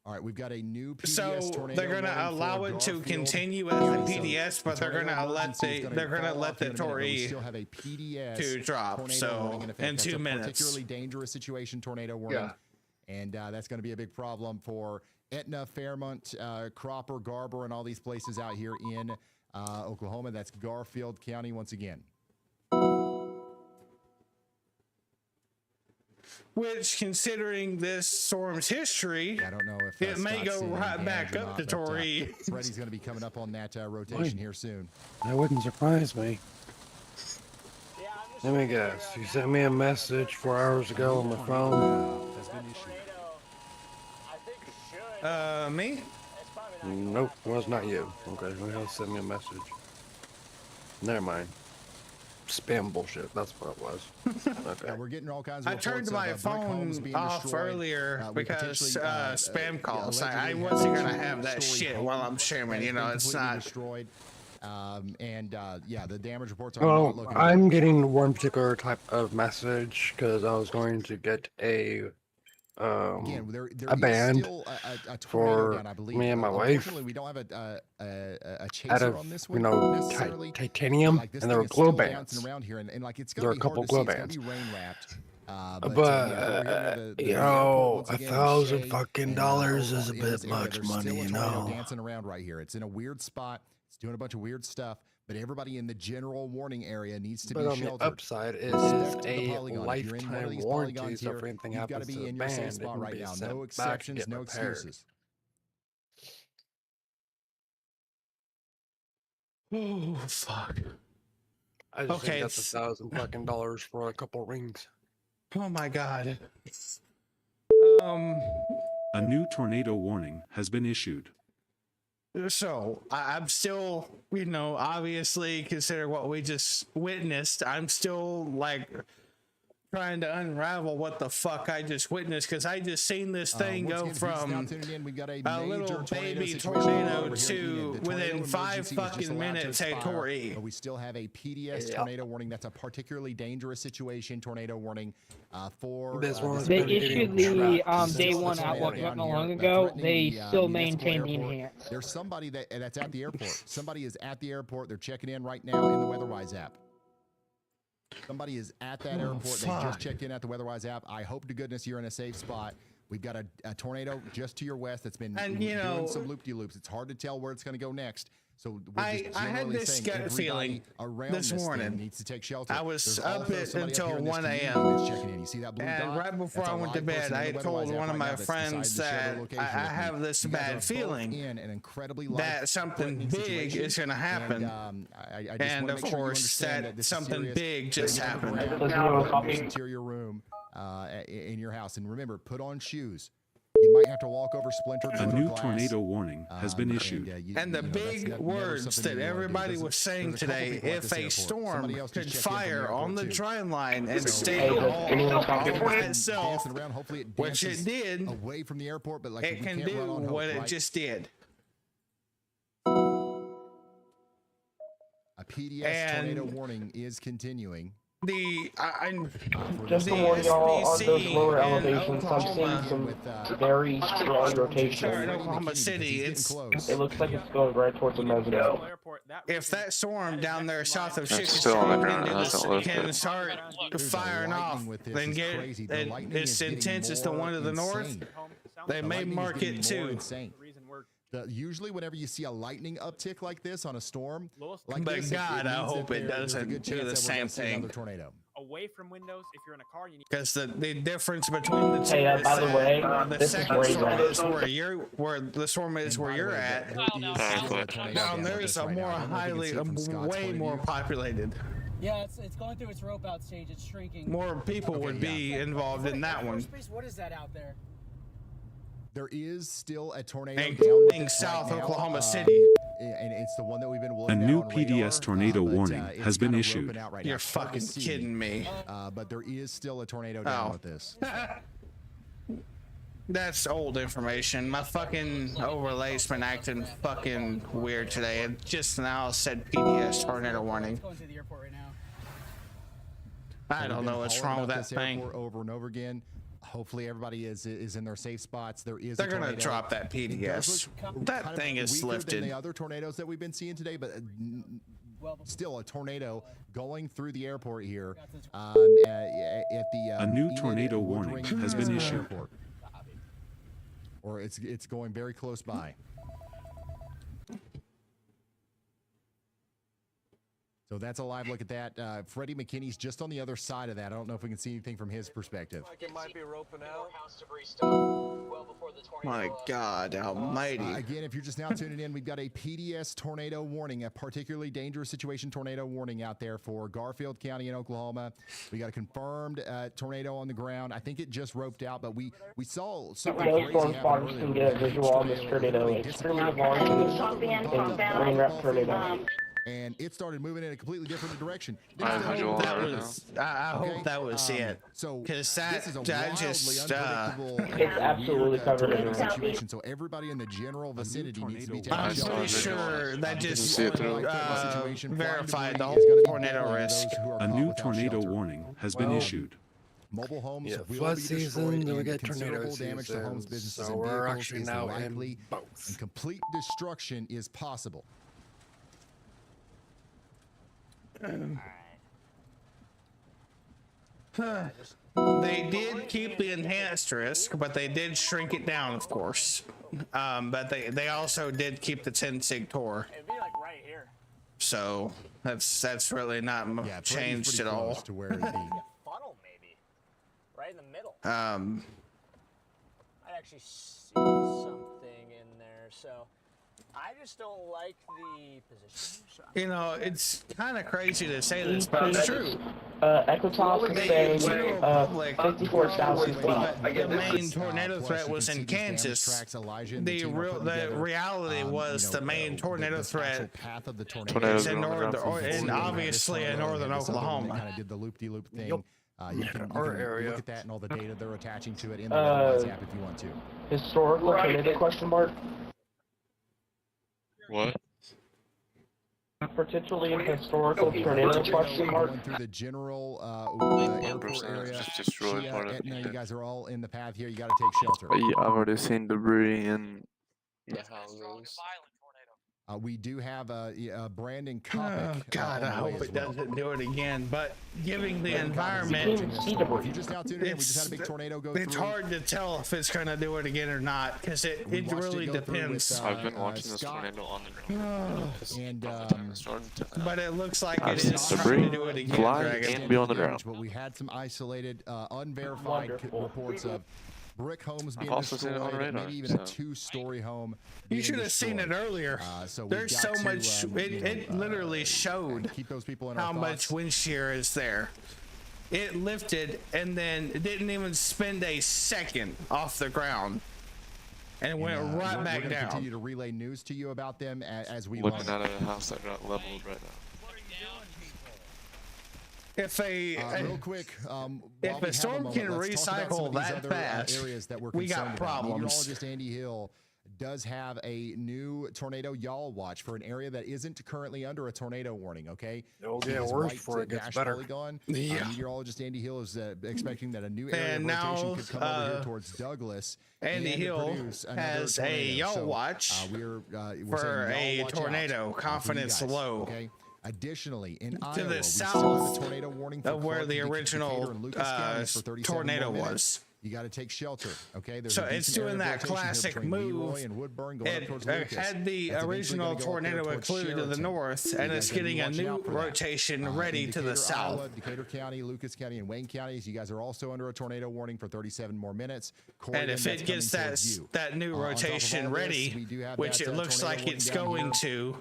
All right, we've got a new PDS
So
tornado.
they're going to allow it to continue as a PDS, but they're going to let the Tory to drop. So in 2 minutes.
Particularly dangerous situation, tornado warning, and that's going to be a big problem for Etna, Fairmont, Cropper, Garber, and all these places out here in Oklahoma. That's Garfield County once again.
Which, considering this storm's history,
I don't know if
it may go right back up to Tory.
Freddie's going to be coming up on that rotation here soon.
That wouldn't surprise me. Let me guess. You sent me a message 4 hours ago on my phone.
Me?
Nope, it was not you. Okay, who else sent me a message? Never mind. Spam bullshit. That's what it was. Okay.
Yeah, we're getting all kinds of
I turned my
brick homes
phone
being
off
destroyed.
earlier
We
because
potentially,
spam calls. I
allegedly
wasn't
have
gonna
a
have that
two-story
shit
home
while I'm streaming.
that
You know,
has
it's
been completely
not.
destroyed. Yeah, the damage reports are not
Well,
looking
I'm getting one particular type of message because I was going to get a band for me and my wife
we don't have a chaser
out of
on this one, necessarily.
titanium,
Like, this
and there
thing
were
is
glow
still
bands.
bouncing around here, and like it's
There are
gonna
a
be hard
couple
to
glow
see. It's
bands.
gonna be rain wrapped.
But you know, $1,000 fucking dollars is a bit much money, you know.
Dancing around right here. It's in a weird spot. It's doing a bunch of weird stuff. But everybody in the general warning area needs to be
But on
sheltered.
the upside, it
Step
is
to the
a
polygon. If you're in one of
lifetime
these
warranty,
polygons
so
here,
if anything
you've got to
happens
be
to
in
the
your safe
band, it
spot
can
right
be
now.
sent
No
back,
exceptions,
get
no
repaired.
excuses.
Oh fuck!
I just think that's $1,000 fucking dollars for a couple rings.
Oh my god.
A new tornado warning has been issued.
So I'm still, you know, obviously consider what we just witnessed. I'm still like trying to unravel what the fuck I just witnessed because I just seen this thing go from a little baby tornado to within 5 fucking minutes a Tory.
But we still have a PDS tornado warning. That's a particularly dangerous situation tornado warning for.
They issued the day one outlook not long ago. They still maintain the enhanced.
There's somebody that's at the airport. Somebody is at the airport. They're checking in right now in the WeatherWise app. Somebody is at that airport. They just checked in at the WeatherWise app. I hope to goodness you're in a safe spot. We've got a tornado just to your west that's been doing some loop-de-loops. It's hard to tell where it's going to go next. So we're
I
just
had
generally
this
saying
gut
everybody
feeling
around
this
thing
morning.
needs to take shelter.
I was
There's
up
also
it
somebody up here
until
in this
1
community
a.m.
that's checking in. You see that blue
And
dot?
right before
That's
I
a
went to
live
bed,
person in
I
the
told
Weatherwise app
one of
right
my
now that's beside
friends
the shared
that
location
I
with me.
have this
You guys are
bad
both
feeling
in an incredibly
that something
life-threatening
big
situation.
is going to happen.
And, I just
And
wanna
of
make sure you
course,
understand
that
this is
something
serious.
big just
Get on the
happened.
ground, go in this interior room in your house, and remember, put on shoes. You might have to walk over splintered
A
wood or
new
glass.
tornado warning has been issued.
And the big words that everybody was saying today, if a storm could fire on the dry line and stay all by itself, which it did,
away from the airport, but like
it can do what it just did.
A PDS tornado warning is continuing.
Just to warn y'all, on those lower elevations, I'm seeing some very strong rotation.
In Oklahoma City,
It looks like it's going right towards the Mesno.
If that storm down there south of
It's still on the ground, it hasn't
can
lifted.
start firing off, then get it's intense as the one to the north, they may mark it too.
Usually, whenever you see a lightning uptick like this on a storm, like
But
this,
God, I hope it
there's a
doesn't
good
do
chance
the
that we're
same
gonna see another
thing.
tornado.
Away from windows, if you're in a car, you need.
Because the difference between the two
Hey,
is
by the
that
way,
the
this is
second
great,
storm
right?
is where the storm is where you're at. Down there is a more highly, way more populated.
Yeah, it's going through its rope out stage. It's shrinking.
More people would be involved in that one.
What is that out there?
There is still a tornado
Including South Oklahoma City.
And it's the one that we've been
A
looking
new
at on
PDS
radar,
tornado
but,
warning
it's
has been
kinda
issued.
roping out right
You're
now. It's hard to
fucking
see,
kidding me.
but there is still a tornado down with this.
That's old information. My fucking overlay's been acting fucking weird today. It just now said PDS tornado warning.
Going to the airport right now.
I don't know what's wrong with that thing.
Over and over again. Hopefully everybody is in their safe spots. There is.
They're gonna drop that PDS. That thing is lifted.
Than the other tornadoes that we've been seeing today, but still a tornado going through the airport here. At the
A new tornado warning has been issued.
Airport. Or it's going very close by. So that's a live look at that. Freddie McKinney's just on the other side of that. I don't know if we can see anything from his perspective.
Like it might be roping out.
My God almighty.
Again, if you're just now tuning in, we've got a PDS tornado warning, a particularly dangerous situation tornado warning out there for Garfield County in Oklahoma. We got a confirmed tornado on the ground. I think it just roped out, but we saw something
Those
crazy
storm
happen
spotters can get a visual on this tornado. It's extremely large and rain wrap tornado.
And it started moving in a completely different direction.
I hope that was it.
So
because
this is a
that just
it's absolutely covered in
situation. So everybody in the general vicinity needs to be taking
I'm
shelter.
pretty sure that just verified the whole tornado risk.
A new tornado warning has been issued.
Mobile homes will
flood
be
season,
destroyed
then we
and
get tornado
considerable damage to homes,
season,
businesses,
so
and
we're
vehicles
actually
is
now in
likely,
both.
and complete destruction is possible.
They did keep the enhanced risk, but they did shrink it down, of course. But they also did keep the 10 sig tor.
It'd be like right here.
So that's really not changed at all.
To where the
Funnel maybe. Right in the middle.
I
actually see something in there, so I just don't like the position.
You know, it's kind of crazy to say this, but it's true.
Equitas is saying 54,000 feet.
The main tornado threat was in Kansas. The reality was the main tornado threat is in obviously in northern Oklahoma.
Kind of did the loop-de-loop thing. You can
area.
look at that and all the data they're attaching to it in the Weatherwise app if you want to.
Historical tornado question mark?
What?
Potentially historical tornado question mark?
Going through the general airport area.
Just destroyed part of
Etna,
it.
you guys are all in the path here. You got to take shelter.
But yeah, I've already seen debris in the houses.
We do have Brandon Kopic.
Oh God, I hope it doesn't do it again. But giving the environment,
if you just now tuned in, we just had a big tornado go through.
It's hard to tell if it's going to do it again or not because it really depends.
I've been watching this tornado on the ground.
But it looks like it is trying to do it again,
fly,
Dragon.
and be on the ground.
But we had some isolated, unverified reports of brick homes being
also seen it on
destroyed,
radar,
maybe even a two-story home.
You should have seen it earlier. There's so much. It literally showed
keep those people in
how
our
much wind shear is there. It lifted and then it didn't even spend a second off the ground, and went right back down.
Continue to relay news to you about them as we
looking at a house that got leveled right now.
If
real quick,
if a storm can recycle that fast, we got problems.
Meteorologist Andy Hill does have a new tornado y'all watch for an area that isn't currently under a tornado warning. Okay,
it'll get worse before it gets better.
Meteorologist Andy Hill is expecting that a new area of rotation could come over here towards Douglas.
Andy Hill has a y'all watch for a tornado. Confidence low.
Okay. Additionally, in
to
Iowa,
the south
tornado warning
of where the original tornado was.
You got to take shelter, okay?
So it's doing that classic move. It had the original tornado occlude to the north, and it's getting a new rotation ready to the south.
Iowa, Decatur County, Lucas County, and Wayne counties. You guys are also under a tornado warning for 37 more minutes.
And if it gets that new rotation ready, which it looks like it's going to,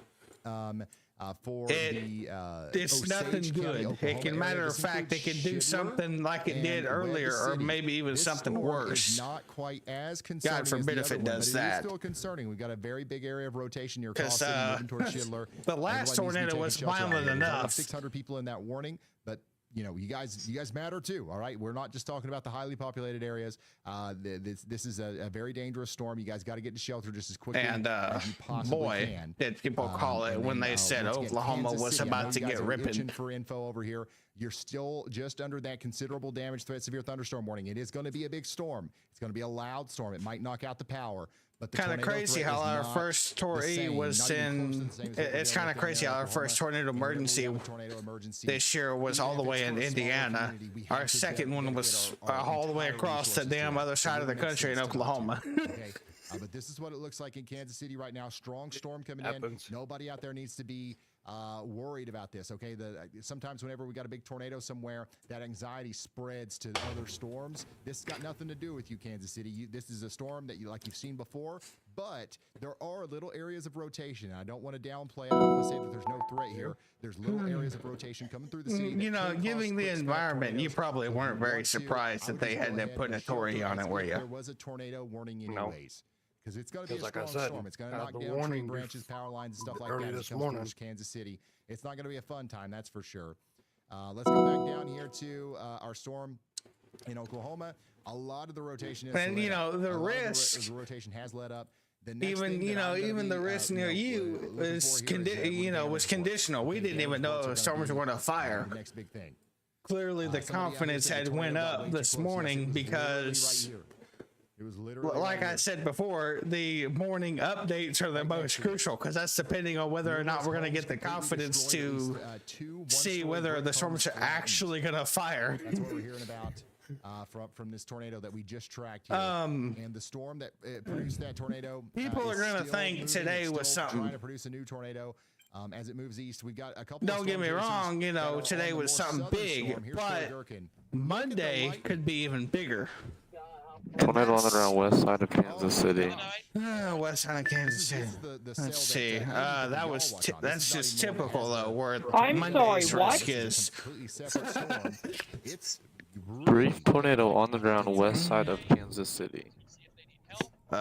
it's nothing good. It can, matter of fact, it can do something like it did earlier, or maybe even something worse.
Not quite as concerning.
God forbid if it does that.
It's still concerning. We've got a very big area of rotation near Call City, moving towards Schindler.
The last tornado was violent enough.
600 people in that warning, but you know, you guys matter too. All right, we're not just talking about the highly populated areas. This is a very dangerous storm. You guys got to get to shelter just as quickly as you possibly can.
Did people call it when they said Oklahoma was about to get ripping?
For info over here, you're still just under that considerable damage threat, severe thunderstorm warning. It is going to be a big storm. It's going to be a loud storm. It might knock out the power.
Kind of crazy how our first tornado was in. It's kind of crazy how our first tornado emergency this year was all the way in Indiana. Our second one was all the way across the damn other side of the country in Oklahoma.
But this is what it looks like in Kansas City right now. Strong storm coming in. Nobody out there needs to be worried about this. Okay, sometimes whenever we got a big tornado somewhere, that anxiety spreads to other storms. This has got nothing to do with you, Kansas City. This is a storm that you've seen before, but there are little areas of rotation. I don't want to downplay it. I don't want to say that there's no threat here. There's little areas of rotation coming through the city.
You know, given the environment, you probably weren't very surprised that they had to put a tornado on it, were you?
There was a tornado warning anyways. Because it's going to be a strong storm. It's going to knock down tree branches, power lines, and stuff like that. This morning, Kansas City. It's not going to be a fun time, that's for sure. Let's go back down here to our storm in Oklahoma. A lot of the rotation is.
And you know the risk.
The rotation has let up.
Even the risk near you was conditional. We didn't even know the storms were going to fire.
The next big thing.
Clearly, the confidence had went up this morning because. Like I said before, the morning updates are the most crucial because that's depending on whether or not we're going to get the confidence to see whether the storms are actually going to fire.
That's what we're hearing about from this tornado that we just tracked here. And the storm that produced that tornado.
People are going to think today was something.
Trying to produce a new tornado. As it moves east, we've got a couple.
Don't get me wrong, today was something big, but Monday could be even bigger.
Tornado on the ground west side of Kansas City.
West side of Kansas City. Let's see. That's just typical though, where Monday's risk is.
Brief tornado on the ground west side of Kansas City.
All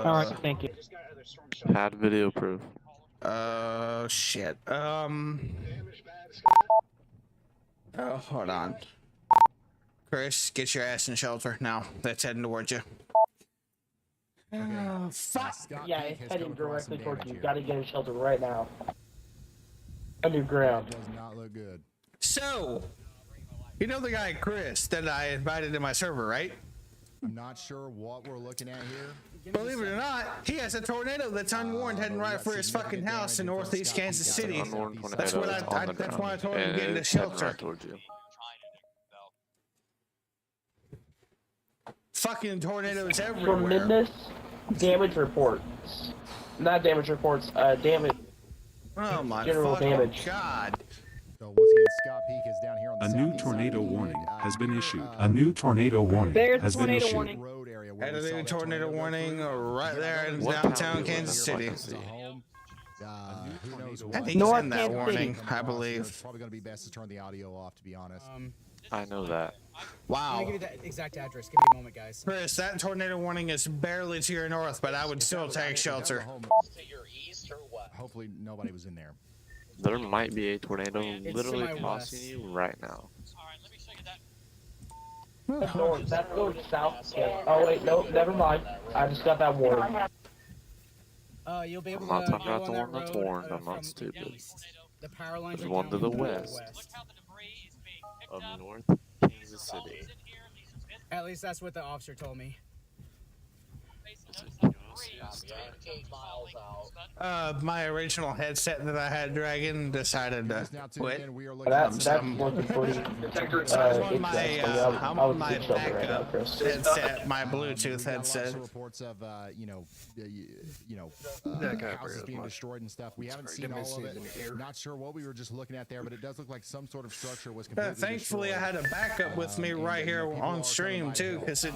right, thank you.
Had video proof.
Shit. Hold on. Chris, get your ass in shelter now. That's heading towards you.
Fuck! Yeah, it's heading directly towards you. Gotta get in shelter right now. Underground.
Does not look good.
So, you know the guy Chris that I invited to my server, right?
I'm not sure what we're looking at here.
Believe it or not, he has a tornado that's unwarned heading right for his fucking house in northeast Kansas City. That's what that's why I told him to get into shelter.
Right towards you.
Fucking tornadoes everywhere.
Tremendous damage reports. Not damage reports, damage.
Oh my
general
fucking
damage.
god.
So once again, Scott Peak is down here on the
A new
southeast
tornado
side.
warning has been issued. A new tornado warning
There's
has been
tornado
issued.
warning.
Road area where
Had
we
a
saw
new
that
tornado
go
warning
through.
right there in
What
downtown
town
Kansas
do you
City.
want to see?
Who knows
I
what?
think he's
North
in that
Kansas
warning,
City.
I
It's
believe.
probably going to be best to turn the audio off, to be honest.
I know that.
I'm
Wow.
gonna give you that exact address. Give me a moment, guys.
Chris, that tornado warning is barely to your north, but I would still take shelter.
To your east or what?
Hopefully nobody was in there.
There might be a tornado
It's
literally
semi-west.
crossing you right now.
Alright, let me show you that.
North, that's going south. Yeah. Oh wait, no, never mind. I just got that warning.
You'll be able
I'm not
to
talking
go
about the
on that
one that's
road,
warned. I'm
from
not stupid.
east. The power lines
There's
are
one
down
to the
the
west.
Look how the debris is being picked
Of
up.
North Kansas City.
In here, Lisa Smith.
At least that's what the officer told me.
Basically, notice the debris is being
8 miles out.
My original headset that I had, Dragon, decided to
Now tuned
quit.
in, we are looking
That's
at
working pretty.
I'm on my, I'm on my
right now,
backup
Chris.
headset, my Bluetooth
We've got lots
headset.
of reports of houses being destroyed and stuff. We haven't seen all of it. Not sure what we were just looking at there, but it does look like some sort of structure was completely
Thankfully, I
destroyed.
had a backup with me right here on stream too, because it,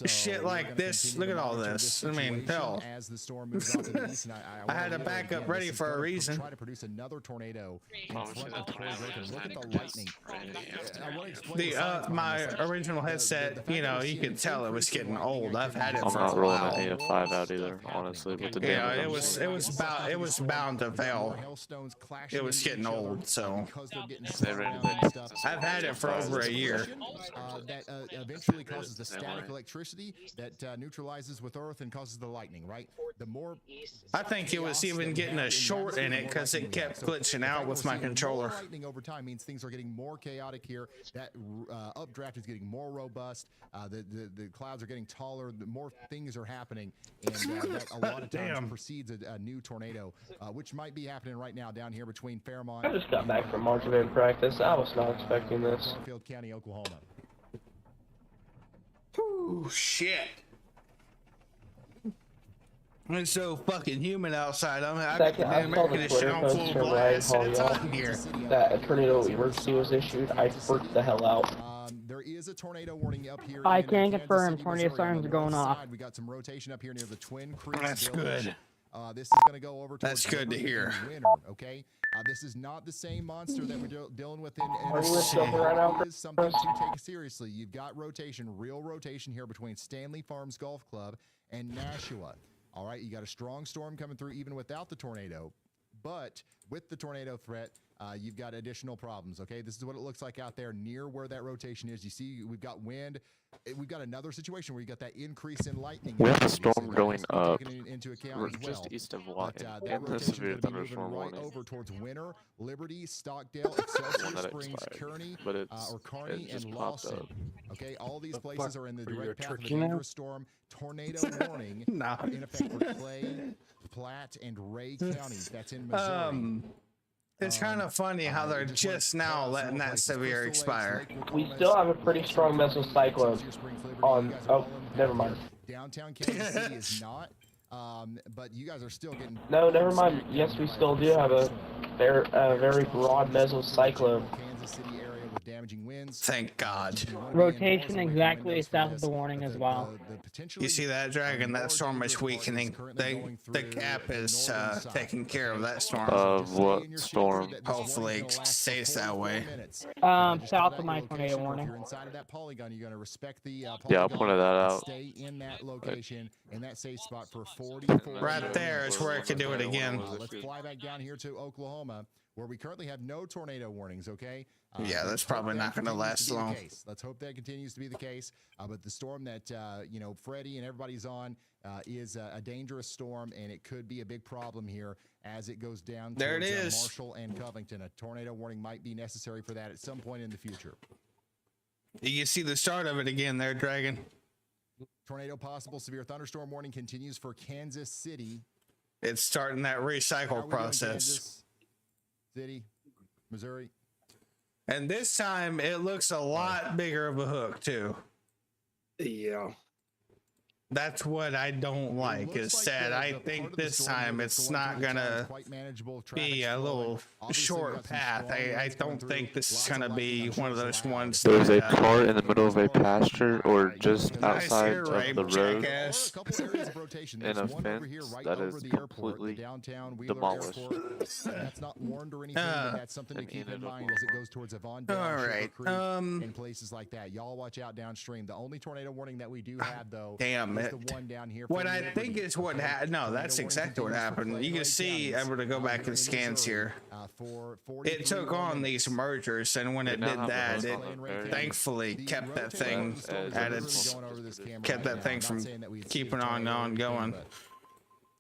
shit like this. Look at all this. I mean, hell.
As the storm moves on to the east, and
I had a backup ready for a reason.
Try to produce another tornado in
Oh,
front
shit,
of Corey
that's
Broken. Look at the
just
lightning.
crazy.
I wanna explain the science behind
My
this.
original headset, you could tell it was getting old. I've had it
I'm
for
not
a
rolling
while.
an 8 of 5 out either, honestly, with the
Yeah,
damage.
it was bound to fail.
Hailstones clashing
It was
into
getting
each other
old, so
because they're getting
They ready
slammed
to
and stuff.
I've had it for over a year.
That eventually causes the static electricity that neutralizes with Earth and causes the lightning, right? The more
I think it was even getting a short in it because it kept glitching out with my controller.
lightning over time means things are getting more chaotic here. That updraft is getting more robust. The clouds are getting taller. The more things are happening, and that a lot of times precedes a new tornado, which might be happening right now down here between Fairmont.
I just got back from marching band practice. I was not expecting this.
Garfield County, Oklahoma.
Ooh, shit. It's so fucking humid outside.
Second, I saw
making
the
a
Twitter
show
post
full
from Ryan
blast and it's
Hall
hot here.
that a tornado emergency was issued. I freaked the hell out.
There is a tornado warning up here.
I
in
can
Kansas
confirm
City,
tornado
Missouri. On
sirens
the
are going
north
off.
side, we got some rotation up here near the Twin Creeks
That's
Village.
good.
This is going to go over.
That's good to hear.
Winter, okay. This is not the same monster that we're dealing with in.
Are you with Silver right now,
It is something to take seriously. You've got rotation, real rotation here between Stanley Farms Golf Club and Nashua. All right, you got a strong storm coming through even without the tornado, but with the tornado threat, you've got additional problems. Okay, this is what it looks like out there near where that rotation is. You see, we've got wind. We've got another situation where you got that increase in lightning.
We have a
activity, so
storm
that
going
has to be
up
taken into account as
just
well.
east of
But,
Lawton,
that
and the
rotation
severe
is gonna be moving
thunderstorm
right
warning.
over towards Winter, Liberty, Stockdale,
One
Excelsior
that
Springs,
expired,
Kearney,
but
or Kearney,
it just
and
popped
Lawson.
up.
Okay, all these
The
places
fuck?
are in the
Are you a
direct path of a
turkey now?
dangerous storm. Tornado warning
Nah.
in effect for Clay, Platte, and Ray counties. That's in Missouri.
It's kind of funny how they're just now letting that severe expire.
We still have a pretty strong mesocyclone on. Oh, never mind.
Downtown Kansas City is not, but you guys are still getting.
No, never mind. Yes, we still do have a very broad mesocyclone.
Kansas City area with damaging winds.
Thank God.
Rotation exactly south of the warning as well.
You see that, Dragon? That storm is weakening. The gap is taking care of that storm.
Of what storm?
Hopefully it stays that way.
South of my tornado warning.
If you're inside of that polygon, you're going to respect the
Yeah, I
polygon
pointed that
and
out.
stay in that location, in that safe spot for 44
Right there is where it could do it again.
Let's fly back down here to Oklahoma, where we currently have no tornado warnings, okay?
Yeah, that's probably not going to last long.
Let's hope that continues to be the case. But the storm that, Freddie and everybody's on is a dangerous storm, and it could be a big problem here as it goes down
There it
towards,
is.
Marshall and Covington. A tornado warning might be necessary for that at some point in the future.
You can see the start of it again there, Dragon.
Tornado possible. Severe thunderstorm warning continues for Kansas City.
It's starting that
How are
recycle
we doing,
process.
Kansas City, Missouri.
And this time it looks a lot bigger of a hook too.
Yeah.
That's what I don't like is that I think this time it's not gonna be a little short path. I don't think this is gonna be one of those ones.
There's a
that,
car in the middle of a pasture or just outside
you're
of
right,
the road
jackass.
in a fence that is completely demolished.
That's not warned or anything, but that's something to keep in mind as it goes towards Avondale,
all
Sugar
right,
Creek, and places like that. Y'all watch out downstream. The only tornado warning that we do have, though,
damn
is
it.
the one down here.
What I think is what happened. No, that's exactly what happened. You can see, I'm going to go back and scans here. It took on these mergers, and when it did that, it thankfully kept that thing at its, kept that thing from keeping on going.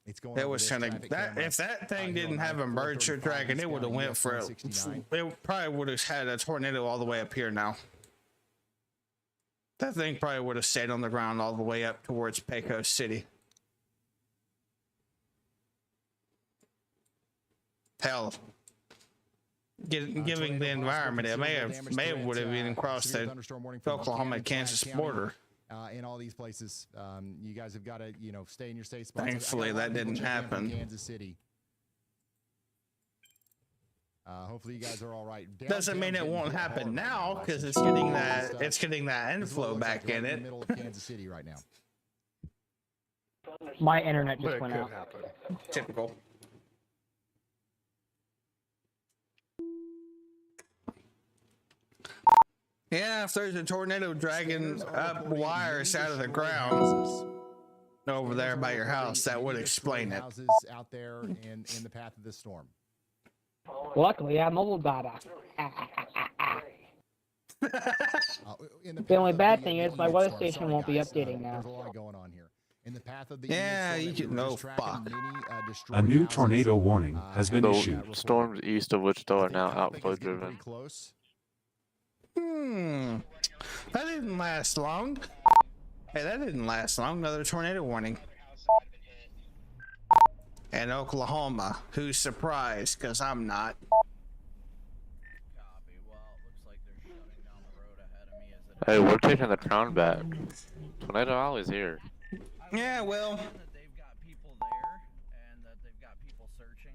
It was kind of that. If that thing didn't have a merger dragon, it would have went for it. It probably would have had a tornado all the way up here now. That thing probably would have stayed on the ground all the way up towards Pecos City. Hell, giving the environment, it may have would have even crossed the Oklahoma-Kansas border.
In all these places, you guys have got to, stay in your safe spots.
Thankfully, that didn't happen.
Kansas City. Hopefully you guys are all right.
Doesn't mean it won't happen now because it's getting that inflow back in it.
Middle of Kansas City right now.
My internet just went out.
Typical. Yeah, if there's a tornado dragging up wires out of the ground over there by your house, that would explain it.
Houses out there in the path of this storm.
Luckily, I have mobile data. The only bad thing is my weather station won't be updating now.
There's a lot going on here. In the path of the
yeah, you can know. Fuck.
A new tornado warning has been issued.
Storms east of Wichita are now outflow driven.
That didn't last long. Hey, that didn't last long. Another tornado warning. And Oklahoma. Who's surprised? Because I'm not.
Hey, we're taking the crown back. Tornado Alley's here.
Yeah, well.
They've got people there and that they've got people searching.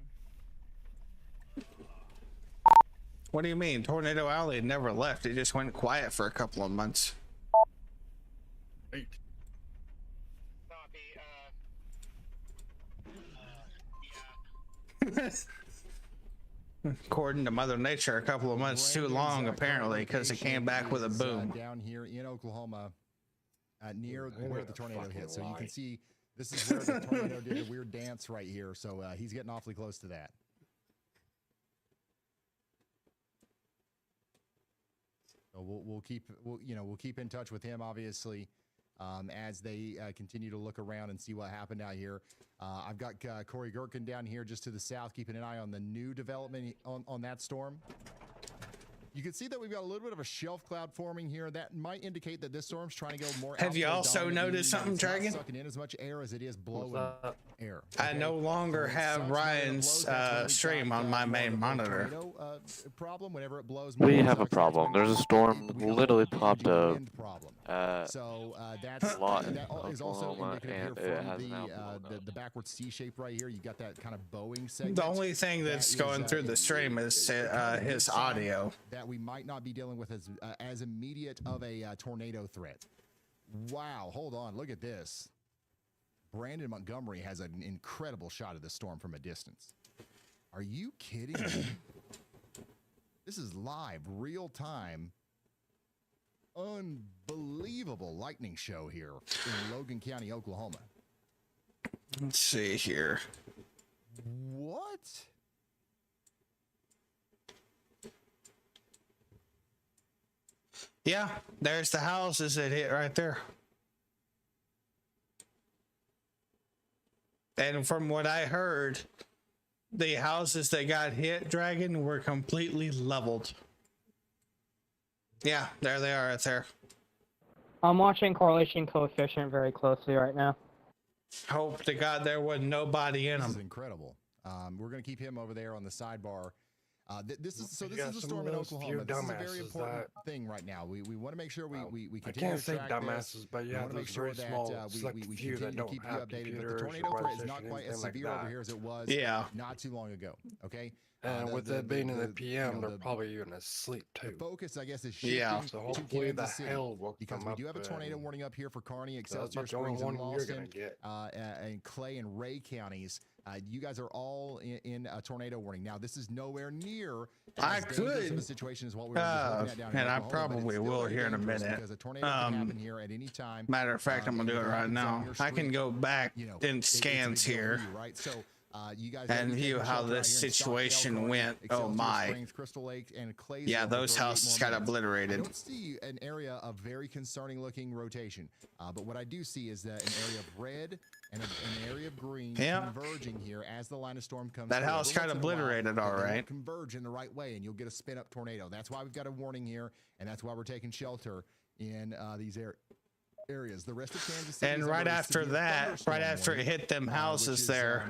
What do you mean? Tornado Alley never left. It just went quiet for a couple of months. According to Mother Nature, a couple of months too long, apparently, because it came back with a boom.
Down here in Oklahoma, near where the tornado hit. So you can see this is where the tornado did a weird dance right here. So he's getting awfully close to that. So we'll keep in touch with him, obviously, as they continue to look around and see what happened out here. I've got Corey Gherkin down here just to the south, keeping an eye on the new development on that storm. You can see that we've got a little bit of a shelf cloud forming here. That might indicate that this storm's trying to go more.
Have you also noticed something, Dragon?
Sucking in as much air as it is blowing air.
I no longer have Ryan's stream on my main monitor.
Problem whenever it blows.
We have a problem. There's a storm literally popped up.
So that's that is also indicative here from the backward C shape right here. You got that kind of Boeing segment.
The only thing that's going through the stream is his audio.
That we might not be dealing with as immediate of a tornado threat. Wow, hold on, look at this. Brandon Montgomery has an incredible shot of the storm from a distance. Are you kidding me? This is live, real time. Unbelievable lightning show here in Logan County, Oklahoma.
Let's see here.
What?
Yeah, there's the houses that hit right there. And from what I heard, the houses that got hit, Dragon, were completely leveled. Yeah, there they are right there.
I'm watching correlation coefficient very closely right now.
Hope to God there wasn't nobody in
This is
them.
incredible. We're going to keep him over there on the sidebar. This is
Yeah,
the
some
storm
of
in
those few
Oklahoma. This is a very
dumbasses
important thing right now. We want to make sure we
I
continue
can't
to
say
track
dumbasses,
this.
but you
We
have
want to make
those
sure
very
that
small,
we
select
continue
few
to
that don't
keep you
have
updated. But the
computers or
tornado threat is not
PlayStation,
quite as
anything like
severe over
that.
here as it was
Yeah.
not too long ago. Okay.
And with it being in the PM,
you know,
they're probably even asleep
the
too.
focus, I guess, is shifting
Yeah.
So
to
hopefully the
Kansas City
hell will
because
come
we
up.
do have a tornado
and
warning up here for Kearney,
that's
Excelsior
about the only
Springs, and
one you're gonna
Lawson,
get.
and Clay and Ray counties. You guys are all in a tornado warning. Now, this is nowhere near
I
as dangerous of a
could,
situation as what we were just looking at down in
and I
Oklahoma, but it's
probably
still
will
very
here in a
dangerous
minute.
because a tornado can happen here at any time.
Matter of fact, I'm gonna do it right now. I can go back in scans here
Right. So you guys
and view how this situation went. Oh my!
Crystal Lake, and Clay's
Yeah, those houses got
I
obliterated.
don't see an area of very concerning looking rotation, but what I do see is that an area of red and an area of green converging here as the line of storm comes.
That
through.
house
Every
got
once in a while,
obliterated, all
they
right.
converge in the right way, and you'll get a spin up tornado. That's why we've got a warning here, and that's why we're taking shelter in these areas. The rest of Kansas City.
And right after that, right after it hit them houses there,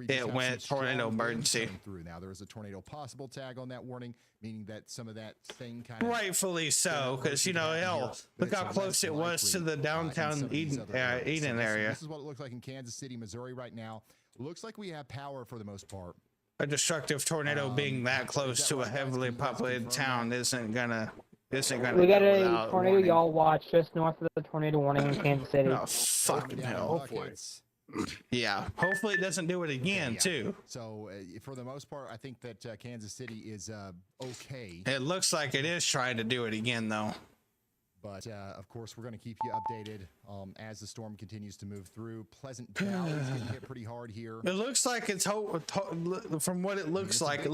it went tornado emergency.
Through. Now there is a tornado possible tag on that warning, meaning that some of that same kind of
Rightfully so, because you know, hell, look how close it was to the downtown Eden area.
This is what it looks like in Kansas City, Missouri right now. Looks like we have power for the most part.
A destructive tornado being that close to a heavily populated town isn't gonna
We got
go
a
without
tornado
warning.
y'all watch just north of the tornado warning in Kansas City.
Oh, fucking hell. Yeah, hopefully it doesn't do it again, too.
So, for the most part, I think that Kansas City is okay.
It looks like it is trying to do it again, though.
But, of course, we're going to keep you updated as the storm continues to move through. Pleasant Valley is getting hit pretty hard here.
It looks like it's from what it looks like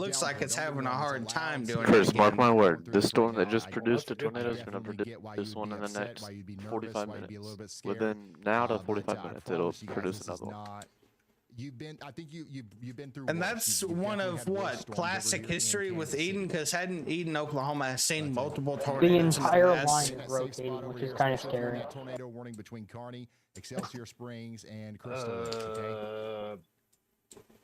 it's having a hard time doing it
Chris,
again.
mark my word. This storm that just produced a tornado is going to produce this one in the next 45 minutes. Within now to 45 minutes, it'll produce another one.
You've been, I think you've been through.
And
worse.
that's
You've
one
definitely
of
had worse
what
storms
classic
over here in
history with
Kansas City.
Eden, because hadn't Eden, Oklahoma seen multiple
The
tornadoes in the
entire
past?
line is rotating, which is kind of scary.
That tornado warning between Kearney, Excelsior Springs, and Crystal Lake. Okay.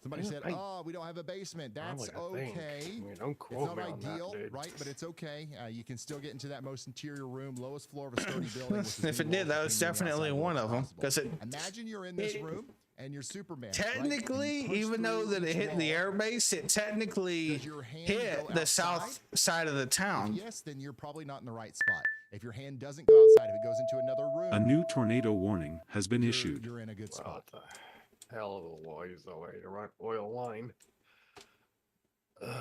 Somebody said, "Oh, we don't have a basement." That's okay.
I mean, don't
It's
quote
not
me on that,
ideal,
dude.
right? But it's okay. You can still get into that most interior room, lowest floor of a sturdy building. with the
If
two
it did,
walls
that was
between the
definitely
outside
one
wall
of them.
possible.
Because it
Imagine you're in this room and you're Superman.
technically,
right? And you push
even though
through
that it
each
hit the
wall.
air base, it technically
Does your hand
hit
go
the
outside?
south side of the town.
If yes, then you're probably not in the right spot. If your hand doesn't go outside, if it goes into another room,
A new tornado warning has been
you're,
issued.
you're in a good spot.
What the hell of a ways away to run oil line.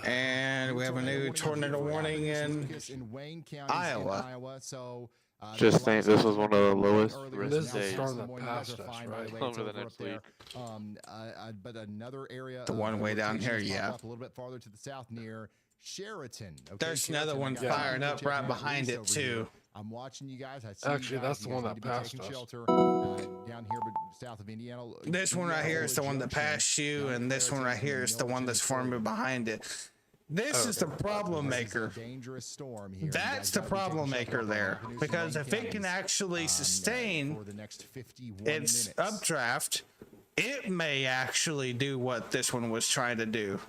And we have a new tornado warning in
Wayne County,
Iowa.
So
Just think this was one of the lowest risk
This is the
days
storm that passed us, right?
over the next week.
But another area,
The one way down here,
rotation is
yeah.
up a little bit farther to the south near Sheraton. Okay,
There's another
Sheraton, I
one
got
firing
you
up
checking
right
out
behind
Reese
it,
over
too.
here. I'm watching you guys. I see
Actually,
you guys.
that's the
You
one
guys
that
need to be
passed
taking
us.
shelter down here, but south of Indiana.
This one right here is the one that passed you, and this one right here is the one that's forming behind it. This is the problem maker.
Dangerous storm here.
That's the problem maker there, because if it can actually sustain
for the next 51
its
minutes.
updraft, it may actually do what this one was trying to do.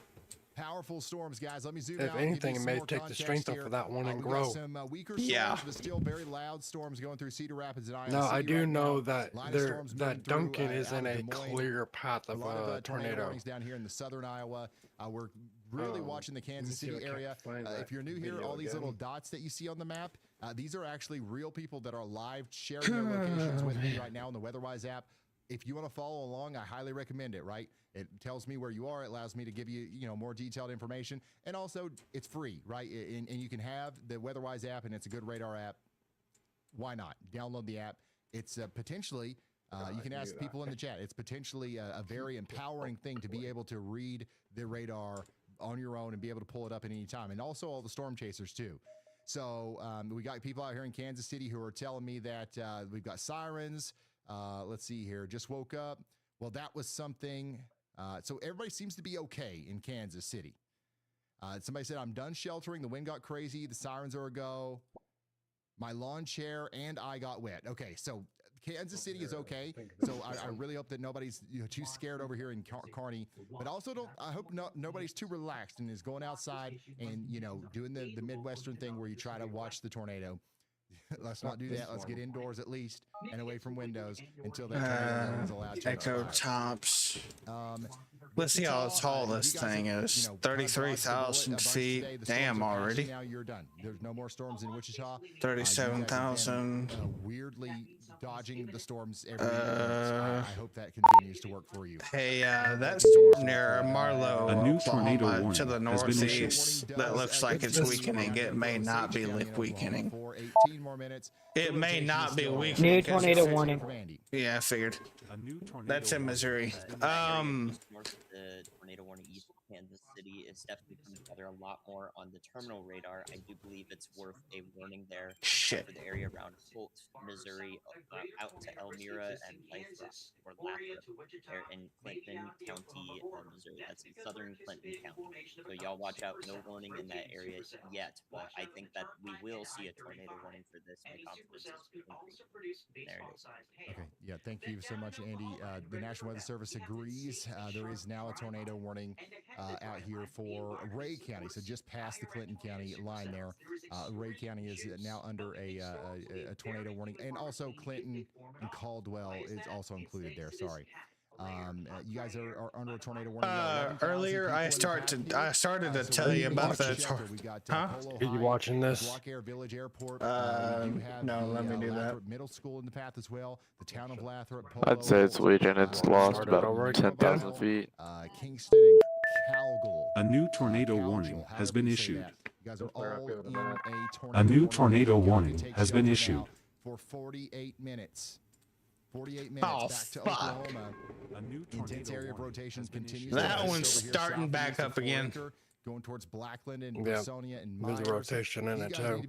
Powerful storms, guys. Let me zoom
If
out. and give
anything,
you
it
some
may
more
take the
context
strength off
here.
of that one and
We got
grow.
some weaker storms,
Yeah.
but still very loud storms going through Cedar Rapids and Iowa
No, I
City
do
right
know
now.
that
Line of
there
storms moving
that
through,
Duncan is
out
in
of
a
Des Moines.
clear path
A
of
lot of
a tornado.
warnings down here in the southern Iowa. We're really watching the Kansas
see if
City
I can
area.
find that
If you're new here,
video
all these
again.
little dots that you see on the map, these are actually real people that are live sharing their locations with me right now on the WeatherWise app. If you want to follow along, I highly recommend it, right? It tells me where you are. It allows me to give you, more detailed information. And also, it's free, right? And you can have the WeatherWise app, and it's a good radar app. Why not? Download the app. It's potentially, you can ask people in the chat, it's potentially a very empowering thing to be able to read the radar on your own and be able to pull it up at any time. And also all the storm chasers, too. So we got people out here in Kansas City who are telling me that we've got sirens. Let's see here. Just woke up. Well, that was something. So everybody seems to be okay in Kansas City. Somebody said, I'm done sheltering. The wind got crazy. The sirens are a go. My lawn chair and I got wet. Okay, so Kansas City is okay. So I really hope that nobody's too scared over here in Kearney. But also I hope nobody's too relaxed and is going outside and doing the Midwestern thing where you try to watch the tornado. Let's not do that. Let's get indoors at least and away from windows until that tornado is allowed to
Echo
expire.
Tops. Let's see how tall this thing is. 33,000 feet. Damn, already.
Now you're done. There's no more storms in Wichita.
37,000.
Weirdly dodging the storms every I hope that continues to work for you.
Hey, that storm near Marlow,
A new tornado
Oklahoma,
warning
to the
has been issued.
northeast, that looks like it's weakening. It may not be weakening.
For 18 more minutes.
It may not be weakening.
New tornado warning.
Yeah, I figured.
A new tornado
That's in Missouri.
North of the tornado warning east of Kansas City is definitely coming together a lot more on the terminal radar. I do believe it's worth a warning there for the area around Holt, Missouri, out to Elmira and Lathrop, there in Clinton County, Missouri. That's in southern Clinton County. So y'all watch out. No warning in that area yet, but I think that we will see a tornado warning for this. My confidence is increasing. There it is.
Okay, yeah, thank you so much, Andy. The National Weather Service agrees. There is now a tornado warning out here for Ray County, so just past the Clinton County line there. Ray County is now under a tornado warning, and also Clinton and Caldwell is also included there. Sorry. You guys are under a tornado warning.
Earlier, I started to tell you about the
Are you watching this?
Block Air Village Airport.
No, let me do that.
Lathrop Middle School in the path as well. The town of Lathrop.
I'd say it's weakened. It's lost about 10,000 feet.
Kingston and Calgal.
A new tornado warning has been issued.
You guys are all in a tornado.
A new tornado warning has been issued.
For 48 minutes. 48 minutes back to Oklahoma.
A new
intense area of rotations continues.
That one's starting back up again.
Going towards Blackland and
Yeah,
Sonia and
there's a rotation in it too.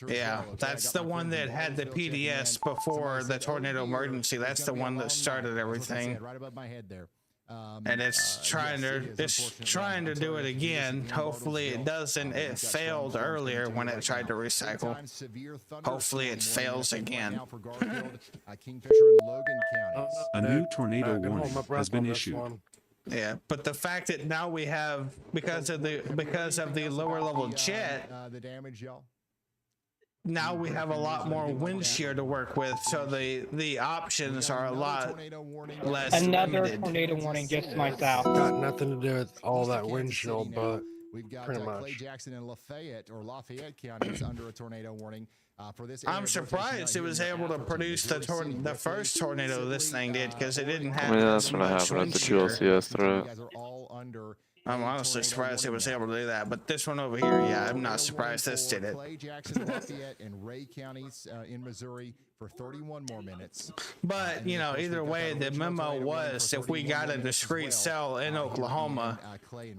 Yeah, that's the one that had the PDS before the tornado emergency. That's the one that started everything.
Right above my head there.
And it's trying to do it again. Hopefully it doesn't. It failed earlier when it tried to recycle. Hopefully it fails again.
A new tornado warning has been issued.
Yeah, but the fact that now we have, because of the lower level jet,
the damage, y'all.
now we have a lot more wind shear to work with, so the options are a lot less
Another
limited.
tornado warning just to my south.
Got nothing to do with all that windshield, but
We've got
pretty
Clay
much.
Jackson and Lafayette counties under a tornado warning. For this
I'm surprised it was able to produce the first tornado this thing did, because it didn't have.
I mean, that's what happened at the QLCS threat.
I'm honestly surprised it was able to do that, but this one over here, yeah, I'm not surprised this did it.
Clay Jackson, Lafayette, and Ray counties in Missouri for 31 more minutes.
But, you know, either way, the memo was if we got a discrete cell in Oklahoma,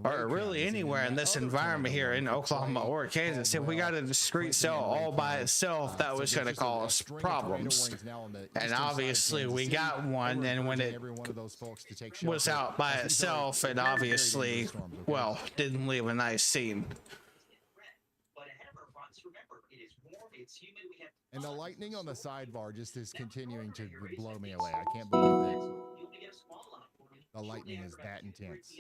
or really anywhere in this environment here in Oklahoma or Kansas, if we got a discrete cell all by itself, that was going to cause problems. And obviously we got one, and when it was out by itself, it obviously, well, didn't leave a nice scene.
And the lightning on the sidebar just is continuing to blow me away. I can't believe this. The lightning is that intense.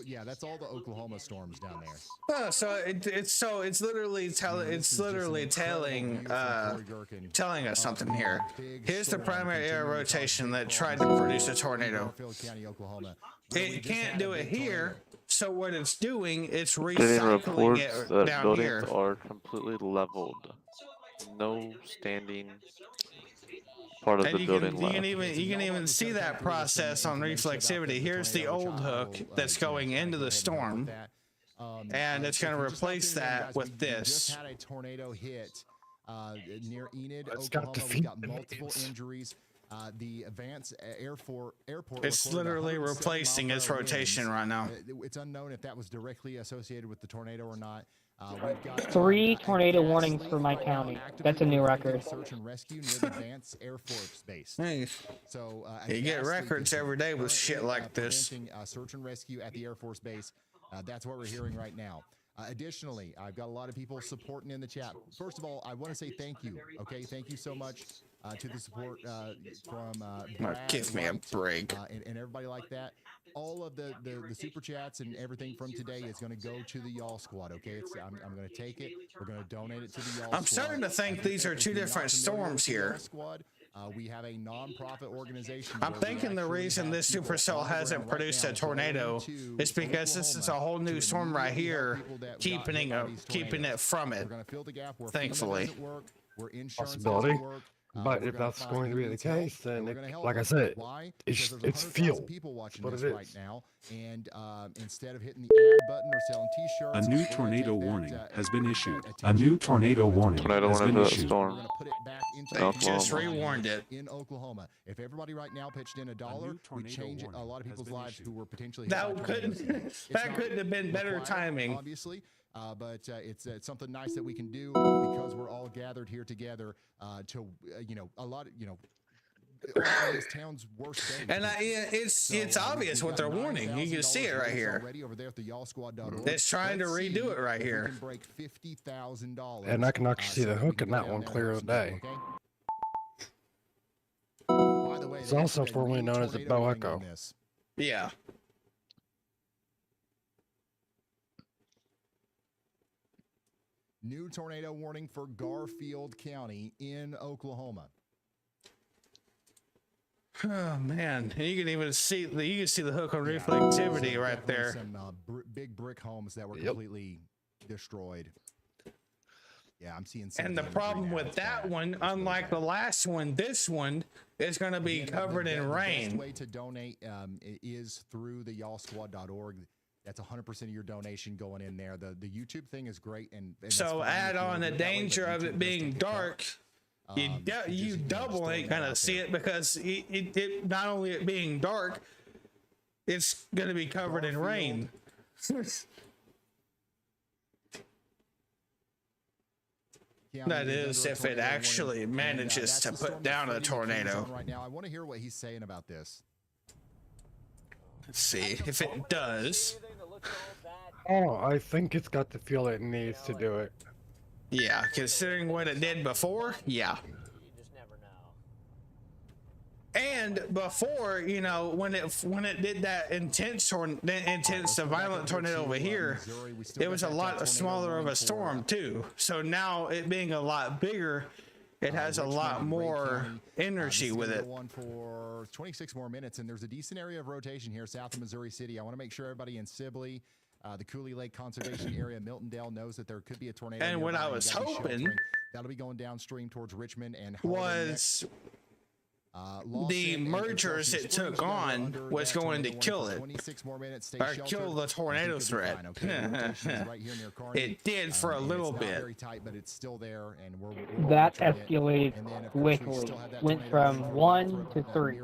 Yeah, that's all the Oklahoma storms down there.
Oh, so it's literally telling us something here. Here's the primary air rotation that tried to produce a tornado. It can't do it here, so what it's doing, it's
Getting
recycling
reports
it
that
down
buildings
here.
are completely leveled. No standing part of
And
the building left.
you can even see that process on reflexivity. Here's the old hook that's going into the storm, and it's going to replace that with this.
Just had a tornado hit near Enid,
It's got
Oklahoma.
the
We've
feet
got multiple
demands.
injuries. The Vance Airport.
It's
recorded
literally
107
replacing its
mile-per-hour
rotation
winds.
right now.
It's unknown if that was directly associated with the tornado or not. We've got
3 tornado warnings for my county. That's a new record.
Search and rescue near the Vance Air Force Base.
Hey,
So
you get records every day with shit like this.
Search and rescue at the Air Force Base. That's what we're hearing right now. Additionally, I've got a lot of people supporting in the chat. First of all, I want to say thank you. Okay, thank you so much to the support from Brad,
give me a
White,
break.
and everybody like that. All of the super chats and everything from today is going to go to the Y'all Squad. Okay, I'm going to take it. We're going to donate it to the Y'all Squad.
I'm starting to think these are two different storms here.
Squad, we have a non-profit organization.
I'm thinking the reason this supercell hasn't produced a tornado is because this is a whole new storm right here, keeping it from it. Thankfully.
Possibility. But if that's going to be the case, then like I said, it's fuel. What it is.
Right now, and instead of hitting the add button or selling T-shirts,
A new tornado warning has been issued. A new tornado warning has been issued.
We're going to put it back into
They just rewarned it
in Oklahoma. If everybody right now pitched in $1, we change a lot of people's lives who were potentially hit by tornadoes.
That couldn't have been better timing.
Obviously. But it's something nice that we can do because we're all gathered here together to, a lot of, all this town's worst day.
And it's obvious what they're warning. You can see it right here.
Over there at the
It's trying to redo it right here.
Break $50,000.
And I can actually see the hook in that one clear as day.
By the way,
it's also formerly known as the Bow Echo.
Yeah.
New tornado warning for Garfield County in Oklahoma.
Oh man, you can even see the hook on reflectivity right there.
Some big brick homes that were completely destroyed. Yeah, I'm seeing.
And the problem with that one, unlike the last one, this one is going to be covered in rain.
The best way to donate is through the y'allsquad.org. That's 100% of your donation going in there. The YouTube thing is great, and
so add on the danger of it being dark. You double ain't gonna see it because it not only it being dark, it's gonna be covered in rain. That is, if it actually manages to put down a tornado.
Right now, I want to hear what he's saying about this.
Let's see if it does.
Oh, I think it's got the fuel it needs to do it.
Yeah, considering what it did before, yeah.
You just never know.
And before, when it did that violent tornado over here, it was a lot smaller of a storm too. So now it being a lot bigger, it has a lot more energy with it.
One for 26 more minutes, and there's a decent area of rotation here south of Missouri City. I want to make sure everybody in Sibley, the Cooley Lake Conservation Area, Miltondale, knows that there could be a tornado.
And what I was hoping,
that'll be going downstream towards Richmond and
was the mergers it took on was going to kill it, or kill the tornado threat. It did for a little bit.
That escalated quickly. Went from 1 to 3.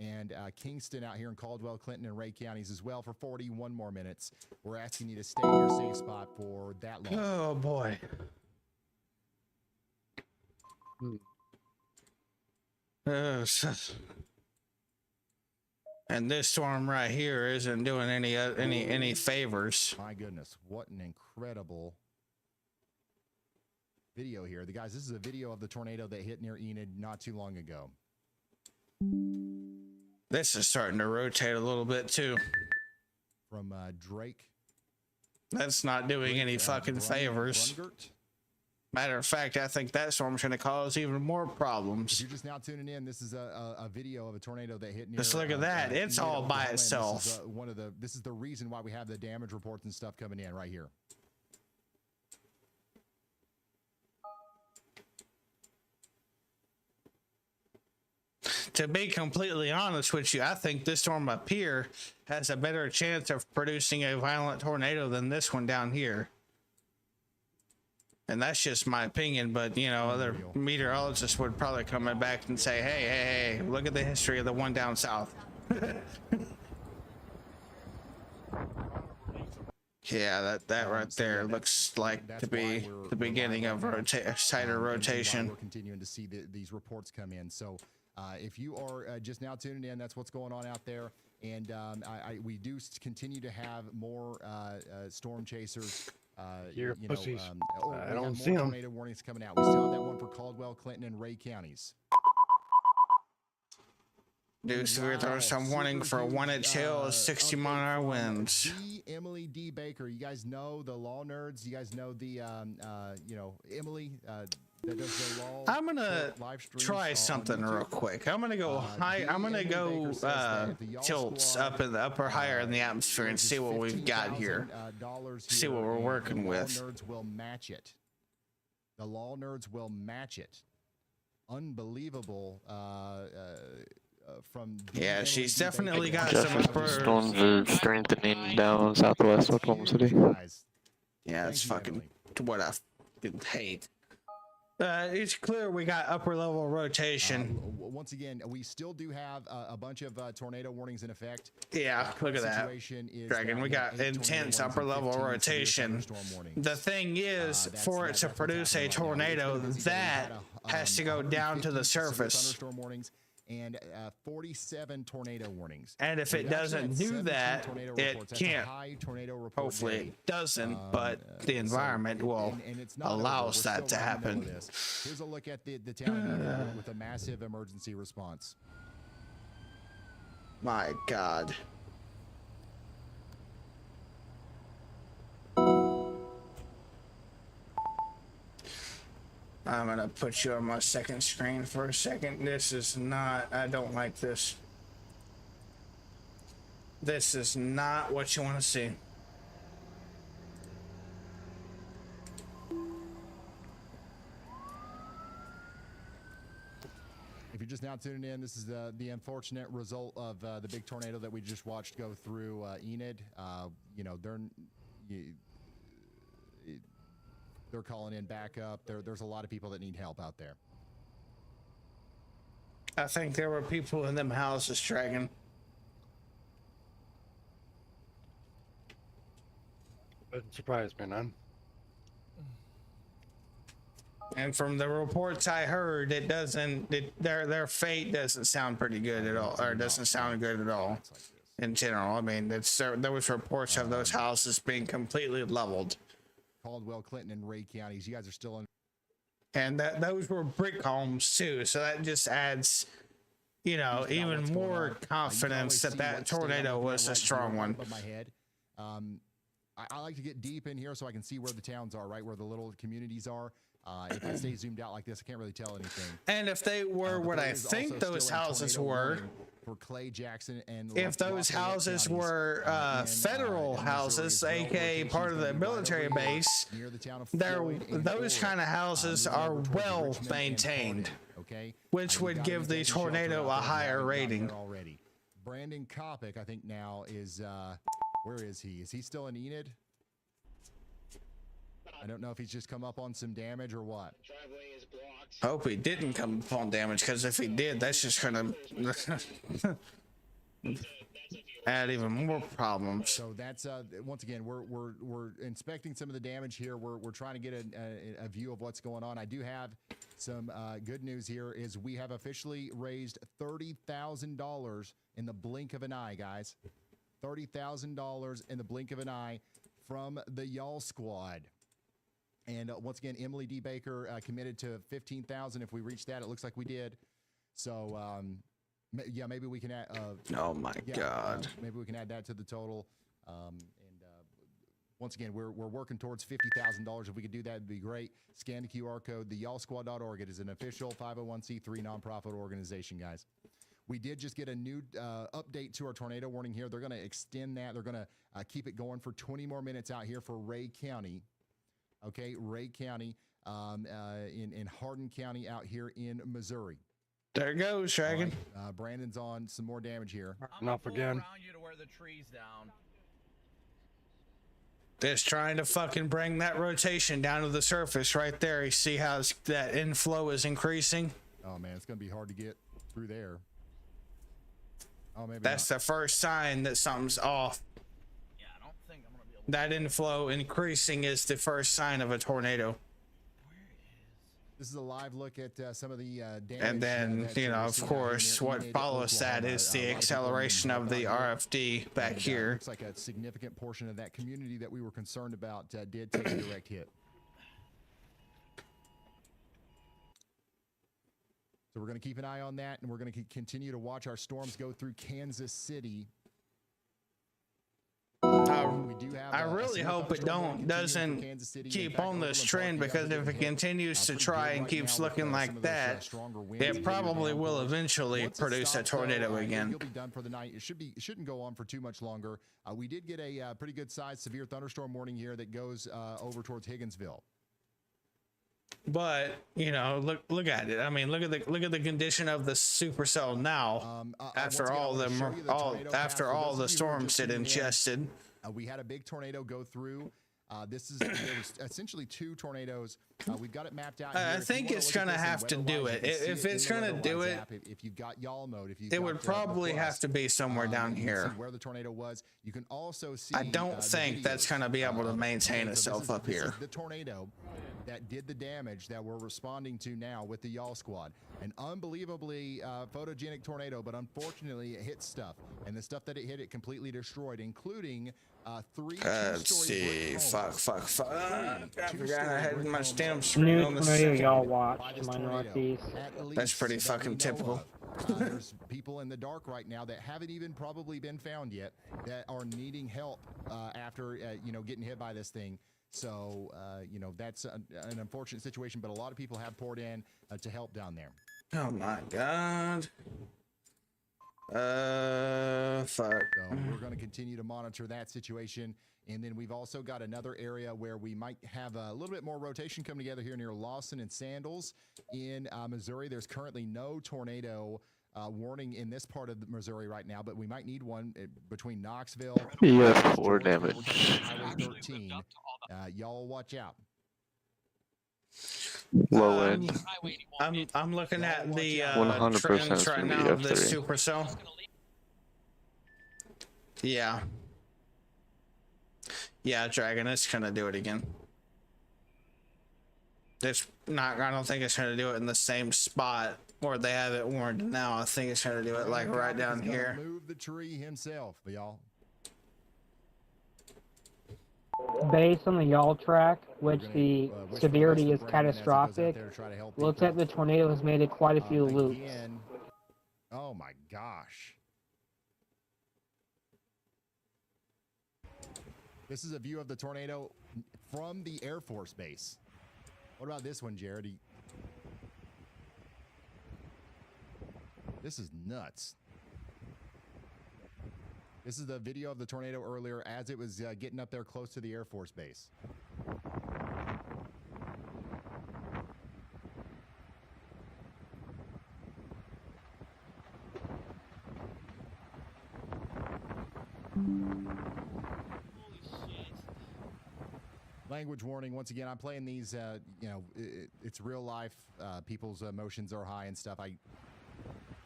And Kingston out here in Caldwell, Clinton, and Ray counties as well for 41 more minutes. We're asking you to stay in your safe spot for that long.
Oh boy. And this storm right here isn't doing any favors.
My goodness, what an incredible video here. Guys, this is a video of the tornado that hit near Enid not too long ago.
This is starting to rotate a little bit too.
From Drake.
That's not doing any fucking favors. Matter of fact, I think that storm's going to cause even more problems.
If you're just now tuning in, this is a video of a tornado that hit near.
Just look at that. It's all by itself.
This is the reason why we have the damage reports and stuff coming in right here.
To be completely honest with you, I think this storm up here has a better chance of producing a violent tornado than this one down here. And that's just my opinion, but other meteorologists would probably come back and say, hey, look at the history of the one down south. Yeah, that right there looks like to be the beginning of tighter rotation.
We're continuing to see these reports come in. So if you are just now tuning in, that's what's going on out there. And we do continue to have more storm chasers
Here,
you know,
pussies.
or
I
we
don't
have
see
more
'em.
tornado warnings coming out. We still have that one for Caldwell, Clinton, and Ray counties.
Dude, so we're throwing some warning for 1-inch hail, 60 mile winds.
Emily D. Baker, you guys know the law nerds. You guys know the, you know, Emily that does the law.
I'm gonna try something real quick. I'm gonna go high. I'm gonna go tilts up in the upper higher in the atmosphere and see what we've got here. See what we're working with.
The law nerds will match it. The law nerds will match it. Unbelievable. From
yeah, she's definitely got
Jeff,
some upper.
storms are strengthening down southwest Oklahoma City.
Yeah, it's fucking what I fucking hate. It's clear we got upper level rotation.
Once again, we still do have a bunch of tornado warnings in effect.
Yeah, look at that. Dragon, we got intense upper level rotation. The thing is, for it to produce a tornado, that has to go down to the surface.
And 47 tornado warnings.
And if it doesn't do that, it can't. Hopefully it doesn't, but the environment will allow that to happen.
Here's a look at the town with a massive emergency response.
My God. I'm gonna put you on my second screen for a second. This is not, I don't like this. This is not what you want to see.
If you're just now tuning in, this is the unfortunate result of the big tornado that we just watched go through Enid. You know, they're calling in backup. There's a lot of people that need help out there.
I think there were people in them houses, Dragon.
Wouldn't surprise me none.
And from the reports I heard, it doesn't. Their fate doesn't sound pretty good at all, or doesn't sound good at all. In general, I mean, there was reports of those houses being completely leveled.
Caldwell, Clinton, and Ray counties. You guys are still in.
And those were brick homes too, so that just adds, you know, even more confidence that tornado was a strong one.
I like to get deep in here so I can see where the towns are, right where the little communities are. If I stay zoomed out like this, I can't really tell anything.
And if they were what I think those houses were,
for Clay, Jackson, and
if those houses were federal houses, aka part of the military base, those kind of houses are well maintained, which would give the tornado a higher rating.
Brandon Kopic, I think now is where is he? Is he still in Enid? I don't know if he's just come up on some damage or what.
Hope he didn't come upon damage, because if he did, that's just gonna add even more problems.
So that's once again, we're inspecting some of the damage here. We're trying to get a view of what's going on. I do have some good news here. Is we have officially raised $30,000 in the blink of an eye, guys. $30,000 in the blink of an eye from the Y'all Squad. And once again, Emily D. Baker committed to $15,000. If we reach that, it looks like we did. So, yeah, maybe we can add.
Oh my God!
Maybe we can add that to the total. Once again, we're working towards $50,000. If we could do that, it'd be great. Scan the QR code. The y'allsquad.org. It is an official 501c3 nonprofit organization, guys. We did just get a new update to our tornado warning here. They're going to extend that. They're going to keep it going for 20 more minutes out here for Ray County. Okay, Ray County, in Hardin County out here in Missouri.
There goes, Dragon.
Right, Brandon's on some more damage here.
Enough again.
Around you to where the tree's down.
Just trying to fucking bring that rotation down to the surface right there. You see how that inflow is increasing?
Oh, man, it's going to be hard to get through there. Oh, maybe
that's
not.
the first sign that something's off. That inflow increasing is the first sign of a tornado.
This is a live look at some of the damage.
And then, you know, of course, what follows that is the acceleration of the RFD back here.
Looks like a significant portion of that community that we were concerned about did take a direct hit. So we're going to keep an eye on that, and we're going to continue to watch our storms go through Kansas City.
I really hope it doesn't keep on this trend, because if it continues to try and keeps looking like that, it probably will eventually produce a tornado again.
You'll be done for the night. It shouldn't go on for too much longer. We did get a pretty good sized severe thunderstorm warning here that goes over towards Higginsville.
But you know, look at it. I mean, look at the condition of the supercell now. After all the storms it ingested.
We had a big tornado go through. There was essentially 2 tornadoes. We've got it mapped out here.
I think it's gonna have to do it. If it's gonna do it,
if you've got y'all mode,
it would probably have to be somewhere down here.
Where the tornado was, you can also see.
I don't think that's gonna be able to maintain itself up here.
The tornado that did the damage that we're responding to now with the y'all squad. An unbelievably photogenic tornado, but unfortunately it hit stuff, and the stuff that it hit, it completely destroyed, including 3
let's see. Fuck. I forgot I had my stem
New
on the
tornado y'all watch to my northeast.
That's pretty fucking typical.
There's people in the dark right now that haven't even probably been found yet that are needing help after you know, getting hit by this thing. So you know, that's an unfortunate situation, but a lot of people have poured in to help down there.
Oh my god. Fuck.
So we're going to continue to monitor that situation, and then we've also got another area where we might have a little bit more rotation come together here near Lawson and Sandals in Missouri. There's currently no tornado warning in this part of Missouri right now, but we might need one between Knoxville.
Yeah, 4 damage.
Highway 13. Y'all watch out.
Low end.
I'm looking at the
100%
trends right now of this
F3.
supercell. Yeah, Dragon, it's gonna do it again. It's not. I don't think it's gonna do it in the same spot where they have it warned now. I think it's gonna do it like right down here.
Move the tree himself, y'all.
Based on the y'all track, which the severity is catastrophic, looks like the tornado has made it quite a few loops.
Oh my gosh. This is a view of the tornado from the Air Force Base. What about this one, Jared? This is nuts. This is the video of the tornado earlier as it was getting up there close to the Air Force Base. Language warning. Once again, I'm playing these, you know, it's real life. People's emotions are high and stuff.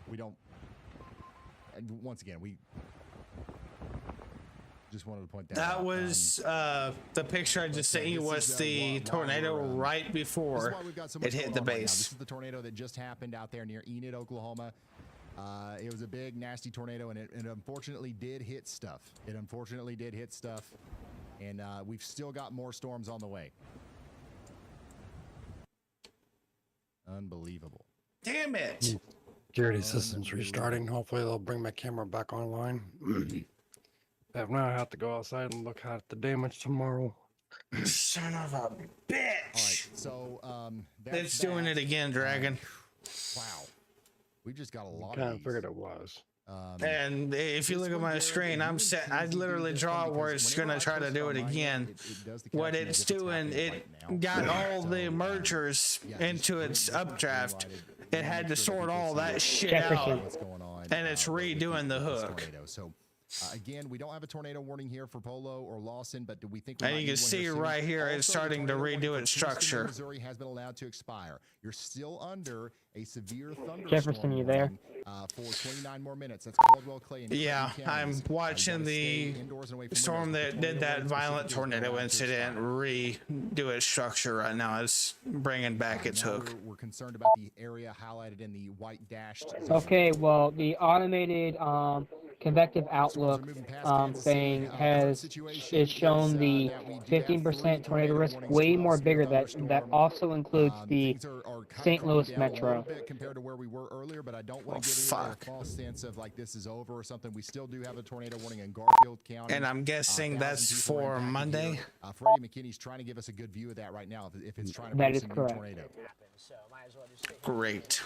We don't, and once again, we just wanted to point that out.
That was the picture I just sent you was the tornado right before it hit the base.
This is the tornado that just happened out there near Enid, Oklahoma. It was a big, nasty tornado, and it unfortunately did hit stuff. And we've still got more storms on the way. Unbelievable.
Damn it.
Security system's restarting. Hopefully they'll bring my camera back online. If not, I have to go outside and look at the damage tomorrow.
Son of a bitch.
All right, so
it's doing it again, Dragon.
Wow. We just got a lot
Kind
of
of figured it was.
And if you look at my screen, I'm set. I literally draw where it's gonna try to do it again. What it's doing, it got all the mergers into its updraft. It had to sort all that shit out, and it's redoing the hook.
So Again, we don't have a tornado warning here for Polo or Lawson, but do we think we
And
might
you
need
can
one
see
here soon?
right here it's
Also, the
starting to
tornado warning
redo
for
its
Houston,
structure.
Missouri has been allowed to expire. You're still under a severe thunderstorm
Jefferson, you there?
warning, for 29 more minutes. That's Caldwell, Clay, and
Yeah,
Clinton counties.
I'm watching the storm that did that violent tornado incident redo its structure right now. It's bringing back its
Now
hook.
we're concerned about the area highlighted in the white dashed zone.
Okay, well, the automated convective outlook thing is shown the 15% tornado risk way more bigger. That also includes the St. Louis
A
metro.
little bit compared to where we were earlier, but I don't want to give anybody a false sense of like this is over or something. We still do have a tornado warning in Garfield County.
And I'm guessing that's for Monday.
Freddie McKinney's trying to give us a good view of that right now if it's trying to
That
produce
is
a new
correct.
tornado.
Great.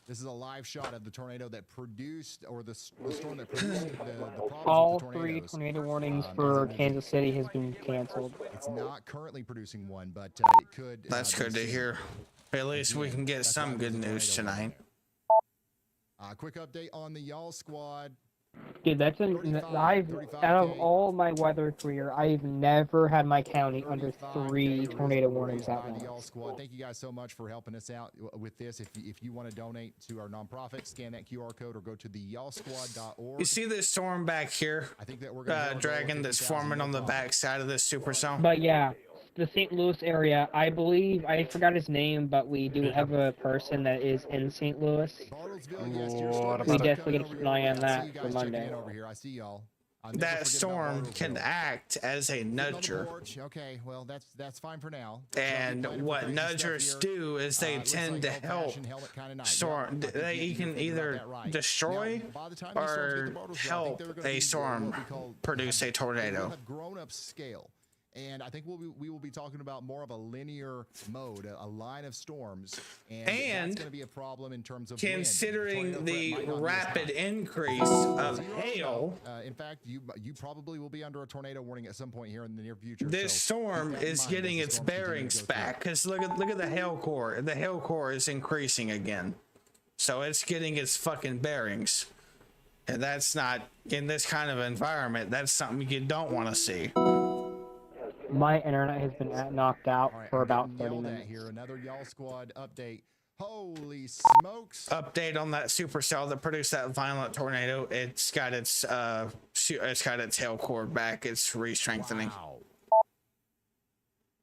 This is a live shot of the tornado that produced, or the storm that produced the problems
All
with the
3
tornadoes.
tornado warnings for Kansas City has been canceled.
It's not currently producing one, but it could.
That's good to hear. At least we can get some good news tonight.
Quick update on the Y'all Squad.
Dude, out of all my weather career, I've never had my county under 3 tornado warnings at once.
Y'all Squad. Thank you guys so much for helping us out with this. If you want to donate to our nonprofit, scan that QR code or go to theyallsquad.org.
You see this storm back here?
I think that we're gonna
dragon that's forming on the back side of this supercell.
But yeah, the St. Louis area, I believe, I forgot his name, but we do have a person that is in St. Louis. We definitely get to keep an eye on that for Monday.
I see y'all.
That storm can act as a nudger.
Okay, well that's fine for now.
And what nudgers do is they tend to help storm. They can either destroy or help a storm produce a tornado.
Grown-up scale. And I think we will be talking about more of a linear mode, a line of storms, and that's going to be a problem in terms of
considering
wind.
the rapid increase of hail.
In fact, you probably will be under a tornado warning at some point here in the near future.
This storm is getting its bearings back because look at the hail core. The hail core is increasing again, so it's getting its fucking bearings, and that's not in this kind of environment. That's something you don't want to see.
My internet has been knocked out for about 30 minutes.
Here, another Y'all Squad update. Holy smokes!
Update on that supercell that produced that violent tornado. It's got its hail core back. It's re-strengthening.
Wow.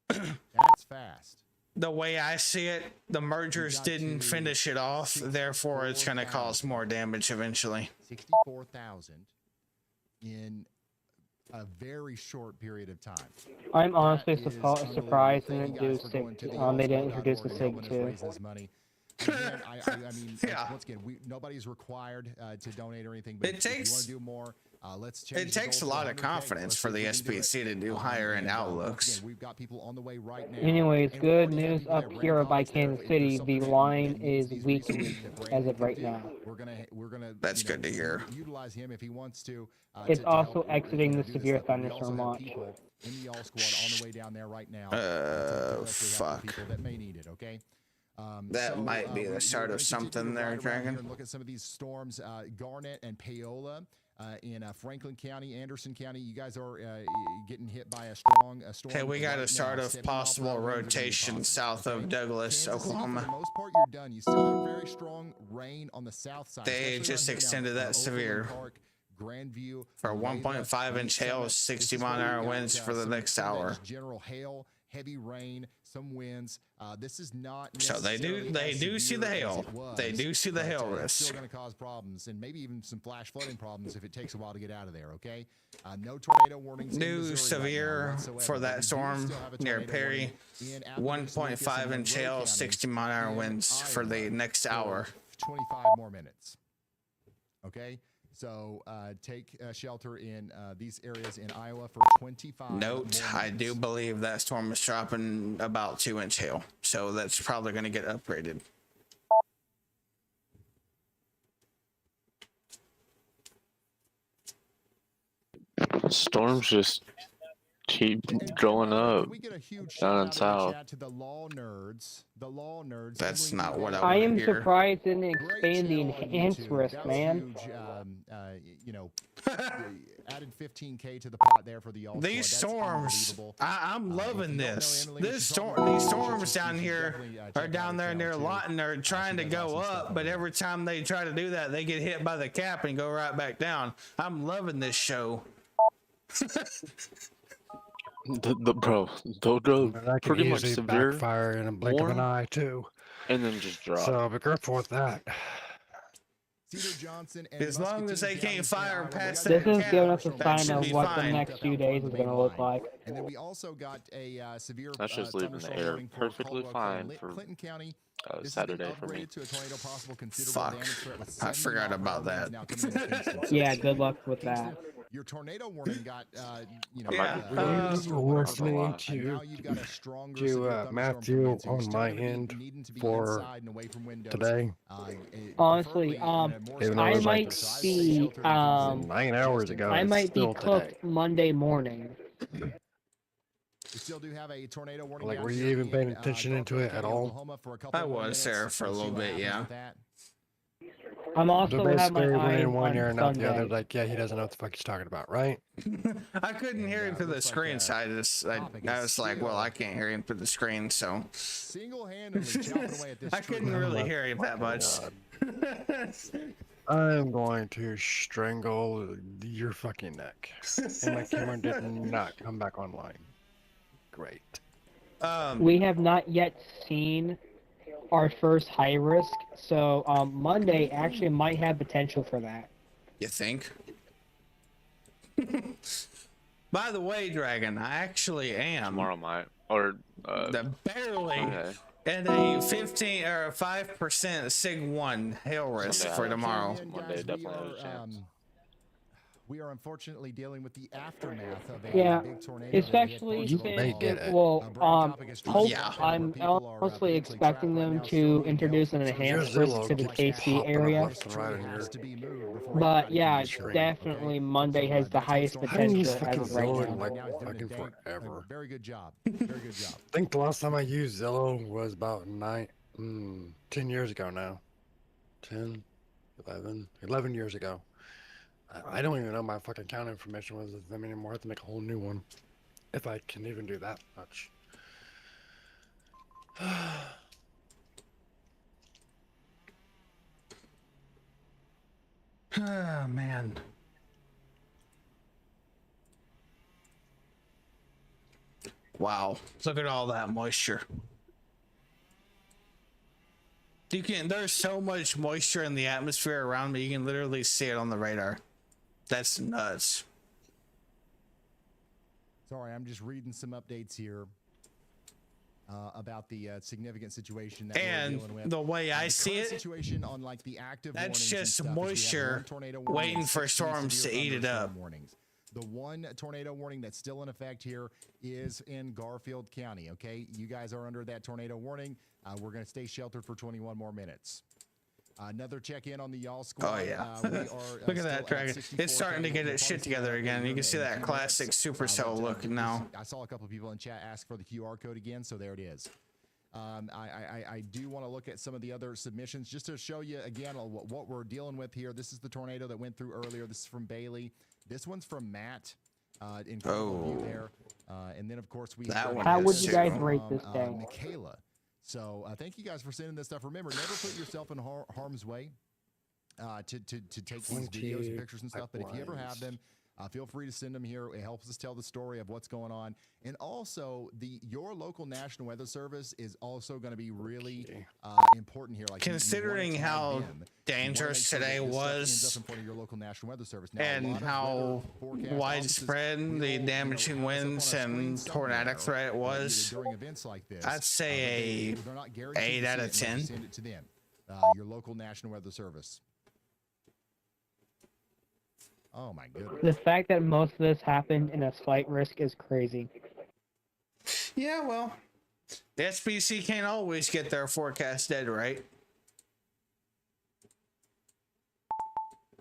That's fast.
The way I see it, the mergers didn't finish it off. Therefore, it's going to cause more damage eventually.
64,000 in a very short period of time.
I'm honestly surprised they didn't do SIG. They didn't introduce the SIG too.
Again, I mean, once again, nobody's required to donate or anything. But if you want to do more, let's change.
It takes a lot of confidence for the SPC to do higher end outlooks.
Again, we've got people on the way right now.
Anyways, good news up here by Kansas City. The line is weakening as of right now.
We're gonna.
That's good to hear.
Utilize him if he wants to.
It's also exiting the severe thunderstorm watch.
In the Y'all Squad on the way down there right now.
Fuck.
People that may need it. Okay.
That might be the start of something there, Dragon.
And look at some of these storms, Garnet and Paola in Franklin County, Anderson County. You guys are getting hit by a storm.
Hey, we got a start of possible rotation south of Douglas, Oklahoma.
For the most part, you're done. You still have very strong rain on the south side.
They just extended that severe.
Grandview
For 1.5-inch hail, 60-mile-an-hour winds for the next hour.
General hail, heavy rain, some winds. This is not.
So they do see the hail. They do see the hail
It's
risk.
still going to cause problems and maybe even some flash flooding problems if it takes a while to get out of there. Okay. No tornado warnings.
New severe for that storm near Perry. 1.5-inch hail, 60-mile-an-hour winds for the next hour.
25 more minutes. Okay. So take shelter in these areas in Iowa for 25.
Note, I do believe that storm is dropping about 2-inch hail, so that's probably going to get upgraded.
Storms just keep growing up
we get a huge
down in
shout out in the
south.
chat to the law nerds. The law nerds.
That's
Emily
not what I
I
want
am
to hear.
surprised they didn't
Great
expand the
channel on
enhanced
YouTube.
risk,
That was
man.
huge. You know, added 15K to the pot there for the all
These
squad. That's
storms, I'm loving this.
Emily, you
These
should probably
storms
you
down
should
here
definitely, check
are
out
down
her
there near
channel, too.
Lawton. Are trying to
does
go
awesome stuff
up,
over
but
there.
every time they try to do that, they get hit by the cap and go right back down. I'm loving this show.
Bro, they'll go
That can
pretty much
easily
severe,
backfire in a blink of an
warm,
eye too.
and then just drop.
So be careful with that.
Cedar Johnson and
As long as they can't fire past
This
that
is
cap,
giving us a
that
sign
should
of
be
what the
fine.
next few days is going to look like.
And then we also got a severe
That's just leaving the
thunderstorm
air
warning for
perfectly
Caldwell
fine
County,
for
Clinton County. This
Saturday
has been
for me.
upgraded to a tornado possible considerable
Fuck.
damage threat with
I
70
forgot about
mile-per-hour
that.
winds now coming into Kingston.
Yeah, good luck with that.
Your tornado warning got, you know,
Yeah,
We're listening
and now you've got a stronger severe
to
thunderstorm
Matthew
coming in, so you're
on
still
my
gonna be
end
needing to be
for
inside and away from windows.
today.
Honestly,
preferably in a more
Even though it
I
was like
might be,
9 hours ago.
I
it's
might be
still
cooked
today.
Monday morning.
We still do have a tornado warning.
Like,
down
were you
here
even
in,
paying attention into
Garfield
it at
County,
all?
Oklahoma for a couple
I
more
was
minutes.
there for a
We'll see
little
what
bit,
happens
yeah.
with that.
I'm also
So
have my
basically,
eye
when one
on
ear and out the other,
Sunday.
like, yeah, he doesn't know what the fuck he's talking about, right?
I couldn't hear him through the screen, so I was like, well, I can't hear him through the screen, so
Single-handedly chopping away at this
I couldn't
tree.
really hear him that much.
I'm going to strangle your fucking neck. And my camera did not come back online. Great.
We have not yet seen our first high risk, so Monday actually might have potential for that.
You think? By the way, Dragon, I actually am.
Tomorrow might, or
barely
okay.
and a 15 or 5% Sig 1 hail risk
Sunday,
for tomorrow.
Monday definitely has a chance.
We are unfortunately dealing with the aftermath of a
Yeah,
big tornado.
especially
You
since
may get it.
I'm honestly expecting them to introduce an enhanced risk to the KC area. But yeah, definitely Monday has the highest potential as of right now.
Like fucking forever.
Very good job. Very good job.
I think the last time I used Zillow was about 10 years ago now. 10, 11 years ago. I don't even know my fucking account information was with them anymore. I have to make a whole new one. If I can even do that much.
Oh, man. Wow. Look at all that moisture. There's so much moisture in the atmosphere around me, you can literally see it on the radar. That's nuts.
Sorry, I'm just reading some updates here about the significant situation that we're dealing with.
The way I
The
see
current
it,
situation on like the active
that's
warnings and
just
stuff is we have
moisture
one tornado warning
waiting
and
for
16
storms
severe
to eat it
thunderstorm
up.
warnings. The one tornado warning that's still in effect here is in Garfield County. Okay, you guys are under that tornado warning. We're going to stay sheltered for 21 more minutes. Another check-in on the y'all squad.
Oh yeah.
We are,
Look at that Dragon. It's starting to get its shit together again. You can see that classic Supercell look now.
I saw a couple of people in chat ask for the QR code again, so there it is. I do want to look at some of the other submissions just to show you again what we're dealing with here. This is the tornado that went through earlier. This is from Bailey. This one's from Matt. Incredible view there. And then of course we.
How would you guys rate this day?
Michaela. So thank you guys for sending this stuff. Remember, never put yourself in harm's way to take these videos and pictures and stuff. But if you ever have them, feel free to send them here. It helps us tell the story of what's going on. And also, your local National Weather Service is also going to be really important here. Like
considering how dangerous today was
your local National Weather Service. Now,
and how widespread the damaging winds and tornadic threat was,
during events like this,
I'd say
they're not
a
guaranteed
8
to
out
see
of
it unless you
10.
Send it to them, your local National Weather Service. Oh my goodness.
The fact that most of this happened in a slight risk is crazy.
Yeah, well, the SPC can't always get their forecast dead right.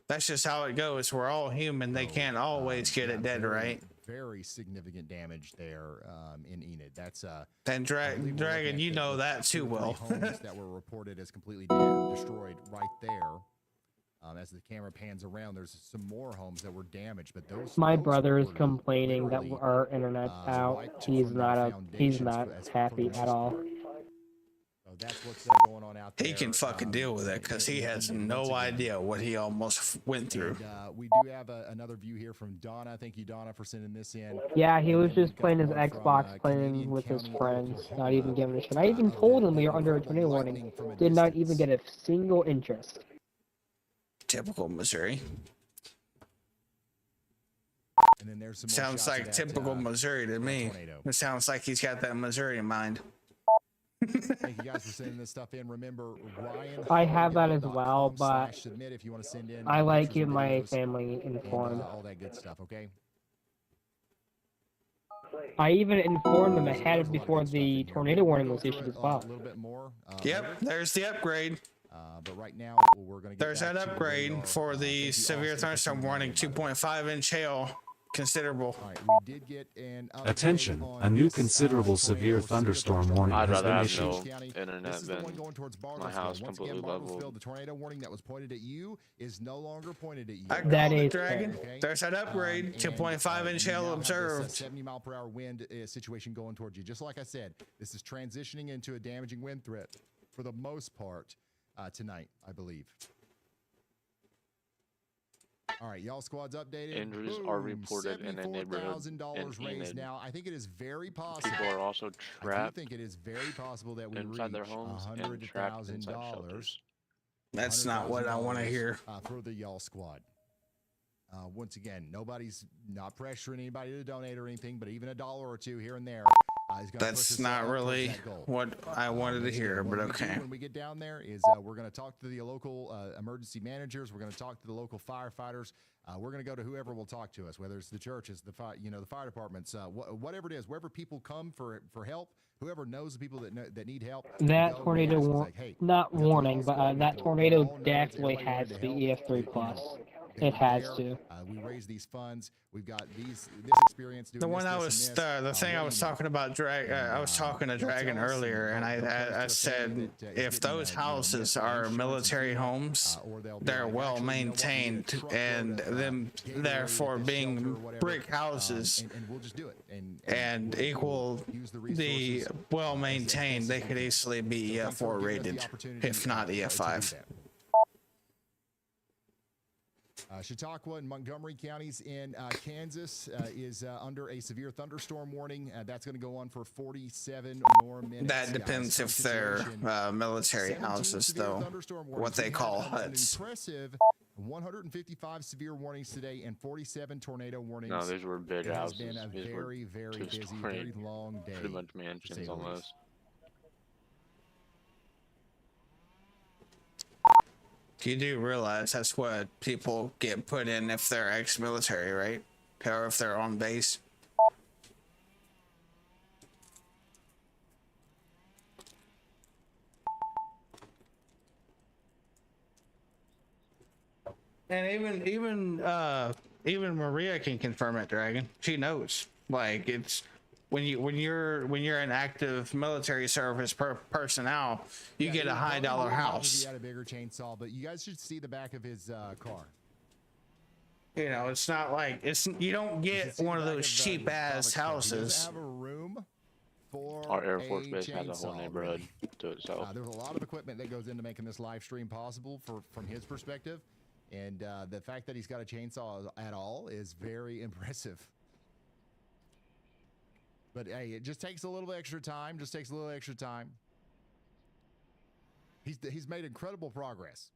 That's just how it goes. We're all human. They can't always get it dead right.
very significant damage there in Enid. That's
and Dragon, you know that too well.
Homes that were reported as completely destroyed right there. As the camera pans around, there's some more homes that were damaged, but
My
those
brother is
were
complaining that
literally,
our internet's out.
wiped
He's
from their
not
foundations for
happy
the
at
most
all.
part. So that's what's going on out there.
He can fucking deal with it because he has no idea what he almost went through.
And, we do have another view here from Donna. Thank you, Donna, for sending this in.
Yeah, he
And
was
then
just
we've got
playing his
one from,
Xbox, playing
Canadian
with his
County,
friends, not
Oklahoma.
even giving a shit. I even told him we were under a tornado warning.
lightning from a
Did not even
distance.
get a single interest.
Typical Missouri.
And then there's some more
Sounds
shots
like
of that,
typical Missouri to me.
tornado.
It sounds like he's got that Missouri in mind.
Thank you guys for sending this stuff in. Remember, Ryan.
I have that as well, but
submit if you want to send in.
I like
pictures
keeping
and
my
videos
family informed.
and all that good stuff. Okay.
I even informed them ahead of before the tornado warning was issued as well.
A little bit more.
Yep, there's the upgrade.
But right now we're going to.
There's that upgrade for the severe thunderstorm warning, 2.5-inch hail. Considerable.
All right, we did get an
Attention, a new considerable severe thunderstorm warning
I'd
has
rather
been
have
issued.
no internet than my house completely leveled.
The tornado warning that was pointed at you is no longer pointed at you.
That is
Dragon.
Okay.
There's that upgrade. 2.5-inch
you
hail
now have this,
observed.
70 mile per hour wind situation going towards you. Just like I said, this is transitioning into a damaging wind threat for the most part tonight, I believe. All right, y'all squads updated.
Injuries
Boom,
are reported in a neighborhood
$74,000
in
raised
Enid.
now. I think it is very possible.
People are also
I do
trapped
think it is very possible that we
inside
reach
their homes and trapped inside shelters.
That's not what I want to hear.
For the y'all squad. Once again, nobody's not pressuring anybody to donate or anything, but even $1 or $2 here and there is going to push
That's
us
not
up towards
really
that goal.
what I wanted to hear, but
What we do
okay.
when we get down there is we're going to talk to the local emergency managers. We're going to talk to the local firefighters. We're going to go to whoever will talk to us, whether it's the churches, the fire departments, whatever it is, wherever people come for help. Whoever knows the people that need help.
That
go
tornado
and ask, like, hey,
not
we got the
warning,
y'all
but
squad,
that
we
tornado
all know it's
definitely
everybody
has
wanted
to be
help.
EF3
They
plus.
were
It has
there.
to.
We raise these funds. We've got this experience doing
The one
this,
I
this,
was
and this.
the thing I was talking about I was talking to Dragon earlier, and I said if those houses are military homes, they're well maintained, and them therefore being brick houses
and we'll just do it
and equal the well maintained, they could easily be EF4 rated, if not EF5.
Chautauqua and Montgomery counties in Kansas is under a severe thunderstorm warning. That's going to go on for 47 more minutes.
That depends if they're military houses, though, what they call huts.
Impressive 155 severe warnings today and 47 tornado warnings.
No, these were big
It has
houses.
been a
These were
very, very busy,
two-story,
very long day.
pretty much
to say
mansions
the
almost.
least.
You do realize that's what people get put in if they're ex-military, right? Or if they're on base. And even Maria can confirm it, Dragon. She knows. Like, it's when you're an active military service personnel, you get a high dollar house.
He had a bigger chainsaw, but you guys should see the back of his car.
You know, it's not like you don't get one of those cheap ass houses.
He doesn't have a room for
Our Air Force Base has a
chainsaw,
whole neighborhood to itself.
There's a lot of equipment that goes into making this live stream possible from his perspective, and the fact that he's got a chainsaw at all is very impressive. But hey, it just takes a little extra time. He's made incredible progress.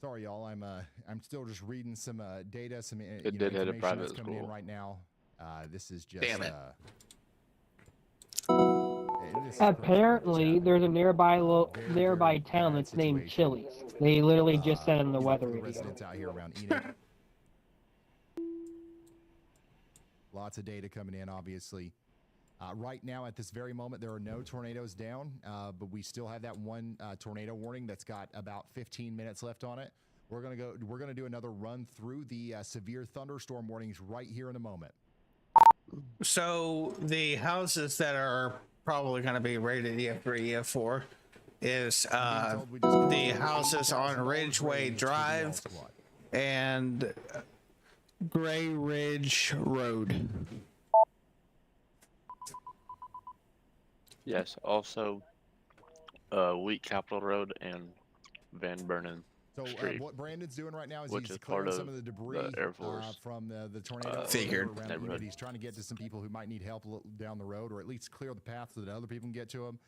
Sorry, y'all. I'm still just reading some data, some
It did hit a
information
private
that's coming in
school.
right now. This is just.
Damn it.
Apparently, there's a nearby town that's named Chili's. They literally just said in the weather
for the
radio.
residents out here around Enid. Lots of data coming in, obviously. Right now, at this very moment, there are no tornadoes down, but we still have that one tornado warning that's got about 15 minutes left on it. We're gonna do another run through the severe thunderstorm warnings right here in a moment.
So the houses that are probably going to be rated EF3, EF4 is the houses on Ridgeway Drive and Gray Ridge Road.
Yes, also Wheat Capitol Road and Van Buren
So
Street,
what Brandon's doing right now is
which
he's
is part
clearing some
of
of the debris
the Air Force.
from the tornado
Figured.
around
neighborhood.
Enid. He's trying to get to some people who might need help down the road, or at least clear the path so that other people can get to them.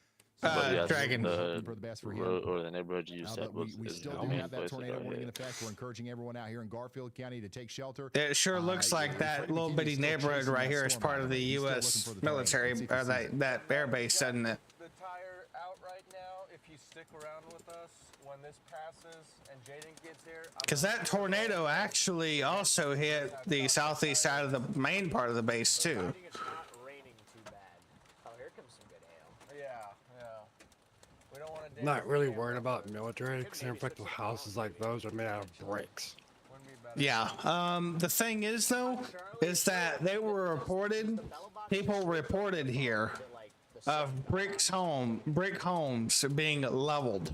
But yes,
Dragon.
the
For the best for him.
road or the neighborhood you said
But
was
we
is
still
the
do
main
have that
place that
tornado
got
warning in
hit.
effect. We're encouraging everyone out here in Garfield County to take shelter.
It sure looks like that little bitty neighborhood right here is part of the U.S. military, or that air base, doesn't it?
The tire out right now. If you stick around with us when this passes and Jaden gets here.
Because that tornado actually also hit the southeast side of the main part of the base too.
It's not raining too bad. Oh, here comes some good hail.
Yeah. We don't want to.
Not really worried about military, considering like the houses like those are made out of bricks.
Yeah. The thing is though, is that they were reported, people reported here of brick homes being leveled.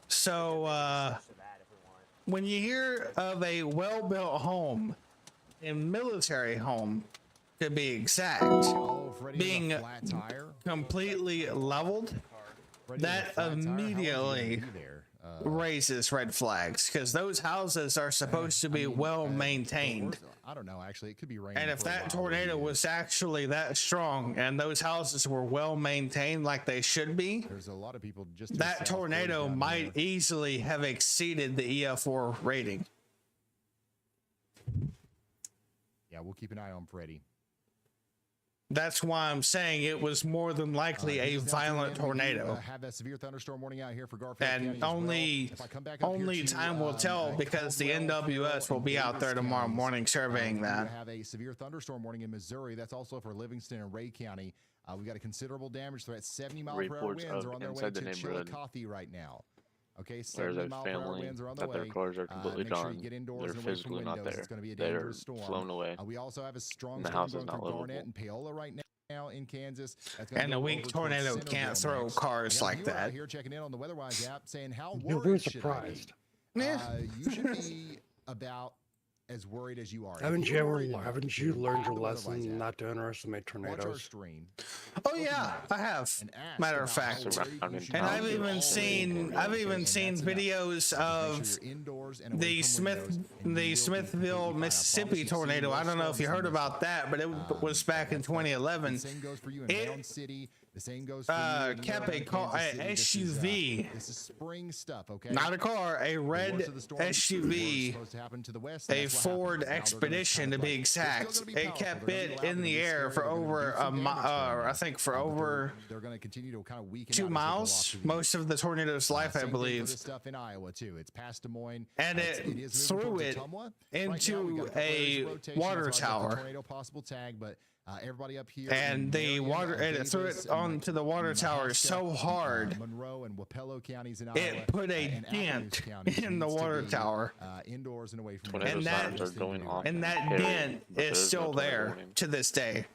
So when you hear of a well-built home, a military home to be exact, being completely leveled, that immediately raises red flags, because those houses are supposed to be well maintained.
I don't know, actually, it could be raining.
And if
for a
that
while.
tornado was actually that strong and those houses were well maintained like they should be,
There's a lot of people just to the
that
south,
tornado
down
might
there.
easily have exceeded the EF4 rating.
Yeah, we'll keep an eye on Freddie.
That's why I'm saying it was more than likely a violent tornado.
Have that severe thunderstorm warning out here for Garfield County
And
as well.
only
If I come back up here
only
to,
time will tell, because the NWS will be out there tomorrow morning surveying
we
that.
have a severe thunderstorm warning in Missouri. That's also for Livingston and Ray County. We got a considerable damage threat. 70 mile per hour
Reports
winds
of
are on their way
inside the
to
neighborhood.
Chillicothe right now. Okay,
There's
70
a
mile per hour
family
winds are on the
that
way.
their cars are completely
Make sure you
gone.
get indoors
They're
and away from
physically not
windows.
there.
It's going to be a
They're
dangerous storm.
flown away.
We also have a strong
And the
storm
house is
going
not
through
livable.
Garnett and Paola right now in Kansas. That's gonna
And
go
a weak
over towards
tornado
Centerville
can't throw
next.
cars
I got a
like
viewer out
that.
here checking in on the WeatherWise app saying how
You're
worried
really
should I be?
surprised.
You should be about as worried as you are. If
Haven't
you're worried,
haven't you learned your
the WeatherWise
lesson
app.
not to underestimate
Watch our
tornadoes?
stream.
Oh yeah, I have. Matter of fact, and I've even seen videos of the Smithville, Mississippi tornado. I don't know if you heard about that, but it was back in 2011.
Same goes for you in Mound City. The same goes for you in
kept a
Kansas City.
SUV.
This is spring stuff, okay?
Not a car, a red
worst of the storms
SUV,
were supposed to happen to the west,
a
and that's what
Ford
happened. Now they're gonna
Expedition to
kind
be
of
exact.
they're
It kept
gonna be
it
loud,
in
they're
the
gonna be
air
scary,
for
they're gonna
over
do some damage down
I think for
there.
over
They're going to continue to kind of weaken
2
out as they go
miles,
off through the
most of the tornado's life, I
same thing for
believe.
this stuff in Iowa too. It's past Des Moines,
And
it
it
is
threw
moving
it
towards Ottumwa. Right now, we
into
got couple areas
a
of rotation.
water
That's why I got the
tower.
tornado possible tag, but everybody up here
And
in
the
Marion,
water, and it threw
Davis,
it onto the water tower
Nebraska,
so hard,
Monroe and Wapello counties in Iowa,
it put a
and Athens
dent
County
in the
needs to
water
be,
tower.
Indoors and away from
Tornado
And
sirens
that-
are going off.
And that
period,
dent
but there
is
is no
still
tornado
there
warning.
to this day.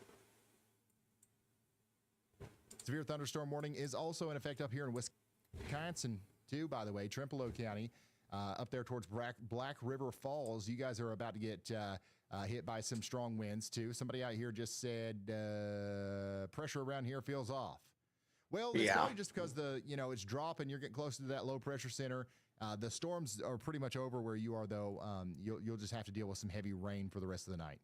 Severe thunderstorm warning is also in effect up here in Wisconsin, too, by the way. Trempealeau County, up there towards Black River Falls. You guys are about to get hit by some strong winds, too. Somebody out here just said pressure around here feels off. Well, it's probably just because it's dropping. You're getting closer to that low pressure center. The storms are pretty much over where you are, though. You'll just have to deal with some heavy rain for the rest of the night.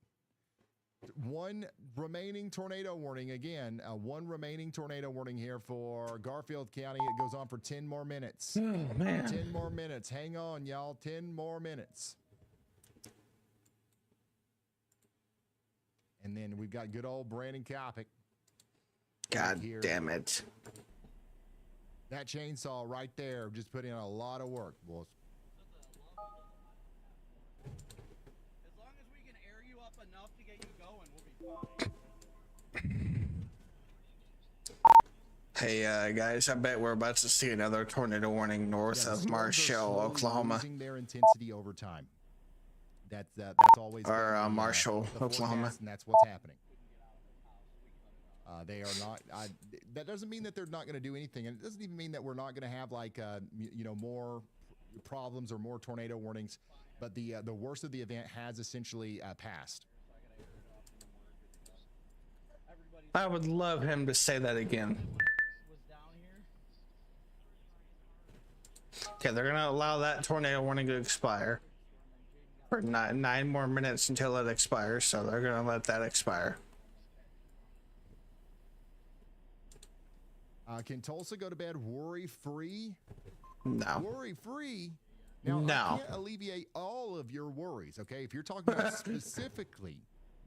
one remaining tornado warning again. One remaining tornado warning here for Garfield County. It goes on for 10 more minutes.
Oh, man.
10 more minutes. Hang on, y'all. 10 more minutes. And then we've got good old Brandon Kopic.
God damn it.
That chainsaw right there just put in a lot of work, boys.
As long as we can air you up enough to get you going, we'll be fine.
Hey, guys, I bet we're about to see another tornado warning north of Marshall, Oklahoma.
Losing their intensity over time. That's always
Marshall,
the
Oklahoma.
forecast, and that's what's happening. They are not. That doesn't mean that they're not going to do anything, and it doesn't even mean that we're not going to have like more problems or more tornado warnings. But the worst of the event has essentially passed.
I would love him to say that again. Okay, they're gonna allow that tornado warning to expire for 9 more minutes until it expires, so they're gonna let that expire.
Can Tulsa go to bed worry-free?
No.
Worry-free? Now,
No.
I can't alleviate all of your worries, okay? If you're talking about specifically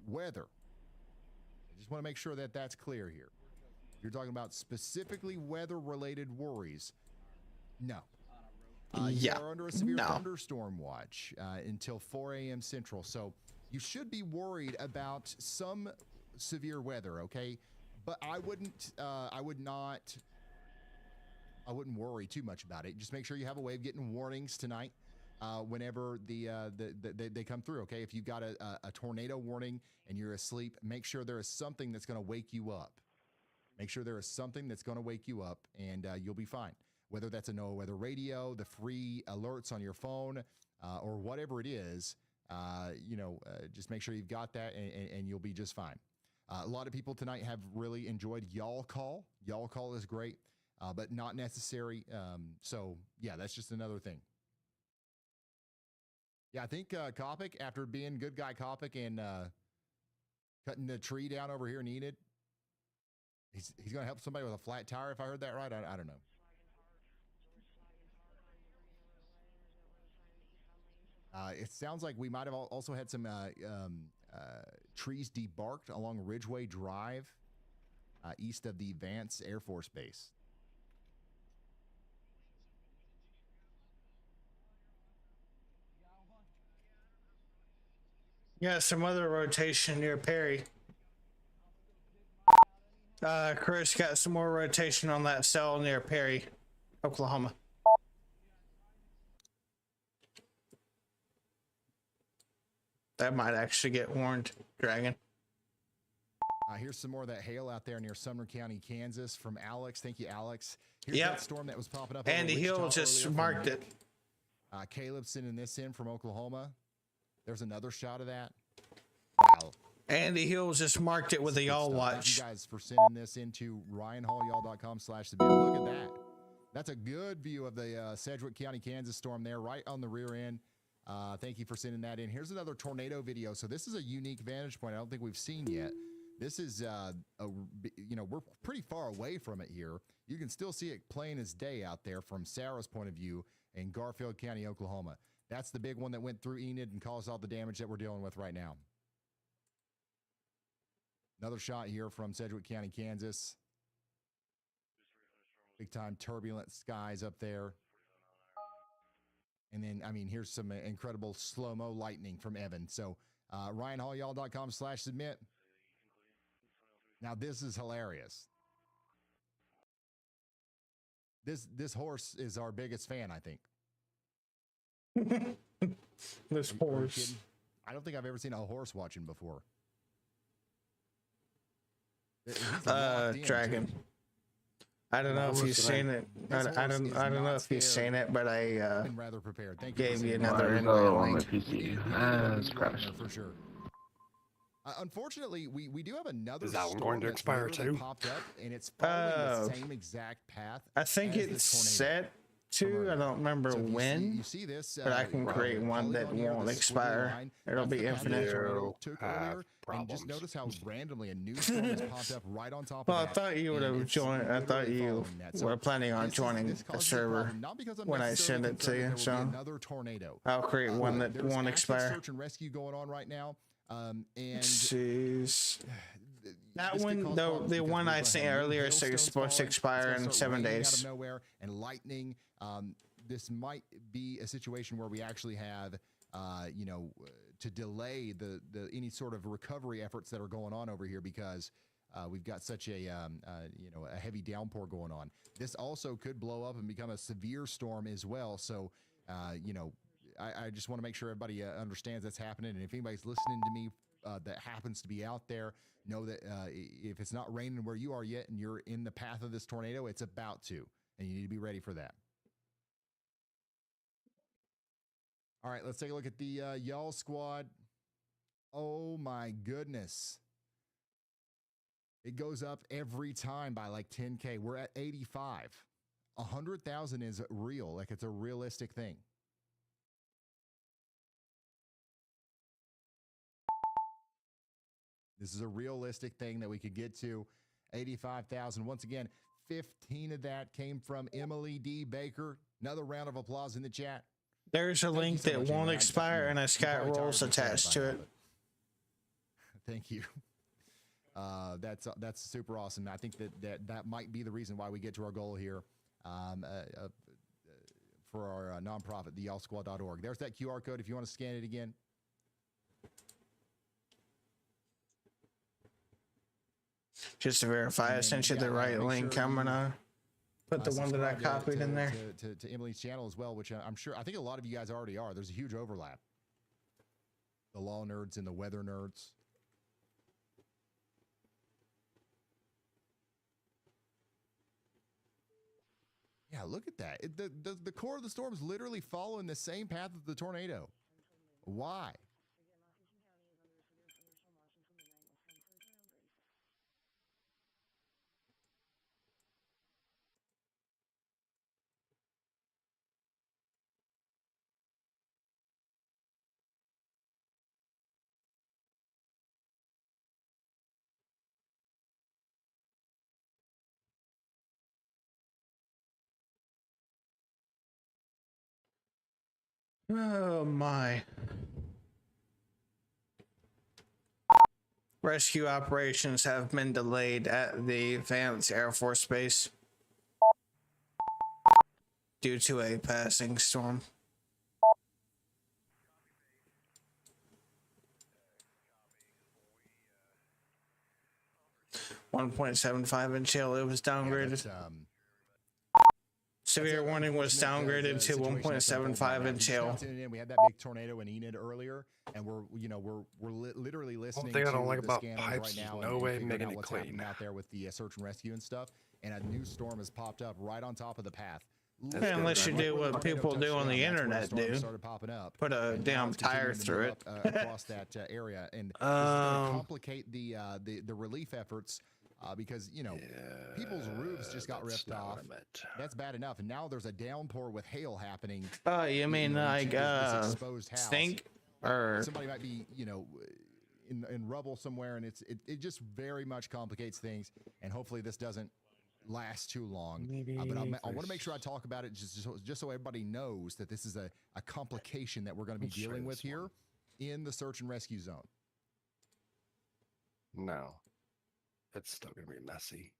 weather, I just want to make sure that that's clear here. If you're talking about specifically weather-related worries, no.
Yeah.
You are under a severe
No.
thunderstorm watch until 4 a.m. Central, so you should be worried about some severe weather, okay? But I wouldn't worry too much about it. Just make sure you have a way of getting warnings tonight whenever they come through, okay? If you've got a tornado warning and you're asleep, make sure there is something that's going to wake you up. Make sure there is something that's going to wake you up, and you'll be fine. Whether that's a NOAA weather radio, the free alerts on your phone, or whatever it is, just make sure you've got that, and you'll be just fine. A lot of people tonight have really enjoyed Y'all Call. Y'all Call is great, but not necessary. So, yeah, that's just another thing. Yeah, I think Kopic, after being good guy Kopic and cutting the tree down over here needed, he's going to help somebody with a flat tire, if I heard that right. I don't know. It sounds like we might have also had some trees debarked along Ridgeway Drive, east of the Vance Air Force Base.
Yeah, some other rotation near Perry. Chris got some more rotation on that cell near Perry, Oklahoma. That might actually get warned, Dragon.
Here's some more of that hail out there near Sumner County, Kansas, from Alex. Thank you, Alex. Here's that storm that was popping up.
Andy Hill just marked it.
Caleb sending this in from Oklahoma. There's another shot of that. Wow.
Andy Hill just marked it with a y'all watch.
Thank you guys for sending this into ryanhallyall.com/the Look at that. That's a good view of the Sedgwick County, Kansas storm there, right on the rear end. Thank you for sending that in. Here's another tornado video. So this is a unique vantage point I don't think we've seen yet. This is, we're pretty far away from it here. You can still see it plain as day out there from Sarah's point of view in Garfield County, Oklahoma. That's the big one that went through Enid and caused all the damage that we're dealing with right now. Another shot here from Sedgwick County, Kansas. Big time turbulent skies up there. And then, I mean, here's some incredible slow-mo lightning from Evan. So, ryanhallyall.com/submit. Now, this is hilarious. This horse is our biggest fan, I think.
This horse.
I don't think I've ever seen a horse watching before.
Dragon. I don't know if you've seen it. I don't know if you've seen it, but I
rather prepared. Thank
gave
you
you
for
another
sending
invite
on my
link.
PC. It's crashed.
for sure. Unfortunately, we do have another.
Is that one
storm
going to
that's
expire
literally
too?
popped up, and it's following the same exact path.
I think
as
it's
this tornado.
set 2. I don't remember
So
when,
you see this,
but I can create one that
polygon here,
won't
this squiggly
expire.
line,
It'll
that's
be
the path that
infinite.
the tornado took earlier, and just notice how randomly a new storm has popped up right on top of
Well,
that.
I thought you would
and
have
it's
joined. I thought
literally
you
following that. So
were planning on joining
this
the
causes a
server
problem, not because I'm
when I
necessarily
send it to
concerned
you.
that there
So
will be another tornado.
I'll create one that
There's
won't
active
expire.
search and rescue going on right now, and
Jeez. That
this could
one,
cause
though,
problems
the
because
one
we're
I
gonna
sent
have new
earlier is
hailstones
supposed to
falling.
expire
It's gonna
in
start
7
raining out
days.
of nowhere, and lightning. This might be a situation where we actually have, to delay the any sort of recovery efforts that are going on over here because we've got such a a heavy downpour going on. This also could blow up and become a severe storm as well. So, I just want to make sure everybody understands that's happening. And if anybody's listening to me that happens to be out there, know that if it's not raining where you are yet and you're in the path of this tornado, it's about to, and you need to be ready for that. All right, let's take a look at the y'all squad. Oh my goodness. It goes up every time by like 10K. We're at 85. 100,000 is real, like it's a realistic thing. This is a realistic thing that we could get to. 85,000. Once again, 15 of that came from Emily D. Baker. Another round of applause in the chat.
There's a link that won't expire and a scat rolls attached to it.
Thank you. That's super awesome. I think that might be the reason why we get to our goal here for our nonprofit, theyallsquad.org. There's that QR code if you want to scan it again.
Just to verify I sent you the right link, I'm gonna put the one that I copied in there.
To Emily's channel as well, which I think a lot of you guys already are. There's a huge overlap. The law nerds and the weather nerds. Yeah, look at that. The core of the storm is literally following the same path of the tornado. Why?
Oh my. Rescue operations have been delayed at the Vance Air Force Base due to a passing storm. .75-inch hail. It was downgraded. Severe warning was downgraded to 1.75-inch hail.
We had that big tornado in Enid earlier, and we're literally listening
thing
to
I don't like
the
about
scanners
pipes
right
is
now
no
and
way
figuring
making
out
it
what's
clean.
happening out there with the search and rescue and stuff. And a new storm has popped up right on top of the path.
Unless you do what people do on the internet do. Put a damn tire through it.
Across that area, and this is going to complicate the relief efforts. Because people's roofs just got ripped off. That's bad enough, and now there's a downpour with hail happening.
Oh, you mean like
this exposed house.
stink? Or
somebody might be in rubble somewhere, and it just very much complicates things. And hopefully this doesn't last too long. But I want to make sure I talk about it just so everybody knows that this is a complication that we're going to be dealing with here in the search and rescue zone.
No. It's still going to be messy.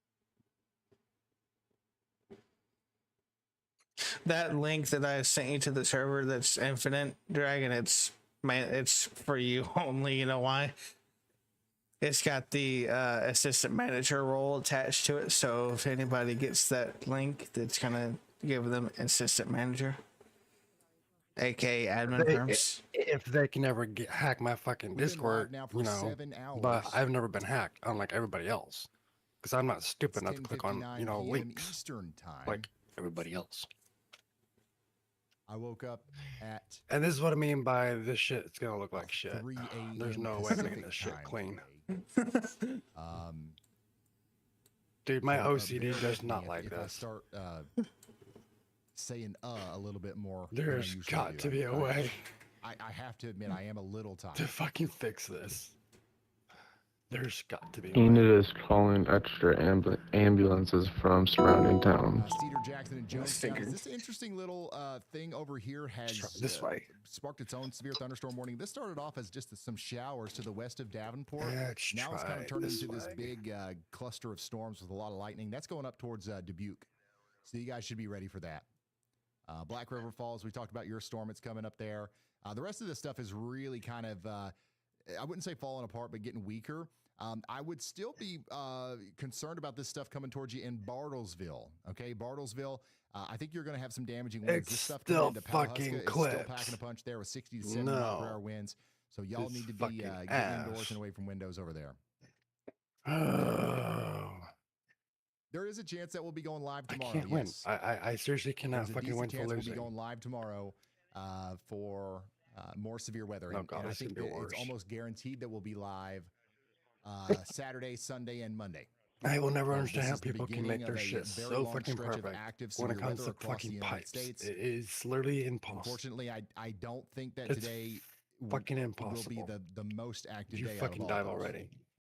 that link that I sent you to the server that's Infinite Dragon, it's for you only. You know why? It's got the assistant manager role attached to it, so if anybody gets that link, that's gonna give them assistant manager, aka admin terms.
If they can ever hack my fucking Discord, but I've never been hacked, unlike everybody else, because I'm not stupid enough to click on links
Eastern time,
like everybody else.
I woke up at.
And this is what I mean by this shit. It's gonna look like shit. There's no way making this shit clean. Dude, my OCD does not like this.
Start saying a little bit more.
There's got to be a way
I have to admit, I am a little tired.
to fucking fix this. There's got to be a way.
Enid is calling extra ambulances from surrounding towns.
Cedar, Jackson, and Jonestown. This interesting little thing over here has
this way.
Sparked its own severe thunderstorm warning. This started off as just some showers to the west of Davenport.
Let's
now it's kind of
try
turned
this
into this
way.
big cluster of storms with a lot of lightning. That's going up towards Dubuque. So you guys should be ready for that. Black River Falls, we talked about your storm. It's coming up there. The rest of this stuff is really kind of, I wouldn't say falling apart, but getting weaker. I would still be concerned about this stuff coming towards you in Bartlesville. Okay, Bartlesville. I think you're going to have some damaging winds. This
It's
stuff
still
coming into
fucking
Palahuska is
clips.
still packing a punch there with 60 to 70 mile per hour winds. So y'all
This
need to be
fucking
getting
ass.
indoors and away from windows over there.
Oh,
There is a chance that we'll be going live
I
tomorrow.
can't win.
Yes.
I seriously cannot
There's a
fucking
decent
win for
chance
losing.
We'll be going live tomorrow for more severe weather.
Oh,
And
God,
I
it's
think
gonna be
that it's
worse.
almost guaranteed that we'll be live Saturday, Sunday, and Monday.
I will never
This
understand how
is the
people can
beginning
make
of
their
a
shit
very
so
long
fucking
stretch of
perfect
active
when it
severe
comes
weather
to
across the
fucking
United
pipes.
States.
It is literally impossible.
Unfortunately, I don't think that
It's
today
fucking
will
impossible.
be the most active
You
day.
fucking
out of all
died
those.
already.